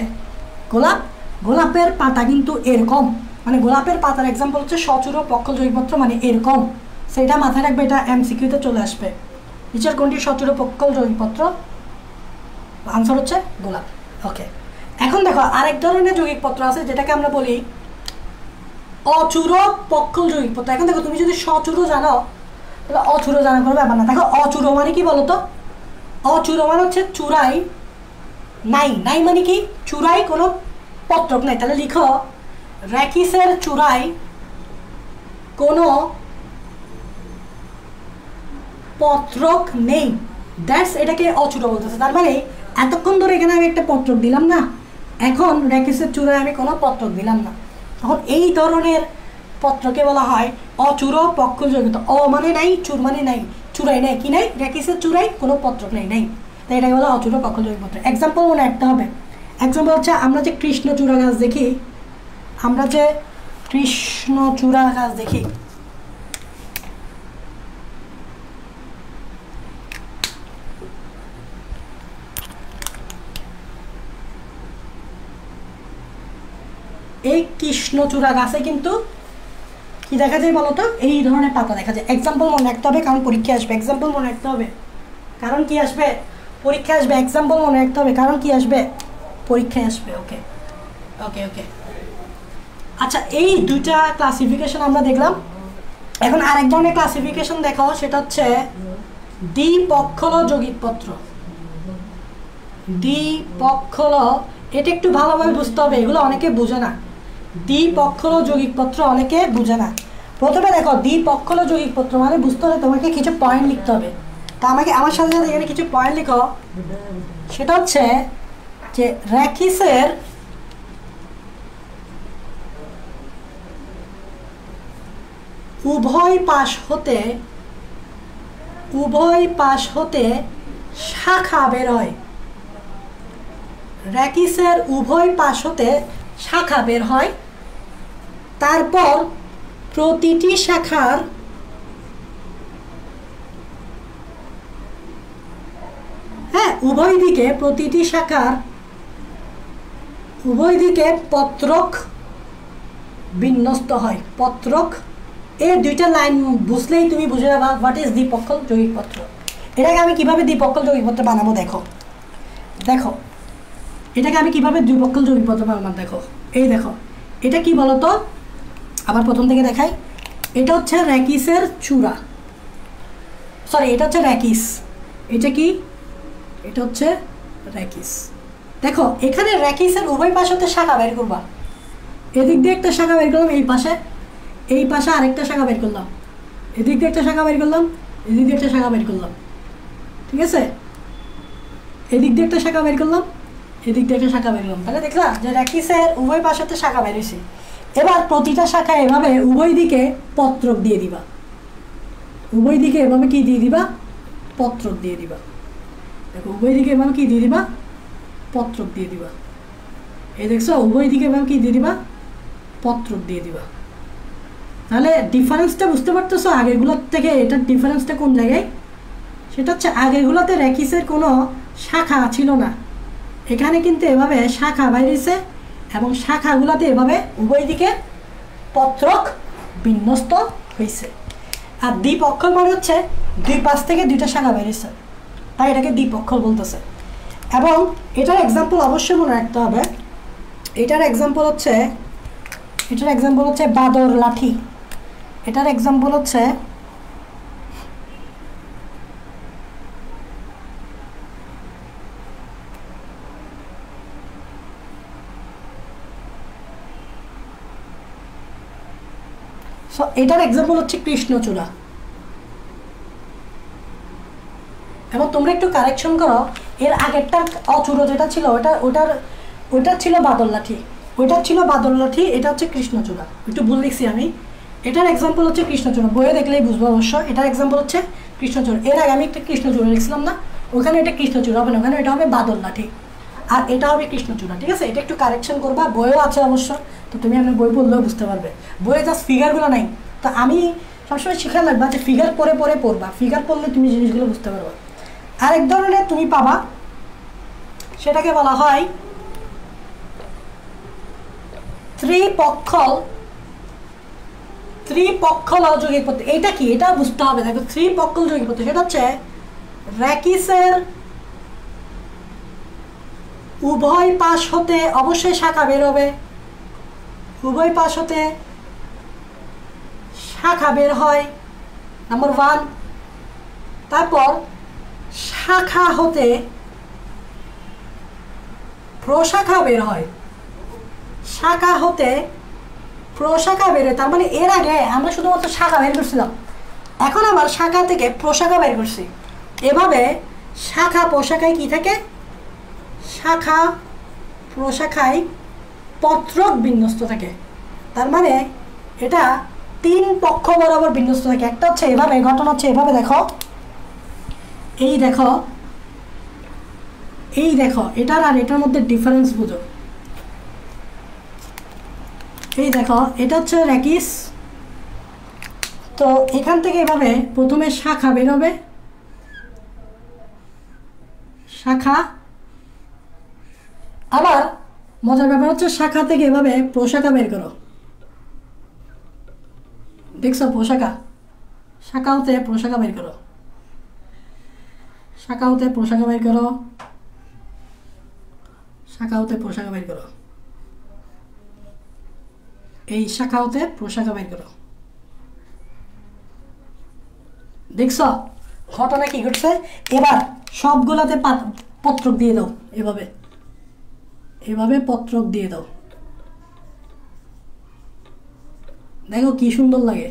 গোলাপ। গোলাপের পাতা কিন্তু এরকম, মানে গোলাপের পাতার এক্সাম্পল হচ্ছে সচূড় পক্ষল যৌগিকপত্র, মানে এরকম। সেটা মাথায় রাখবে, এটা এমসিকিউতে চলে আসবে। নিচের কোনটি সচূড় পক্ষল যৌগিকপত্র? আনসার হচ্ছে গোলাপ। ওকে, এখন দেখো আরেক ধরনের যৌগিকপত্র আছে যেটাকে আমরা বলি অচূড় পক্ষল যৌগিকপত্র। এখন দেখো তুমি যদি সচূড় জানো তাহলে অচূড় জানার কোনো ব্যাপার না। দেখো অচূড় মানে কি বলতো? অচূড় মানে হচ্ছে চূড়াই নাই, নাই মানে কি? চূড়াই কোনো পত্রক নাই। তাহলে লিখো র্যাকিসের চূড়ায় কোনো পত্রক নেই, দ্যাটস এটাকে অচূড় বলতেছে। তার মানে এতক্ষণ ধরে এখানে আমি একটা পত্রক দিলাম না, এখন র্যাকিসের চূড়ায় আমি কোনো পত্রক দিলাম না, তখন এই ধরনের পত্রকে বলা হয় অচূড় পক্ষল যৌগিকপত্র। অ মানে নাই, চূড় মানে নাই, চূড়াই নাই, কি নাই? র্যাকিসের চূড়ায় কোনো পত্রক নাই, নাই, তাই এটাকে বলা অচূড় পক্ষল যৌগিকপত্র। এক্সাম্পল মনে রাখতে হবে। এক্সাম্পল হচ্ছে আমরা যে কৃষ্ণচূড়া গাছ দেখি, আমরা যে কৃষ্ণচূড়া গাছ দেখি, এই কৃষ্ণচূড়া গাছে কিন্তু কি দেখা যায় বলতো? এই ধরনের পাতা দেখা যায়। এক্সাম্পল মনে রাখতে হবে, কারণ পরীক্ষা আসবে। এক্সাম্পল মনে রাখতে হবে, কারণ কি আসবে? পরীক্ষা আসবে। এক্সাম্পল মনে রাখতে হবে, কারণ কি আসবে? পরীক্ষায় আসবে। ওকে ওকে ওকে, আচ্ছা, এই দুইটা ক্লাসিফিকেশন আমরা দেখলাম। এখন আরেক ধরনের ক্লাসিফিকেশন দেখাও, সেটা হচ্ছে দ্বিপক্ষল যৌগিকপত্র। দ্বিপক্ষল, এটা একটু ভালোভাবে বুঝতে হবে, এগুলো অনেকে বুঝে না। দ্বিপক্ষল যৌগিকপত্র অনেকে বুঝে না। প্রথমে দেখো দ্বিপক্ষল যৌগিকপত্র মানে বুঝতে হলে তোমাকে কিছু পয়েন্ট লিখতে হবে। তা আমাকে আমার সাথে সাথে এখানে কিছু পয়েন্ট লিখো। সেটা হচ্ছে যে র্যাকিসের উভয় পাশ হতে শাখা বের হয়। র্যাকিসের উভয় পাশ হতে শাখা বের হয়, তারপর প্রতিটি শাখার উভয় দিকে পত্রক বিন্যস্ত হয়। পত্রক, এই দুইটা লাইন বুঝলেই তুমি বুঝে যাবা হোয়াট ইজ দ্বিপক্ষল যৌগিকপত্র। এটাকে আমি কিভাবে দ্বিপক্ষল যৌগিকপত্র বানাবো দেখো। দেখো এটাকে আমি কিভাবে দ্বিপক্ষল যৌগিকপত্র বানাবো দেখো। এই দেখো, এটা কি বলতো? আবার প্রথম থেকে দেখাই। এটা হচ্ছে র্যাকিসের চূড়া, সরি এটা হচ্ছে র্যাকিস। এটা কি? এটা হচ্ছে র্যাকিস। দেখো এখানে র্যাকিসের উভয় পাশ হতে শাখা বের করবা। এদিক দিয়ে একটা শাখা বের করলাম, এই পাশে আরেকটা শাখা বের করলাম, এদিক দিয়ে একটা শাখা বের করলাম, এদিক দিয়ে একটা শাখা বের করলাম, ঠিক আছে? এদিক দিয়ে একটা শাখা বের করলাম, এদিক দিয়ে একটা শাখা বের করলাম। তাহলে দেখলাম যে র্যাকিসের উভয় পাশ হতে শাখা বের হয়েছে। এবার প্রতিটা শাখায় এভাবে উভয় দিকে পত্রক দিয়ে দিবা। উভয় দিকে এভাবে কি দিয়ে দিবা? পত্রক দিয়ে দিবা। দেখো উভয় দিকে এভাবে কি দিয়ে দিবা? পত্রক দিয়ে দিবা। এই দেখছো, উভয় দিকে এভাবে কি দিয়ে দিবা? পত্রক দিয়ে দিবা। তাহলে ডিফারেন্সটা বুঝতে পারতেছো আগেরগুলোর থেকে? এটার ডিফারেন্সটা কোন জায়গায়? সেটা হচ্ছে আগেরগুলোতে র্যাকিসের কোনো শাখা ছিল না, এখানে কিন্তু এভাবে শাখা বাইরেছে, এবং শাখাগুলোতে এভাবে উভয় দিকে পত্রক বিন্যস্ত হয়েছে। আর দ্বিপক্ষল মানে হচ্ছে দুই পাশ থেকে দুইটা শাখা বেরিয়েছে, তাই এটাকে দ্বিপক্ষল বলতেছে। এবং এটার এক্সাম্পল অবশ্যই মনে রাখতে হবে। এটার এক্সাম্পল হচ্ছে বাদর লাঠি। এটার এক্সাম্পল হচ্ছে কৃষ্ণচূড়া। এবং তোমরা একটু কারেকশন করো, এর আগেরটা অচূড় যেটা ছিল ওটা ছিল বাদর লাঠি, এটা হচ্ছে কৃষ্ণচূড়া। একটু ভুল লিখছি আমি। এটার এক্সাম্পল হচ্ছে কৃষ্ণচূড়া, বইয়ে দেখলেই বুঝবো অবশ্য। এটার এক্সাম্পল হচ্ছে কৃষ্ণচূড়া। এর আগে আমি একটা কৃষ্ণচূড়া লিখছিলাম না, ওখানে এটা কৃষ্ণচূড়া হবে না, ওখানে এটা হবে বাদর লাঠি, আর এটা হবে কৃষ্ণচূড়া, ঠিক আছে? এটা একটু কারেকশন করবা, বইও আছে অবশ্য, তো তুমি আমি বই বললেও বুঝতে পারবে। বইয়ে জাস্ট ফিগারগুলো নাই, তো আমি সবসময় শিখে লাগবা যে ফিগার পরে পরে পড়বা, ফিগার পড়লে তুমি জিনিসগুলো বুঝতে পারবা। আরেক ধরনের তুমি পাবা, সেটাকে বলা হয় ত্রিপক্ষল যৌগিক পদ্ধতি। এটা কি, এটা বুঝতে হবে। দেখো ত্রিপক্ষল যৌগিক পদ্ধতি সেটা হচ্ছে র্যাকিসের উভয় পাশ হতে অবশ্যই শাখা বের হবে, উভয় পাশ হতে শাখা বের হয় নাম্বার 1। তারপর শাখা হতে প্রশাখা বের হয়, শাখা হতে প্রশাখা বের হয়। তার মানে এর আগে আমরা শুধুমাত্র শাখা বের করছিলাম, এখন আবার শাখা থেকে প্রশাখা বের করছি। এভাবে শাখা প্রশাখায় কি থাকে, শাখা প্রশাখায় পত্রক বিন্যস্ত থাকে। তার মানে এটা 3 পক্ষ বরাবর বিন্যস্ত থাকে। একটা হচ্ছে এভাবে, ঘটনা হচ্ছে এভাবে, দেখো এই দেখো, এই দেখো এটার আর এটার মধ্যে ডিফারেন্স বুঝো। এই দেখো এটা হচ্ছে র্যাকিস, তো এখান থেকে এভাবে প্রথমে শাখা বের হবে, শাখা। আবার মজার ব্যাপার হচ্ছে শাখা থেকে এভাবে প্রশাখা বের করো, দেখছো প্রশাখা, শাখা হতে প্রশাখা বের করো, শাখা হতে প্রশাখা বের করো, শাখা হতে প্রশাখা বের করো, এই শাখা হতে প্রশাখা বের করো। দেখছো ঘটনা কি ঘটছে? এবার সবগুলাতে পত্রক দিয়ে দাও, এভাবে এভাবে পত্রক দিয়ে দাও, দেখো কি সুন্দর লাগে।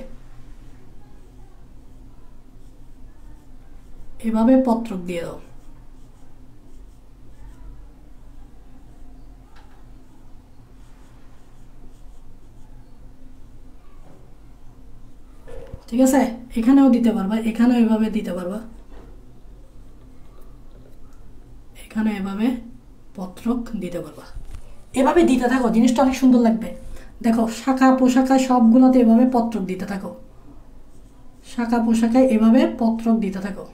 এভাবে পত্রক দিয়ে দাও। ঠিক আছে, এখানেও দিতে পারবা, এখানেও এভাবে দিতে পারবা, এখানে এভাবে পত্রক দিতে পারবা। এভাবে দিতে থাকো, জিনিসটা অনেক সুন্দর লাগবে। দেখো শাখা প্রশাখা সবগুলোতে এভাবে পত্রক দিতে থাকো, শাখা প্রশাখায় এভাবে পত্রক দিতে থাকো।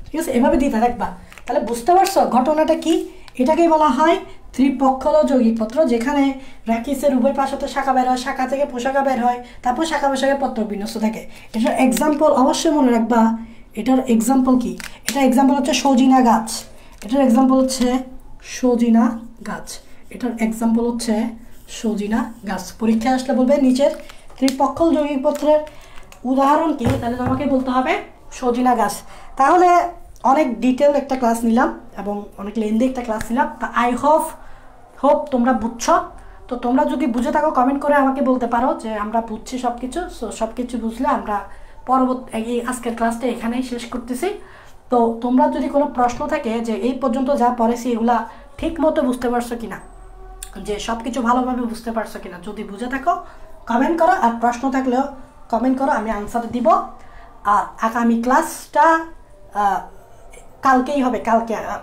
ঠিক আছে, এভাবে দিতে থাকবা, তাহলে বুঝতে পারছো ঘটনাটা কি। এটাকেই বলা হয় ত্রিপক্ষল যৌগিক পত্র, যেখানে র্যাকিসের উভয় পাশ হতে শাখা বের হয়, শাখা থেকে প্রশাখা বের হয়, তারপর শাখা প্রশাখায় পত্রক বিন্যস্ত থাকে। এটার এক্সাম্পল অবশ্যই মনে রাখবা। এটার এক্সাম্পল কি? এটার এক্সাম্পল হচ্ছে সজিনা গাছ, এটার এক্সাম্পল হচ্ছে সজিনা গাছ, এটার এক্সাম্পল হচ্ছে সজিনা গাছ। পরীক্ষায় আসলে বলবে নিচের ত্রিপক্ষল যৌগিক পত্রের উদাহরণ কি, তাহলে তোমাকে বলতে হবে সজিনা গাছ। তাহলে অনেক ডিটেল একটা ক্লাস নিলাম এবং অনেক লেন্দি একটা ক্লাস নিলাম। তা আই হোপ তোমরা বুঝছো। তো তোমরা যদি বুঝে থাকো কমেন্ট করে আমাকে বলতে পারো যে আমরা বুঝছি সব কিছু। সো সব কিছু বুঝলে আমরা পরবর্তী আজকের ক্লাসটা এখানেই শেষ করতেছি। তো তোমরা যদি কোনো প্রশ্ন থাকে যে এই পর্যন্ত যা পড়েছি এগুলা ঠিক মতো বুঝতে পারছো কিনা, যে সব কিছু ভালোভাবে বুঝতে পারছো কিনা, যদি বুঝে থাকো কমেন্ট করো, আর প্রশ্ন থাকলেও কমেন্ট করো, আমি আনসার দিব। আর আগামী ক্লাসটা কালকেই হবে,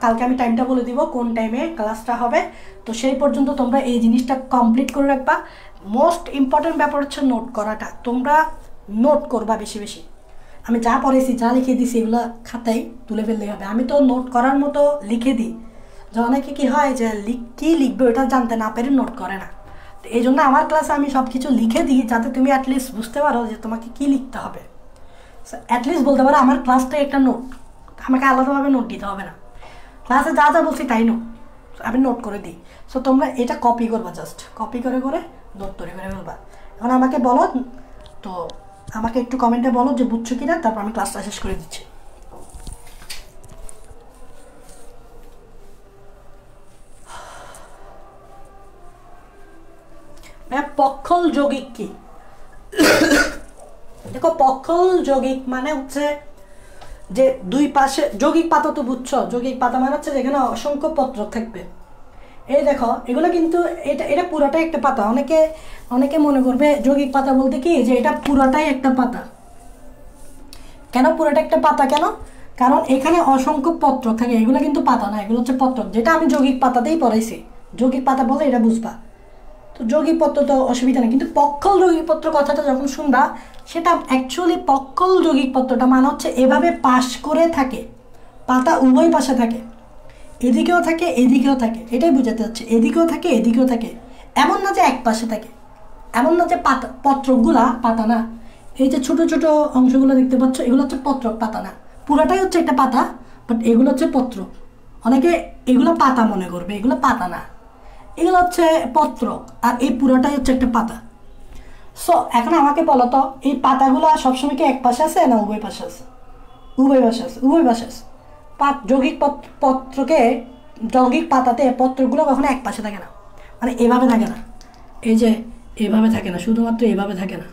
কালকে আমি টাইমটা বলে দিব কোন টাইমে ক্লাসটা হবে। তো সেই পর্যন্ত তোমরা এই জিনিসটা কমপ্লিট করে রাখবা। মোস্ট ইম্পর্টেন্ট ব্যাপার হচ্ছে নোট করাটা, তোমরা নোট করবা বেশি বেশি। আমি যা পড়েছি যা লিখে দিছি এগুলো খাতায় তুলে ফেললেই হবে। আমি তো নোট করার মতো লিখে দিই, যে অনেকে কী হয় যে কী লিখবে ওটা জানতে না পেরে নোট করে না। তো এই জন্য আমার ক্লাসে আমি সব কিছু লিখে দিই, যাতে তুমি অ্যাটলিস্ট বুঝতে পারো যে তোমাকে কী লিখতে হবে। অ্যাটলিস্ট বলতে পারো আমার ক্লাসটাই একটা নোট, আমাকে আলাদাভাবে নোট দিতে হবে না। ক্লাসে যা যা বলছি তাই নোট আমি নোট করে দিই। সো তোমরা এটা কপি করবা, জাস্ট কপি করে করে নোট তৈরি করে ফেলবা। এখন আমাকে বলো, তো আমাকে একটু কমেন্টে বলো যে বুঝছো কিনা, তারপর আমি ক্লাসটা শেষ করে দিচ্ছি। পক্ষল যৌগিক কি? দেখো পক্ষল যৌগিক মানে হচ্ছে যে দুই পাশে, যৌগিক পাতা তো বুঝছো, যৌগিক পাতা মানে হচ্ছে যেখানে অসংখ্য পত্রক থাকবে। এই দেখো এগুলো কিন্তু এটা পুরোটাই একটা পাতা। অনেকে মনে করবে যৌগিক পাতা বলতে কি যে এটা পুরোটাই একটা পাতা। কেন পুরোটা একটা পাতা কেন? কারণ এখানে অসংখ্য পত্রক থাকে, এগুলো কিন্তু পাতা না, এগুলো হচ্ছে পত্রক, যেটা আমি যৌগিক পাতাতেই পড়াইছি। যৌগিক পাতা বলে এটা বুঝবা। তো যৌগিকপত্র তো অসুবিধা নেই, কিন্তু পক্ষল যৌগিকপত্র কথাটা যখন শুনবা সেটা অ্যাকচুয়ালি পক্ষল যৌগিকপত্রটা মানে হচ্ছে এভাবে পাশ করে থাকে, পাতা উভয় পাশে থাকে, এদিকেও থাকে এদিকেও থাকে, এটাই বোঝাতে হচ্ছে এদিকেও থাকে এদিকেও থাকে, এমন না যে এক পাশে থাকে, এমন না যে পাতা পত্রগুলা পাতা না, এই যে ছোট ছোট অংশগুলো দেখতে পাচ্ছ এগুলো হচ্ছে পত্র, পাতা না, পুরাটাই হচ্ছে একটা পাতা, বাট এগুলো হচ্ছে পত্র। অনেকে এগুলো পাতা মনে করবে, এগুলো পাতা না, এগুলো হচ্ছে পত্র, আর এই পুরাটাই হচ্ছে একটা পাতা। সো এখন আমাকে বলো তো এই পাতাগুলো সবসময় কি এক পাশে আছে না উভয় পাশে আছে? উভয় পাশে আছে, উভয় পাশে আছে। যৌগিক পত্রকে, যৌগিক পাতাতে পত্রগুলো কখনো এক পাশে থাকে না, মানে এভাবে থাকে না, এই যে এভাবে থাকে না, শুধুমাত্র এভাবে থাকে না,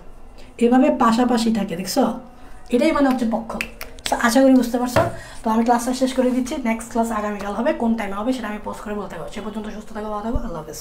এভাবে পাশাপাশি থাকে, দেখছো? এটাই মানে হচ্ছে পক্ষ। তো আশা করি বুঝতে পারছো। তো আমি ক্লাসটা শেষ করে দিচ্ছি, নেক্সট ক্লাস আগামীকাল হবে, কোন টাইমে হবে সেটা আমি পোস্ট করে বলতে পারবো। সে পর্যন্ত সুস্থ থাকো, ভালো থাকো, আল্লাহ হাফেজ।